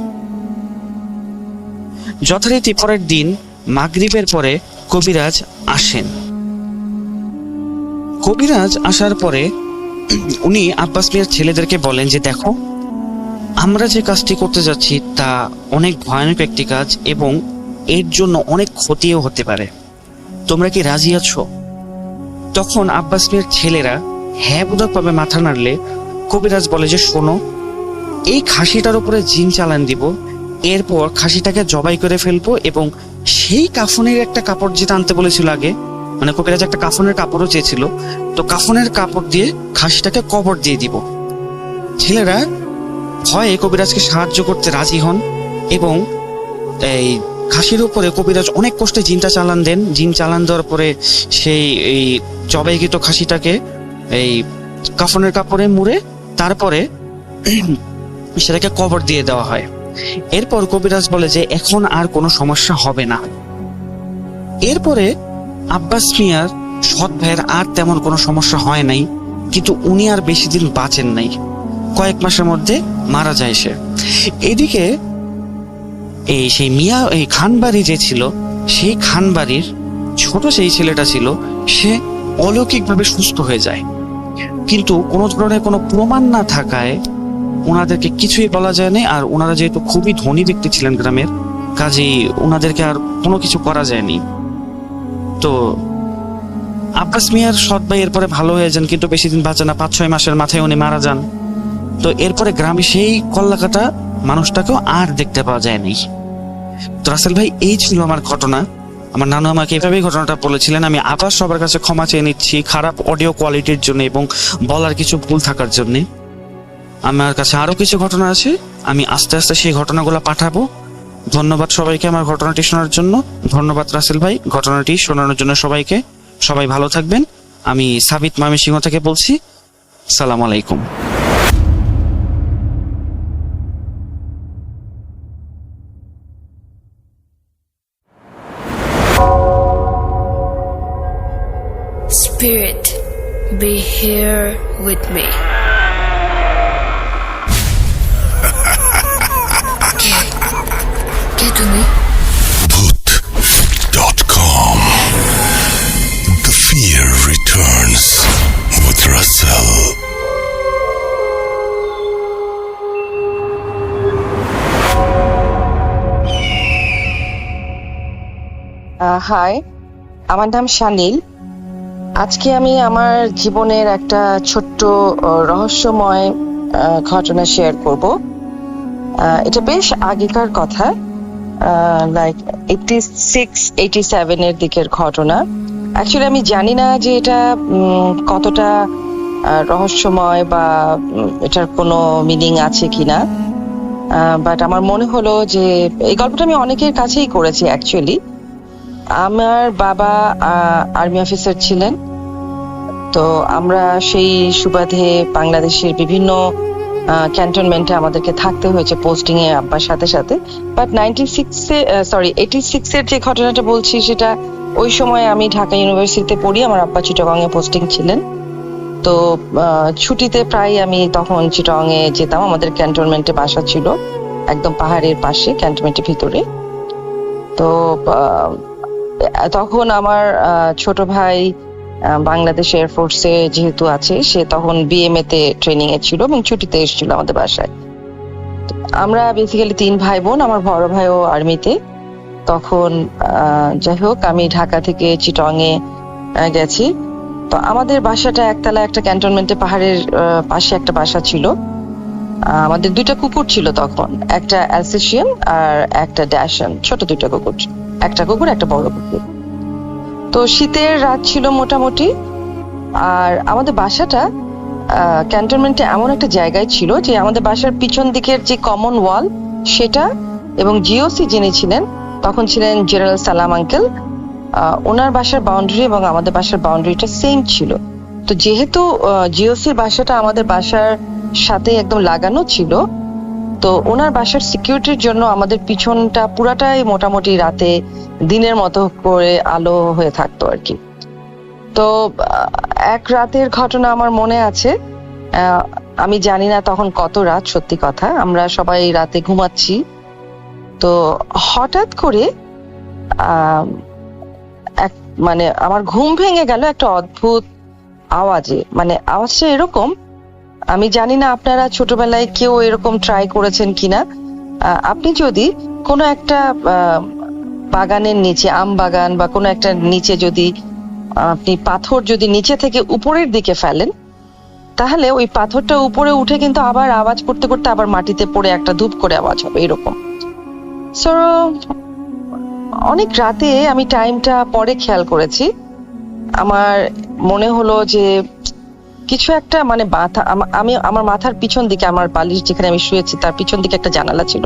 যথারীতি পরের দিন মাগরিবের পরে কবিরাজ আসেন। কবিরাজ আসার পরে উনি আব্বাস মিয়ার ছেলেদেরকে বলেন যে দেখো আমরা যে কাজটি করতে যাচ্ছি তা অনেক ভয়ানক একটি কাজ এবং এর জন্য অনেক ক্ষতিও হতে পারে, তোমরা কি রাজি আছো? তখন আব্বাস মিয়ার ছেলেরা হ্যাঁ বোধক ভাবে মাথা নাড়লে কবিরাজ বলে যে শোনো, এই খাসিটার উপরে জিন চালান দিব, এরপর খাসিটাকে জবাই করে ফেলবো এবং সেই কাফনের একটা কাপড় যেটা আনতে বলেছিল আগে, মানে কবিরাজ একটা কাফনের কাপড়ও চেয়েছিল, তো কাফনের কাপড় দিয়ে খাসিটাকে কবর দিয়ে দিব। ছেলেরা ভয়ে কবিরাজকে সাহায্য করতে রাজি হন এবং এই খাসির উপরে কবিরাজ অনেক কষ্টে জিনটা চালান দেন। জিন চালান দেওয়ার পরে সেই এই জবাইকৃত খাসিটাকে এই কাফনের কাপড়ে মুড়ে তারপরে সেটাকে কবর দিয়ে দেওয়া হয়। এরপর কবিরাজ বলে যে এখন আর কোনো সমস্যা হবে না। এরপরে আব্বাস মিয়ার সৎ ভাইয়ের আর তেমন কোনো সমস্যা হয় নাই, কিন্তু উনি আর বেশি দিন বাঁচেন নাই, কয়েক মাসের মধ্যে মারা যায় সে। এদিকে সেই মিয়া এই খানবাড়ি যে ছিল, সেই খানবাড়ির ছোট সেই ছেলেটা ছিল, সে অলৌকিকভাবে সুস্থ হয়ে যায়। কিন্তু কোনো ধরনের কোনো প্রমাণ না থাকায় ওনাদেরকে কিছুই বলা যায়নি। আর ওনারা যেহেতু খুবই ধনী ব্যক্তি ছিলেন গ্রামের, কাজেই ওনাদেরকে আর কোনো কিছু করা যায়নি। তো আব্বাস মিয়ার সৎ ভাই এরপরে ভালো হয়ে যান, কিন্তু বেশি দিন বাঁচে না, 5-6 মাসের মাথায় উনি মারা যান। তো এরপরে গ্রামে সেই কল্লাকাটা মানুষটাকেও আর দেখতে পাওয়া যায়নি। তো রাসেল ভাই, এই ছিল আমার ঘটনা। আমার নানু আমাকে এভাবেই ঘটনাটা বলেছিলেন। আমি আবার সবার কাছে ক্ষমা চেয়ে নিচ্ছি খারাপ অডিও কোয়ালিটির জন্য এবং বলার কিছু ভুল থাকার জন্য। আমার কাছে আরো কিছু ঘটনা আছে, আমি আস্তে আস্তে সেই ঘটনাগুলো পাঠাবো। ধন্যবাদ সবাইকে আমার ঘটনাটি শোনার জন্য। ধন্যবাদ রাসেল ভাই ঘটনাটি শোনানোর জন্য সবাইকে। সবাই ভালো থাকবেন। আমি সাবিত ময়মনসিংহ থেকে বলছি। সালাম আলাইকুম। Spirit, be here with me. কে তুমি? Bhoot.com. The fear returns with Russell. Hi, আমার নাম শানিল। আজকে আমি আমার জীবনের একটা ছোট্ট রহস্যময় ঘটনা শেয়ার করব। এটা বেশ আগেকার কথা, লাইক 86-87 এর দিকের ঘটনা। অ্যাকচুয়ালি আমি জানি না যে এটা কতটা রহস্যময় বা এটার কোনো মিনিং আছে কিনা, বাট আমার মনে হলো যে এই গল্পটা আমি অনেকের কাছেই করেছি। অ্যাকচুয়ালি আমার বাবা আর্মি অফিসার ছিলেন, তো আমরা সেই সুবাদে বাংলাদেশের বিভিন্ন ক্যান্টনমেন্টে আমাদেরকে থাকতে হয়েছে পোস্টিং এ আব্বার সাথে সাথে। বাট 86 এর যে ঘটনাটা বলছি, সেটা ওই সময় আমি ঢাকা ইউনিভার্সিটিতে পড়ি, আমার আব্বা চিটাগং এ পোস্টিং ছিলেন। তো ছুটিতে প্রায় আমি তখন চিটাগং এ যেতাম। আমাদের ক্যান্টনমেন্টে বাসা ছিল একদম পাহাড়ের পাশে, ক্যান্টনমেন্টের ভিতরে। তো তখন আমার ছোট ভাই বাংলাদেশ এয়ারফোর্সে যেহেতু আছে, সে তখন বিএমএ তে ট্রেনিং এ ছিল এবং ছুটিতে এসেছিল আমাদের বাসায়। আমরা বেসিক্যালি 3 ভাই বোন, আমার বড় ভাইও আর্মিতে। তখন যাই হোক, আমি ঢাকা থেকে চিটাগং এ গেছি। তো আমাদের বাসাটা একতলা একটা ক্যান্টনমেন্টে পাহাড়ের পাশে একটা বাসা ছিল। আমাদের 2টা কুকুর ছিল তখন, একটা অ্যালসেশিয়ান আর একটা ড্যাশন, ছোট 2টা কুকুর, একটা কুকুর একটা বড় কুকুর। তো শীতের রাত ছিল মোটামুটি, আর আমাদের বাসাটা ক্যান্টনমেন্টে এমন একটা জায়গায় ছিল যে আমাদের বাসার পিছন দিকের যে কমন ওয়াল সেটা, এবং জিওসি যিনি ছিলেন তখন ছিলেন জেনারেল সালাম আঙ্কেল, ওনার বাসার বাউন্ডারি এবং আমাদের বাসার বাউন্ডারিটা সেম ছিল। তো যেহেতু জিওসির বাসাটা আমাদের বাসার সাথে একদম লাগানো ছিল, তো ওনার বাসার সিকিউরিটির জন্য আমাদের পিছনটা পুরাটাই মোটামুটি রাতে দিনের মতো করে আলো হয়ে থাকতো আর কি। তো এক রাতের ঘটনা আমার মনে আছে, আমি জানি না তখন কত রাত, সত্যি কথা, আমরা সবাই রাতে ঘুমাচ্ছি। তো হঠাৎ করে মানে আমার ঘুম ভেঙে গেল একটা অদ্ভুত আওয়াজে। মানে আওয়াজটা এরকম, আমি জানি না আপনারা ছোটবেলায় কেউ এরকম ট্রাই করেছেন কিনা। আপনি যদি কোনো একটা বাগানের নিচে, আম বাগান বা কোনো একটা নিচে যদি আপনি পাথর যদি নিচে থেকে উপরের দিকে ফেলেন, তাহলে ওই পাথরটা উপরে উঠে কিন্তু আবার আওয়াজ করতে করতে আবার মাটিতে পড়ে একটা ধূপ করে আওয়াজ হবে এরকম। সো অনেক রাতে, আমি টাইমটা পরে খেয়াল করেছি, আমার মনে হলো যে কিছু একটা মানে মাথা, আমি আমার মাথার পিছন দিকে, আমার বালিশ যেখানে আমি শুয়েছি তার পিছন দিকে একটা জানালা ছিল,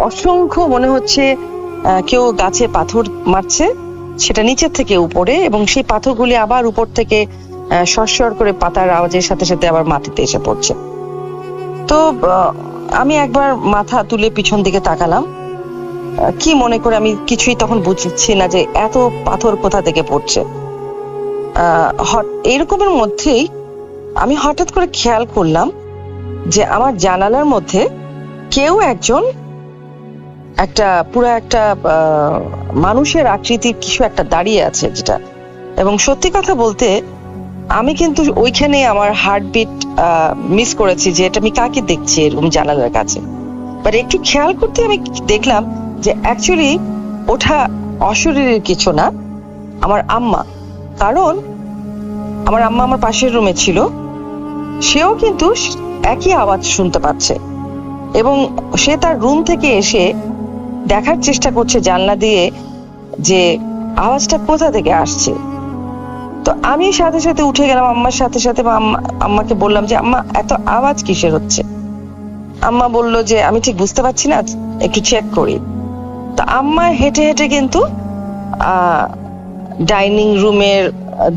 অসংখ্য মনে হচ্ছে কেউ গাছে পাথর মারছে, সেটা নিচের থেকে উপরে, এবং সেই পাথরগুলি আবার উপর থেকে সরসর করে পাতার আওয়াজের সাথে সাথে আবার মাটিতে এসে পড়ছে। তো তো আমি একবার মাথা তুলে পিছন দিকে তাকালাম। কি মনে করে আমি কিছুই তখন বুঝছি না যে এত পাথর কোথা থেকে পড়ছে। এরকমের মধ্যেই আমি হঠাৎ করে খেয়াল করলাম যে আমার জানালার মধ্যে কেউ একজন পুরো একটা মানুষের আকৃতির কিছু একটা দাঁড়িয়ে আছে যেটা, এবং সত্যি কথা বলতে আমি কিন্তু ওইখানে আমার হার্টবিট মিস করেছি যে এটা আমি কাকে দেখছি এরকম জানালার কাছে। বাট একটু খেয়াল করতে আমি দেখলাম যে অ্যাকচুয়ালি ওঠা অশরীরের কিছু না, আমার আম্মা। কারণ আমার আম্মা আমার পাশের রুমে ছিল, সেও কিন্তু একই আওয়াজ শুনতে পাচ্ছে এবং সে তার রুম থেকে এসে দেখার চেষ্টা করছে জানলা দিয়ে যে আওয়াজটা কোথা থেকে আসছে। তো আমি সাথে সাথে উঠে গেলাম আম্মার সাথে সাথে, আম্মাকে বললাম যে আম্মা এত আওয়াজ কিসের হচ্ছে। আম্মা বলল যে আমি ঠিক বুঝতে পারছি না, একটু চেক করি। তো আম্মা হেঁটে হেঁটে কিন্তু ডাইনিং রুমের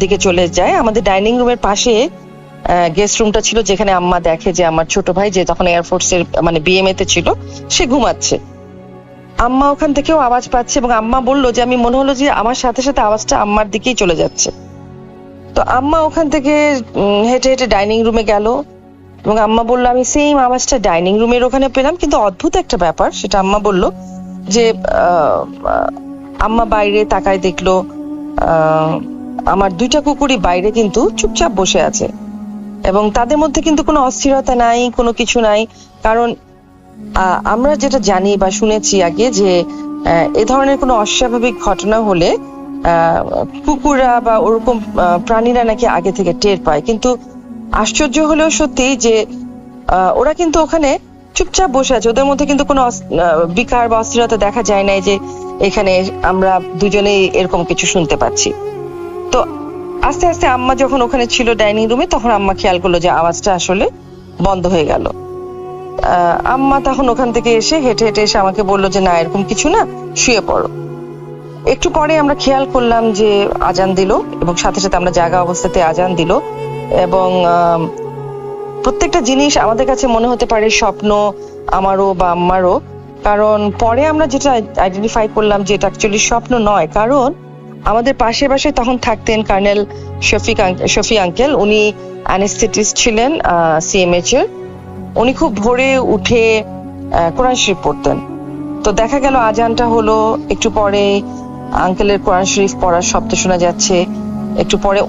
দিকে চলে যায়। আমাদের ডাইনিং রুমের পাশে গেস্ট রুমটা ছিল, যেখানে আম্মা দেখে যে আমার ছোট ভাই, যে তখন এয়ারফোর্সের মানে বিএমএ তে ছিল, সে ঘুমাচ্ছে। আম্মা ওখান থেকেও আওয়াজ পাচ্ছে এবং আম্মা বললো যে আমি মনে হলো যে আমার সাথে সাথে আওয়াজটা আম্মার দিকেই চলে যাচ্ছে। তো আম্মা ওখান থেকে হেঁটে হেঁটে ডাইনিং রুমে গেল এবং আম্মা বললো আমি সেম আওয়াজটা ডাইনিং রুমের ওখানে পেলাম। কিন্তু অদ্ভুত একটা ব্যাপার, সেটা আম্মা বললো যে আম্মা বাইরে তাকায় দেখলো আমার দুইটা কুকুরই বাইরে কিন্তু চুপচাপ বসে আছে এবং তাদের মধ্যে কিন্তু কোনো অস্থিরতা নাই, কোনো কিছু নাই। কারণ আমরা যেটা জানি বা শুনেছি আগে যে এ ধরনের কোনো অস্বাভাবিক ঘটনা হলে কুকুররা বা ওরকম প্রাণীরা নাকি আগে থেকে টের পায়। কিন্তু আশ্চর্য হলেও সত্যি যে ওরা কিন্তু ওখানে চুপচাপ বসে আছে, ওদের মধ্যে কিন্তু কোনো বিকার বা অস্থিরতা দেখা যায় নাই যে এখানে আমরা দুজনেই এরকম কিছু শুনতে পাচ্ছি। তো আস্তে আস্তে আম্মা যখন ওখানে ছিল ডাইনিং রুমে, তখন আম্মা খেয়াল করলো যে আওয়াজটা আসলে বন্ধ হয়ে গেল। আম্মা তখন ওখান থেকে এসে হেঁটে হেঁটে এসে আমাকে বললো যে না এরকম কিছু না, শুয়ে পড়ো। একটু পরে আমরা খেয়াল করলাম যে আজান দিল এবং সাথে সাথে আমরা জাগা অবস্থাতে আজান দিল এবং প্রত্যেকটা জিনিস আমাদের কাছে মনে হতে পারে স্বপ্ন, আমারও বা আম্মারও। কারণ পরে আমরা যেটা আইডেন্টিফাই করলাম যে এটা অ্যাকচুয়ালি স্বপ্ন নয়, কারণ আমাদের পাশে পাশে তখন থাকতেন কর্নেল শফি আঙ্কেল। উনি অ্যানেস্থেটিস্ট ছিলেন সিএমএইচ এর। উনি খুব ভোরে উঠে কোরআন শরীফ পড়তেন। তো দেখা গেল আজানটা হলো, একটু পরে আঙ্কেলের কোরআন শরীফ পড়ার শব্দ শোনা যাচ্ছে। একটু পরে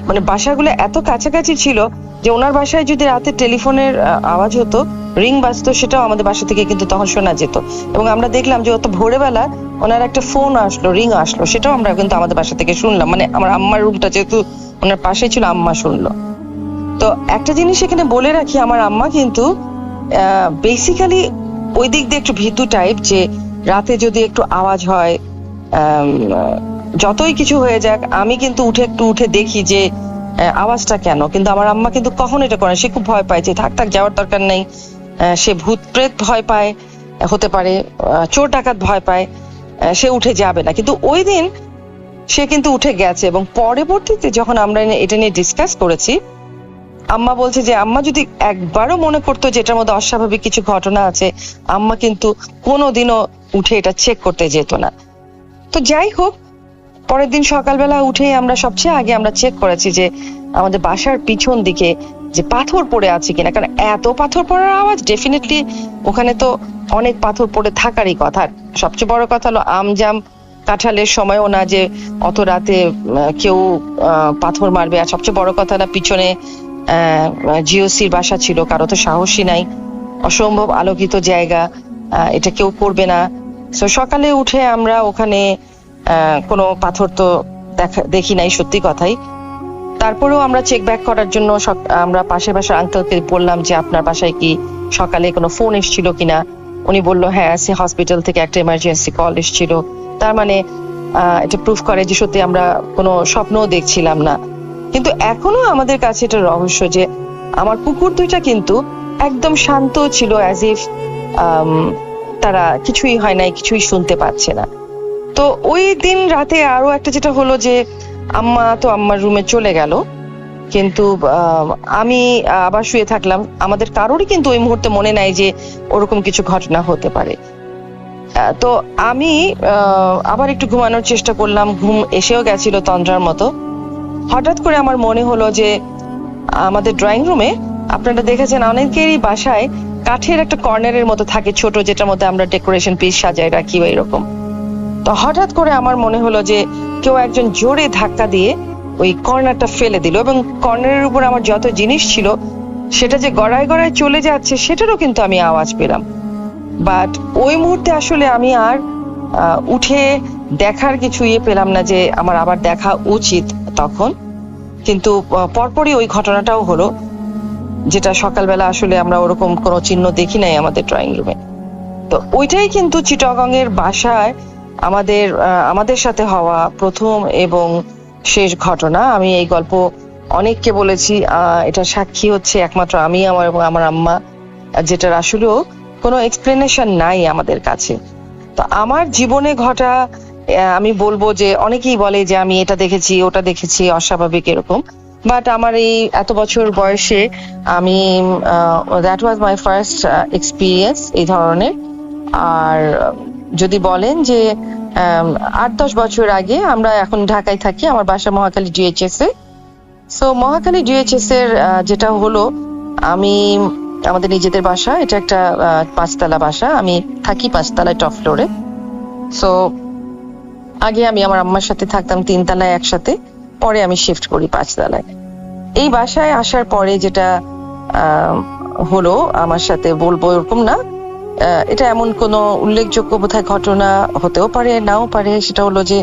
মানে বাসাগুলো এত কাছাকাছি ছিল যে ওনার বাসায় যদি রাতে টেলিফোনের আওয়াজ হতো, রিং বাজতো, সেটাও আমাদের বাসা থেকে কিন্তু তখন শোনা যেত। এবং আমরা দেখলাম যে অত ভোরবেলা ওনার একটা ফোন আসলো, রিং আসলো, সেটাও আমরা কিন্তু আমাদের বাসা থেকে শুনলাম। মানে আমার আম্মার রুমটা যেহেতু ওনার পাশে ছিল, আম্মা শুনলো। তো একটা জিনিস এখানে বলে রাখি, আমার আম্মা কিন্তু বেসিক্যালি ওই দিক দিয়ে একটু ভীতু টাইপ, যে রাতে যদি একটু আওয়াজ হয়, যতই কিছু হয়ে যাক, আমি কিন্তু একটু উঠে দেখি যে আওয়াজটা কেন। কিন্তু আমার আম্মা কিন্তু কখনো এটা করে, সে খুব ভয় পায় যে থাক যাওয়ার দরকার নেই। সে ভূত প্রেত ভয় পায়, হতে পারে চোর ডাকাত ভয় পায়, সে উঠে যাবে না। কিন্তু ওই দিন সে কিন্তু উঠে গেছে এবং পরবর্তীতে যখন আমরা এটা নিয়ে ডিসকাস করেছি, আম্মা বলছে যে আম্মা যদি একবারও মনে করতো যে এটার মধ্যে অস্বাভাবিক কিছু ঘটনা আছে, আম্মা কিন্তু কোনোদিনও উঠে এটা চেক করতে যেত না। তো যাই হোক, পরের দিন সকালবেলা উঠে আমরা সবচেয়ে আগে আমরা চেক করেছি যে আমাদের বাসার পিছন দিকে যে পাথর পড়ে আছে কিনা। কারণ এত পাথর পড়ার আওয়াজ, ডেফিনেটলি ওখানে তো অনেক পাথর পড়ে থাকারই কথা। সবচেয়ে বড় কথা হলো আমজাম কাঁঠালের সময়ও না যে অত রাতে কেউ পাথর মারবে। আর সবচেয়ে বড় কথা না, পিছনে জিওসির বাসা ছিল, কারো তো সাহসী নাই, অসম্ভব আলোকিত জায়গা, এটা কেউ করবে না। তো সকালে উঠে আমরা ওখানে কোনো পাথর তো দেখি নাই, সত্যি কথাই। তারপরেও আমরা চেক ব্যাক করার জন্য আমরা পাশের বাসার আঙ্কেলকে বললাম যে আপনার বাসায় কি সকালে কোনো ফোন এসেছিল কিনা। উনি বললো হ্যাঁ, সে হসপিটাল থেকে একটা ইমার্জেন্সি কল এসেছিল। তার মানে এটা প্রুফ করে যে সত্যি আমরা কোনো স্বপ্নও দেখছিলাম না। কিন্তু এখনো আমাদের কাছে এটা রহস্য যে আমার কুকুর দুইটা কিন্তু একদম শান্ত ছিল, অ্যাজ ইফ তারা কিছুই হয় নাই, কিছুই শুনতে পাচ্ছে না। তো ওই দিন রাতে আরো একটা যেটা হলো যে আম্মা তো আম্মার রুমে চলে গেল কিন্তু আমি আবার শুয়ে থাকলাম। আমাদের কারোরই কিন্তু ওই মুহূর্তে মনে নাই যে ওরকম কিছু ঘটনা হতে পারে। তো আমি আবার একটু ঘুমানোর চেষ্টা করলাম, ঘুম এসেও গেছিল তন্দ্রার মতো। হঠাৎ করে আমার মনে হলো যে আমাদের ড্রয়িং রুমে আপনারা দেখেছেন অনেকেরই বাসায় কাঠের একটা কর্নারের মতো থাকে ছোট, যেটার মধ্যে আমরা ডেকোরেশন পিস সাজায় রাখি বা এরকম। তো হঠাৎ করে আমার মনে হলো যে কেউ একজন জোরে ধাক্কা দিয়ে ওই কর্নারটা ফেলে দিল, এবং কর্নারের উপর আমার যত জিনিস ছিল সেটা যে গড়ায় গড়ায় চলে যাচ্ছে সেটারও কিন্তু আমি আওয়াজ পেলাম। বাট ওই মুহূর্তে আসলে আমি আর উঠে দেখার কিছু পেলাম না যে আমার আবার দেখা উচিত তখন। কিন্তু পরপরই ওই ঘটনাটাও হলো, যেটা সকালবেলা আসলে আমরা ওরকম কোনো চিহ্ন দেখি নাই আমাদের ড্রয়িং রুমে। তো ওইটাই কিন্তু চিটাগং এর বাসায় আমাদের সাথে হওয়া প্রথম এবং শেষ ঘটনা। আমি এই গল্প অনেককে বলেছি, এটা সাক্ষী হচ্ছে একমাত্র আমি এবং আমার আম্মা, যেটার আসলেও কোনো এক্সপ্লেনেশন নাই আমাদের কাছে। তো আমার জীবনে ঘটা, আমি বলবো যে অনেকেই বলে যে আমি এটা দেখেছি ওটা দেখেছি অস্বাভাবিক এরকম, বাট আমার এই এত বছর বয়সে আমি that was my first experience এই ধরনের। আর যদি বলেন যে 8-10 বছর আগে, আমরা এখন ঢাকায় থাকি, আমার বাসা মহাখালী ডিএইচএস এ। সো মহাখালী ডিএইচএস এর যেটা হলো, আমাদের নিজেদের বাসা, এটা একটা 5তলা বাসা, আমি থাকি 5তলায় টপ ফ্লোরে। সো আগে আমি আমার আম্মার সাথে থাকতাম 3 তলায় একসাথে, পরে আমি শিফট করি 5তলায়। এই বাসায় আসার পরে যেটা হলো আমার সাথে, বলবো এরকম না, এটা এমন কোনো উল্লেখযোগ্য বোধহয় ঘটনা হতেও পারে নাও পারে, সেটা হলো যে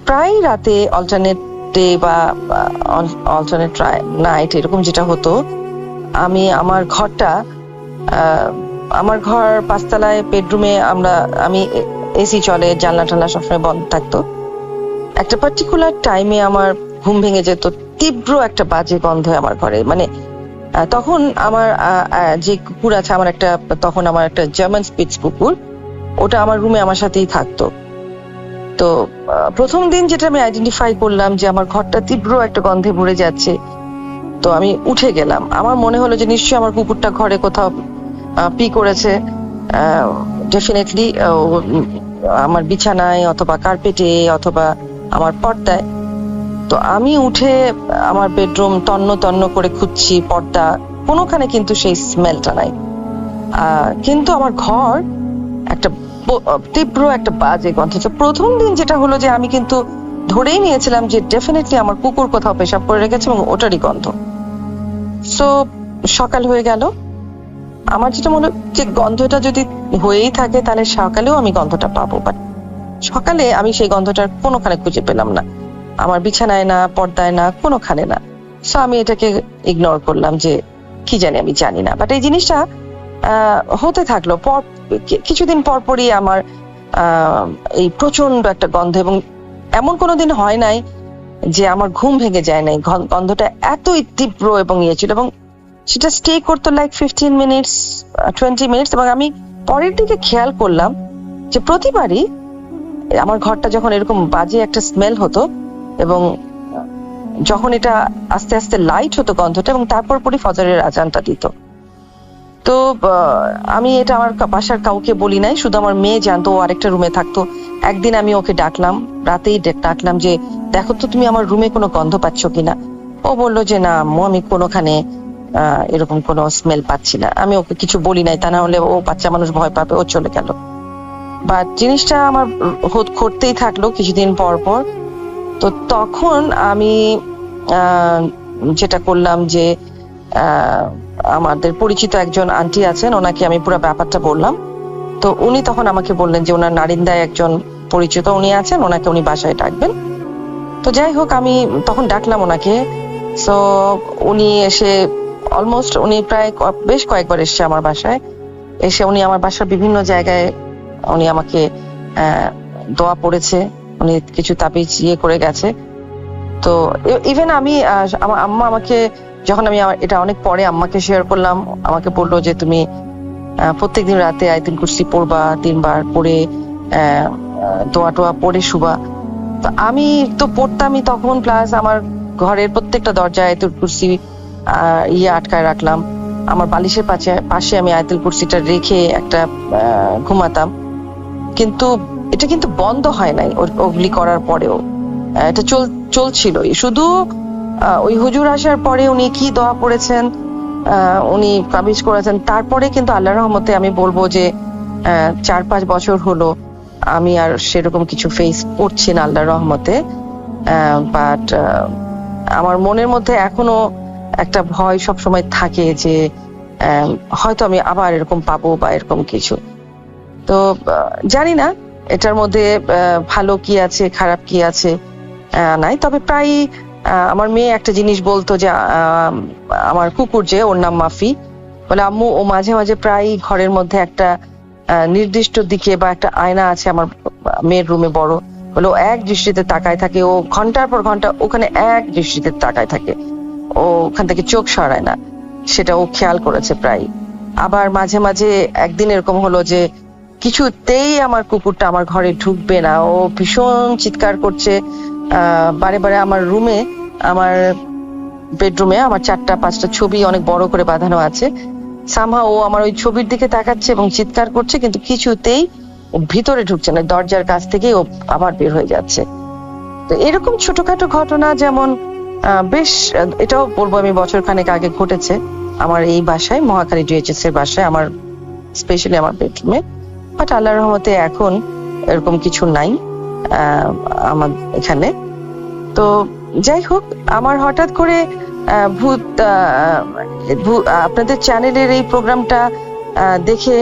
প্রায় রাতে অল্টারনেট ডে বা অল্টারনেট নাইট এরকম যেটা হতো, আমি আমার ঘর 5তলায় বেডরুমে, আমি এসি চলে, জানলা টানলা সবসময় বন্ধ থাকতো। একটা পার্টিকুলার টাইমে আমার ঘুম ভেঙে যেত, তীব্র একটা বাজে গন্ধ আমার ঘরে। মানে তখন আমার যে কুকুর আছে, তখন আমার একটা জার্মান স্পিটস কুকুর, ওটা আমার রুমে আমার সাথেই থাকতো। তো প্রথম দিন যেটা আমি আইডেন্টিফাই করলাম যে আমার ঘরটা তীব্র একটা গন্ধে ভরে যাচ্ছে, তো আমি উঠে গেলাম। আমার মনে হলো যে নিশ্চয়ই আমার কুকুরটা ঘরে কোথাও পি করেছে, ডেফিনেটলি আমার বিছানায় অথবা কার্পেটে অথবা আমার পর্দায়। তো আমি উঠে আমার বেডরুম তন্ন তন্ন করে খুঁজছি, পর্দা কোনোখানে কিন্তু সেই স্মেলটা নাই। কিন্তু আমার ঘর একটা তীব্র একটা বাজে গন্ধ। প্রথম দিন যেটা হলো যে আমি কিন্তু ধরেই নিয়েছিলাম যে ডেফিনেটলি আমার কুকুর কোথাও পেশাব করে রেখেছে এবং ওটারই গন্ধ। সো সকাল হয়ে গেল, আমার যেটা মনে যে গন্ধটা যদি হয়েই থাকে তাহলে সকালেও আমি গন্ধটা পাবো, বাট সকালে আমি সেই গন্ধটার কোনোখানে খুঁজে পেলাম না, আমার বিছানায় না, পর্দায় না, কোনোখানে না। সো আমি এটাকে ইগনোর করলাম যে কি জানি, আমি জানি না। বাট এই জিনিসটা হতে থাকলো। কিছুদিন পরপরই আমার এই প্রচন্ড একটা গন্ধ, এবং এমন কোনোদিন হয় নাই যে আমার ঘুম ভেঙে যায় নাই। গন্ধটা এতই তীব্র এবং ছিল, এবং সেটা স্টে করতো লাইক 15 মিনিটস 20 মিনিটস। এবং আমি পরের দিকে খেয়াল করলাম যে প্রতিবারই আমার ঘরটা যখন এরকম বাজে একটা স্মেল হতো, এবং যখন এটা আস্তে আস্তে লাইট হতো গন্ধটা, এবং তারপর পরই ফজরের আজানটা দিত। তো আমি এটা আমার বাসার কাউকে বলি নাই, শুধু আমার মেয়ে জানতো, ও আরেকটা রুমে থাকতো। একদিন আমি ওকে ডাকলাম, রাতেই ডাকলাম যে দেখো তো তুমি আমার রুমে কোনো গন্ধ পাচ্ছ কিনা। ও বললো যে না আম্মু, আমি কোনোখানে এরকম কোনো স্মেল পাচ্ছি না। আমি ওকে কিছু বলি নাই, তা না হলে ও বাচ্চা মানুষ ভয় পাবে, ও চলে গেল। বাট জিনিসটা আমার করতেই থাকলো কিছুদিন পর পর। তো তখন আমি যেটা করলাম যে আমাদের পরিচিত একজন আন্টি আছেন, ওনাকে আমি পুরো ব্যাপারটা বললাম। তো উনি তখন আমাকে বললেন যে ওনার নারিন্দায় একজন পরিচিত উনি আছেন, ওনাকে উনি বাসায় ডাকবেন। তো যাই হোক, আমি তখন ডাকলাম ওনাকে। সো উনি এসে অলমোস্ট, উনি প্রায় বেশ কয়েকবার এসছে আমার বাসায়। এসে উনি আমার বাসার বিভিন্ন জায়গায় উনি আমাকে দোয়া পড়েছে, উনি কিছু তাবিজ করে গেছে। তো ইভেন আমার আম্মা আমাকে, যখন আমি এটা অনেক পরে আম্মাকে শেয়ার করলাম, আমাকে বললো যে তুমি প্রত্যেকদিন রাতে আয়াতুল কুরসি পড়বা, 3 বার পড়ে দোয়া টোয়া পড়ে শুবা। তো আমি তো পড়তামই তখন, প্লাস আমার ঘরের প্রত্যেকটা দরজায় আয়াতুল কুরসি আটকায় রাখলাম। আমার বালিশের পাশে আমি আয়াতুল কুরসিটা রেখে একটা ঘুমাতাম, কিন্তু এটা কিন্তু বন্ধ হয় নাই ওগুলি করার পরেও, এটা চলছিল। শুধু ওই হুজুর আসার পরে উনি কি দোয়া পড়েছেন, উনি কাবিজ করেছেন, তারপরে কিন্তু আল্লাহর রহমতে আমি বলবো যে 4-5 বছর হলো আমি আর সেরকম কিছু ফেস করছি না আল্লাহর রহমতে। বাট আমার মনের মধ্যে এখনো একটা ভয় সব সময় থাকে যে হয়তো আমি আবার এরকম পাবো বা এরকম কিছু। তো জানি না এটার মধ্যে ভালো কি আছে খারাপ কি আছে নাই। তবে প্রায় আমার মেয়ে একটা জিনিস বলতো যে আমার কুকুর, যে ওর নাম মাফি, বলে আম্মু ও মাঝে মাঝে প্রায় ঘরের মধ্যে একটা নির্দিষ্ট দিকে বা একটা আয়না আছে আমার মেয়ের রুমে বড়, বলে ও এক দৃষ্টিতে তাকায় থাকে, ও ঘন্টার পর ঘন্টা ওখানে এক দৃষ্টিতে তাকায় থাকে, ও ওখান থেকে চোখ সরায় না, সেটা ও খেয়াল করেছে প্রায়। আবার মাঝে মাঝে একদিন এরকম হলো যে কিছুতেই আমার কুকুরটা আমার ঘরে ঢুকবে না, ও ভীষণ চিৎকার করছে বারে বারে। আমার রুমে, আমার বেডরুমে আমার 4-5টা ছবি অনেক বড় করে বাঁধানো আছে, সামহাও ও আমার ওই ছবির দিকে তাকাচ্ছে এবং চিৎকার করছে, কিন্তু কিছুতেই ও ভিতরে ঢুকছে না, দরজার কাছ থেকেই ও আবার বের হয়ে যাচ্ছে। তো এরকম ছোটখাটো ঘটনা, যেমন বেশ, এটাও বলবো আমি বছরখানেক আগে ঘটেছে আমার এই বাসায়, মহাখালী ডিএইচএস এর বাসায়, আমার স্পেশালি আমার বেডরুমে। বাট আল্লাহর রহমতে এখন এরকম কিছু নাই আমার এখানে। তো যাই হোক, আমার হঠাৎ করে আপনাদের চ্যানেলের এই প্রোগ্রামটা দেখে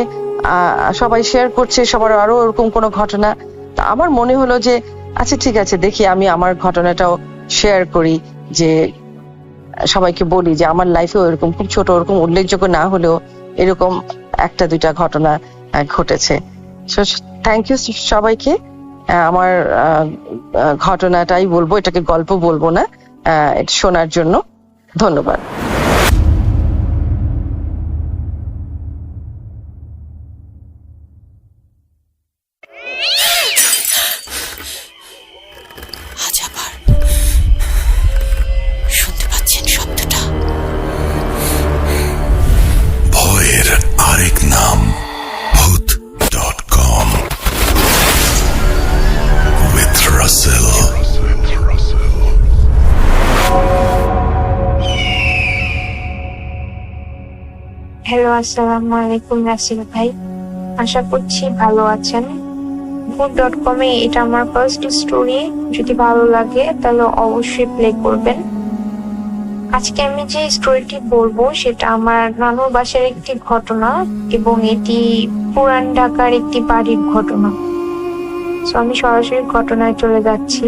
সবাই শেয়ার করছে, সবার আরো এরকম কোনো ঘটনা, তা আমার মনে হলো যে আচ্ছা ঠিক আছে, দেখি আমি আমার ঘটনাটাও শেয়ার করি, যে সবাইকে বলি যে আমার লাইফেও এরকম খুব ছোট, ওরকম উল্লেখযোগ্য না হলেও এরকম 1-2টা ঘটনা ঘটেছে। থ্যাংক ইউ সবাইকে। আমার ঘটনাটাই বলবো, এটাকে গল্প বলবো না, এটা শোনার জন্য ধন্যবাদ। শুনতে পাচ্ছেন শব্দটা? ভয়ের আরেক নাম ভূত.com with Russell. হ্যালো, আসসালামু আলাইকুম রাসেল ভাই, আশা করছি ভালো আছেন। ভূত.com-এ এটা আমার ফার্স্ট স্টোরি, যদি ভালো লাগে তাহলে অবশ্যই প্লে করবেন। আজকে আমি যে স্টোরিটি বলবো সেটা আমার নানুর বাসার একটি ঘটনা, এবং এটি পুরান ঢাকার একটি বাড়ির ঘটনা। তো আমি সরাসরি ঘটনায় চলে যাচ্ছি।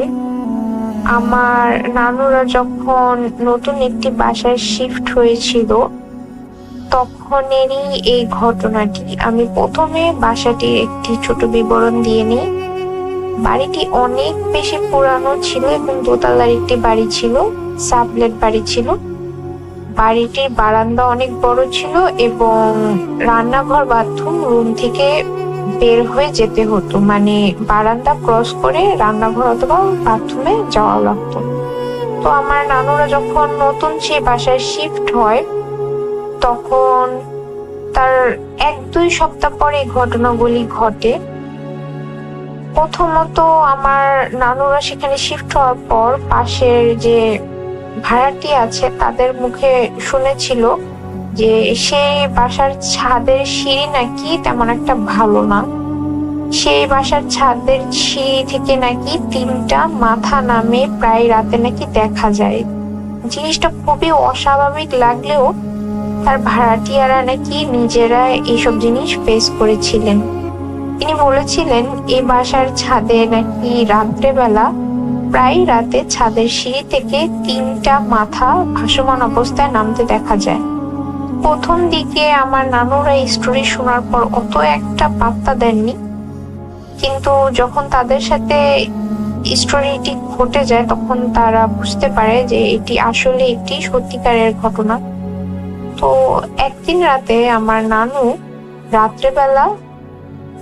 আমার নানুরা যখন নতুন একটি বাসায় শিফট হয়েছিল তখনেরই এই ঘটনাটি। আমি প্রথমে বাসাটির একটি ছোট বিবরণ দিয়ে নিই। বাড়িটি অনেক বেশি পুরানো ছিল এবং দোতলার একটি বাড়ি ছিল, সাবলেট বাড়ি ছিল। বাড়িটির বারান্দা অনেক বড় ছিল এবং রান্নাঘর বাথরুম রুম থেকে বের হয়ে যেতে হতো, মানে বারান্দা ক্রস করে রান্নাঘর অথবা বাথরুমে যাওয়া লাগতো। তো আমার নানুরা যখন নতুন সেই বাসায় শিফট হয় তখন তার 1-2 সপ্তাহ পরে ঘটনাগুলি ঘটে। প্রথমত আমার নানুরা সেখানে শিফট হওয়ার পর পাশের যে ভাড়াটি আছে তাদের মুখে শুনেছিল যে সেই বাসার ছাদের সিঁড়ি নাকি তেমন একটা ভালো না। সেই বাসার ছাদের সিঁড়ি থেকে নাকি 3টা মাথা নামে প্রায় রাতে নাকি দেখা যায়। জিনিসটা খুবই অস্বাভাবিক লাগলেও তার ভাড়াটিয়ারা নাকি নিজেরা এইসব জিনিস ফেস করেছিলেন। তিনি বলেছিলেন এই বাসার ছাদে নাকি রাত্রেবেলা প্রায় রাতে ছাদের সিঁড়ি থেকে 3টা মাথা ভাসমান অবস্থায় নামতে দেখা যায়। প্রথম দিকে আমার নানুরা এই স্টোরি শোনার পর অত একটা পাত্তা দেননি, কিন্তু যখন তাদের সাথে স্টোরিটি ঘটে যায় তখন তারা বুঝতে পারে যে এটি আসলে একটি সত্যিকারের ঘটনা। তো একদিন রাতে আমার নানু রাত্রেবেলা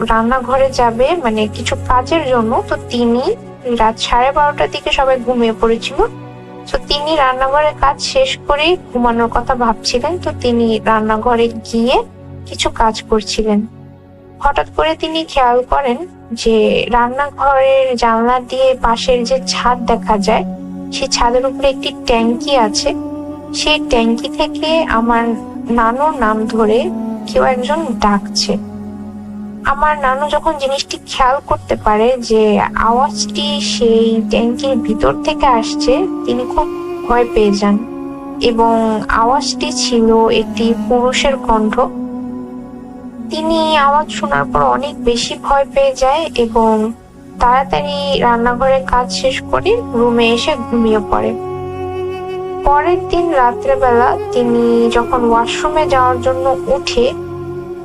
রান্নাঘরে যাবে, মানে কিছু কাজের জন্য। তো তিনি রাত 12:30টার দিকে সবাই ঘুমিয়ে পড়েছিল, তো তিনি রান্নাঘরের কাজ শেষ করে ঘুমানোর কথা ভাবছিলেন। তো তিনি রান্নাঘরে গিয়ে কিছু কাজ করছিলেন। হঠাৎ করে তিনি খেয়াল করেন যে রান্নাঘরের জানলা দিয়ে পাশের যে ছাদ দেখা যায়, সেই ছাদের উপরে একটি ট্যাঙ্কি আছে। সেই ট্যাঙ্কি থেকে আমার নানুর নাম ধরে কেউ একজন ডাকছে। আমার নানু যখন জিনিসটি খেয়াল করতে পারে যে আওয়াজটি সেই ট্যাঙ্কির ভিতর থেকে আসছে, তিনি খুব ভয় পেয়ে যান এবং আওয়াজটি ছিল একটি পুরুষের কণ্ঠ। তিনি আওয়াজ শোনার পর অনেক বেশি ভয় পেয়ে যায় এবং তাড়াতাড়ি রান্নাঘরের কাজ শেষ করে রুমে এসে ঘুমিয়ে পড়ে। পরের দিন রাত্রেবেলা তিনি যখন ওয়াশরুমে যাওয়ার জন্য উঠে,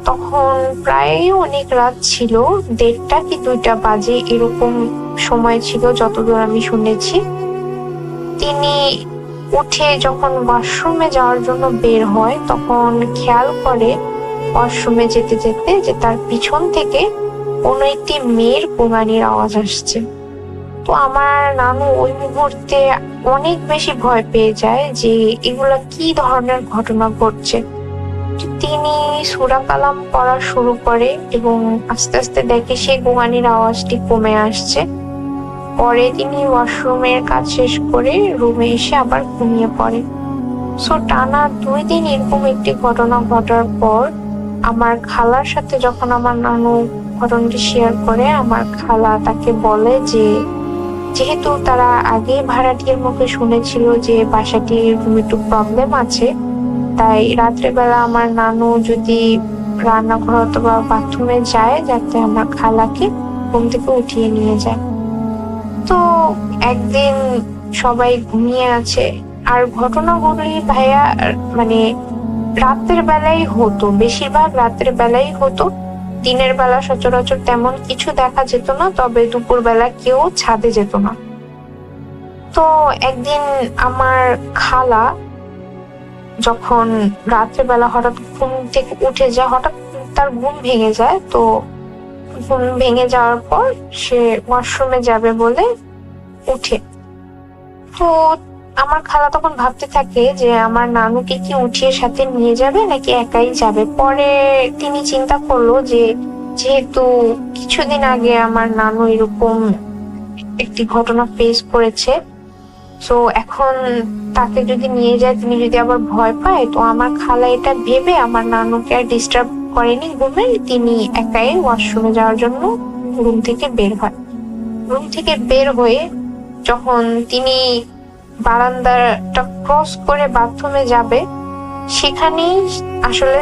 তখন প্রায় অনেক রাত ছিল, 1:30 কি 2টা বাজে এরকম সময় ছিল যতদূর আমি শুনেছি। তিনি উঠে যখন ওয়াশরুমে যাওয়ার জন্য বের হয়, তখন খেয়াল করে ওয়াশরুমে যেতে যেতে যে তার পিছন থেকে কোনো একটি মেয়ের গোঙানির আওয়াজ আসছে। তো আমার নানু ওই মুহূর্তে অনেক বেশি ভয় পেয়ে যায় যে এগুলা কি ধরনের ঘটনা ঘটছে। তিনি সূরা কালাম পড়া শুরু করে এবং আস্তে আস্তে দেখে সেই গোঙানির আওয়াজটি কমে আসছে। পরে তিনি ওয়াশরুমের কাজ শেষ করে রুমে এসে আবার ঘুমিয়ে পড়ে। সো টানা 2 দিন এরকম একটি ঘটনা ঘটার পর আমার খালার সাথে যখন আমার নানু ঘটনাটি শেয়ার করে, আমার খালা তাকে বলে যে যেহেতু তারা আগে ভাড়াটিয়ার মুখে শুনেছিল যে বাসাটির এরকম একটু প্রবলেম আছে, তাই রাত্রেবেলা আমার নানু যদি রান্নাঘর অথবা বাথরুমে যায় যাতে আমার খালাকে ঘুম থেকে উঠিয়ে নিয়ে যায়। তো একদিন সবাই ঘুমিয়ে আছে, আর ঘটনাগুলি ভাইয়া মানে রাতের বেলায় হতো, বেশিরভাগ রাতের বেলায় হতো। দিনের বেলা সচরাচর তেমন কিছু দেখা যেত না, তবে দুপুর বেলা কেউ ছাদে যেত না। তো একদিন আমার খালা যখন রাত্রেবেলা হঠাৎ ঘুম থেকে উঠে যায়, হঠাৎ তার ঘুম ভেঙে যায়। তো ঘুম ভেঙে যাওয়ার পর সে ওয়াশরুমে যাবে বলে উঠে। তো আমার খালা তখন ভাবতে থাকে যে আমার নানুকে কি উঠিয়ে সাথে নিয়ে যাবে নাকি একাই যাবে। পরে তিনি চিন্তা করলো যে যেহেতু কিছুদিন আগে আমার নানু এরকম একটি ঘটনা ফেস করেছে, তো এখন তাকে যদি নিয়ে যায়, তিনি যদি আবার ভয় পায়, তো আমার খালা এটা ভেবে আমার নানুকে আর ডিস্টার্ব করেনি ঘুমে, তিনি একাই ওয়াশরুমে যাওয়ার জন্য রুম থেকে বের হয়। রুম থেকে বের হয়ে যখন তিনি বারান্দাটা ক্রস করে বাথরুমে যাবে, সেখানেই আসলে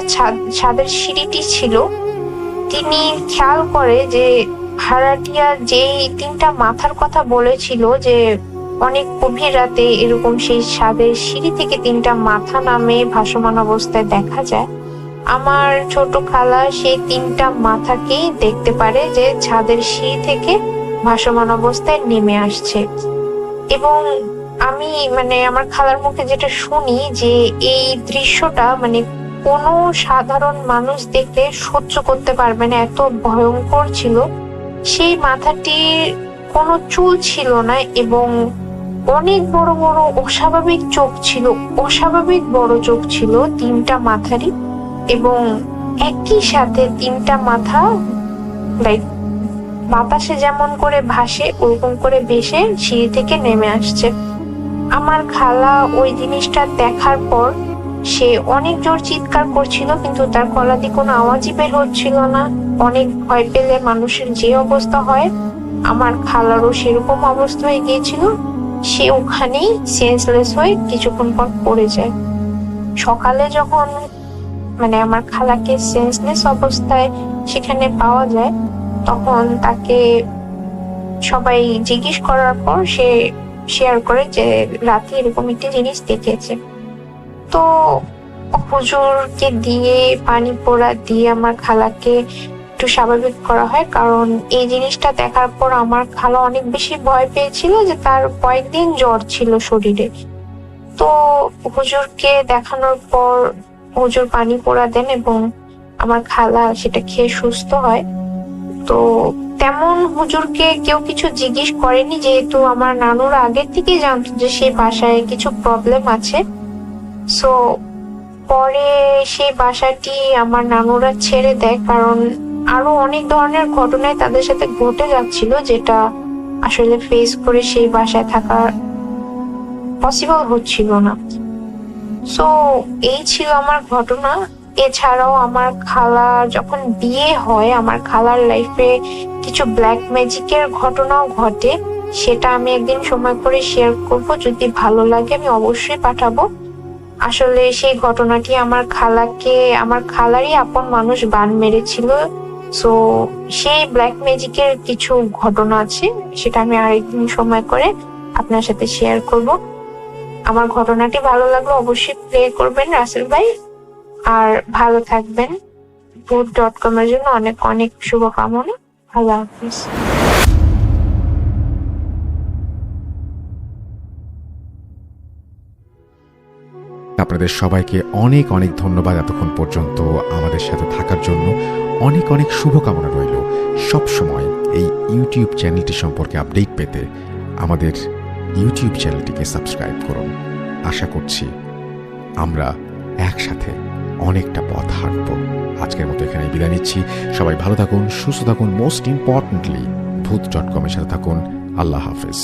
ছাদের সিঁড়িটি ছিল। তিনি খেয়াল করে যে ভাড়াটিয়া যেই 3টা মাথার কথা বলেছিল যে অনেক গভীর রাতে এরকম সেই ছাদের সিঁড়ি থেকে 3টা মাথা নামে ভাসমান অবস্থায় দেখা যায়, আমার ছোট খালা সেই 3টা মাথাকেই দেখতে পারে যে ছাদের সিঁড়ি থেকে ভাসমান অবস্থায় নেমে আসছে। এবং আমি আমার খালার মুখে যেটা শুনি যে এই দৃশ্যটা কোনো সাধারণ মানুষ দেখলে সহ্য করতে পারবে না, এত ভয়ঙ্কর ছিল। সেই মাথাটির কোনো চুল ছিল না এবং অনেক বড় বড় অস্বাভাবিক চোখ ছিল, অস্বাভাবিক বড় চোখ ছিল 3টা মাথারই। এবং একই সাথে 3টা মাথা বাতাসে যেমন করে ভাসে ওরকম করে ভেসে সিঁড়ি থেকে নেমে আসছে। আমার খালা ওই জিনিসটা দেখার পর সে অনেক জোর চিৎকার করছিল, কিন্তু তার গলা দিয়ে কোনো আওয়াজই বের হচ্ছিল না। অনেক ভয় পেলে মানুষের যে অবস্থা হয়, আমার খালারও সেরকম অবস্থা হয়ে গিয়েছিল। সে ওখানেই সেন্সলেস হয়ে কিছুক্ষণ পর পড়ে যায়। সকালে যখন আমার খালাকে সেন্সলেস অবস্থায় সেখানে পাওয়া যায়, তখন তাকে সবাই জিজ্ঞেস করার পর সে শেয়ার করে যে রাতে এরকম একটি জিনিস দেখেছে। তো হুজুরকে দিয়ে পানি পোড়া দিয়ে আমার খালাকে একটু স্বাভাবিক করা হয়, কারণ এই জিনিসটা দেখার পর আমার খালা অনেক বেশি ভয় পেয়েছিল যে তার কয়েকদিন জ্বর ছিল শরীরে। তো হুজুরকে দেখানোর পর হুজুর পানি পোড়া দেন এবং আমার খালা সেটা খেয়ে সুস্থ হয়। তো তেমন হুজুরকে কেউ কিছু জিজ্ঞেস করেনি, যেহেতু আমার নানুরা আগের থেকেই জানতো যে সেই বাসায় কিছু প্রবলেম আছে। সো পরে সেই বাসাটি আমার নানুরা ছেড়ে দেয়, কারণ আরো অনেক ধরনের ঘটনায় তাদের সাথে ঘটে যাচ্ছিল, যেটা আসলে ফেস করে সেই বাসায় থাকা পসিবল হচ্ছিল না। সো এই ছিল আমার ঘটনা। এছাড়াও আমার খালা যখন বিয়ে হয়, আমার খালার লাইফে কিছু ব্ল্যাক ম্যাজিকের ঘটনাও ঘটে, সেটা আমি একদিন সময় করে শেয়ার করব। যদি ভালো লাগে আমি অবশ্যই পাঠাবো। আসলে সেই ঘটনাটি আমার খালারই আপন মানুষ বান মেরেছিল। সো সেই ব্ল্যাক ম্যাজিকের কিছু ঘটনা আছে, সেটা আমি আরেকদিন সময় করে আপনার সাথে শেয়ার করব। আমার ঘটনাটি ভালো লাগলো অবশ্যই প্লে করবেন রাসেল ভাই, আর ভালো থাকবেন। ভূত.com এর জন্য অনেক অনেক শুভকামনা। আল্লাহ হাফিজ। আপনাদের সবাইকে অনেক অনেক ধন্যবাদ এতক্ষণ পর্যন্ত আমাদের সাথে থাকার জন্য। অনেক অনেক শুভকামনা রইল। সব সময় এই ইউটিউব চ্যানেলটি সম্পর্কে আপডেট পেতে আমাদের ইউটিউব চ্যানেলটিকে সাবস্ক্রাইব করুন। আশা করছি আমরা একসাথে অনেকটা পথ হাঁটব। আজকের মতো এখানে বিদায় নিচ্ছি। সবাই ভালো থাকুন, সুস্থ থাকুন, মোস্ট ইম্পর্টেন্টলি ভূত.com এর সাথে থাকুন। আল্লাহ হাফেজ।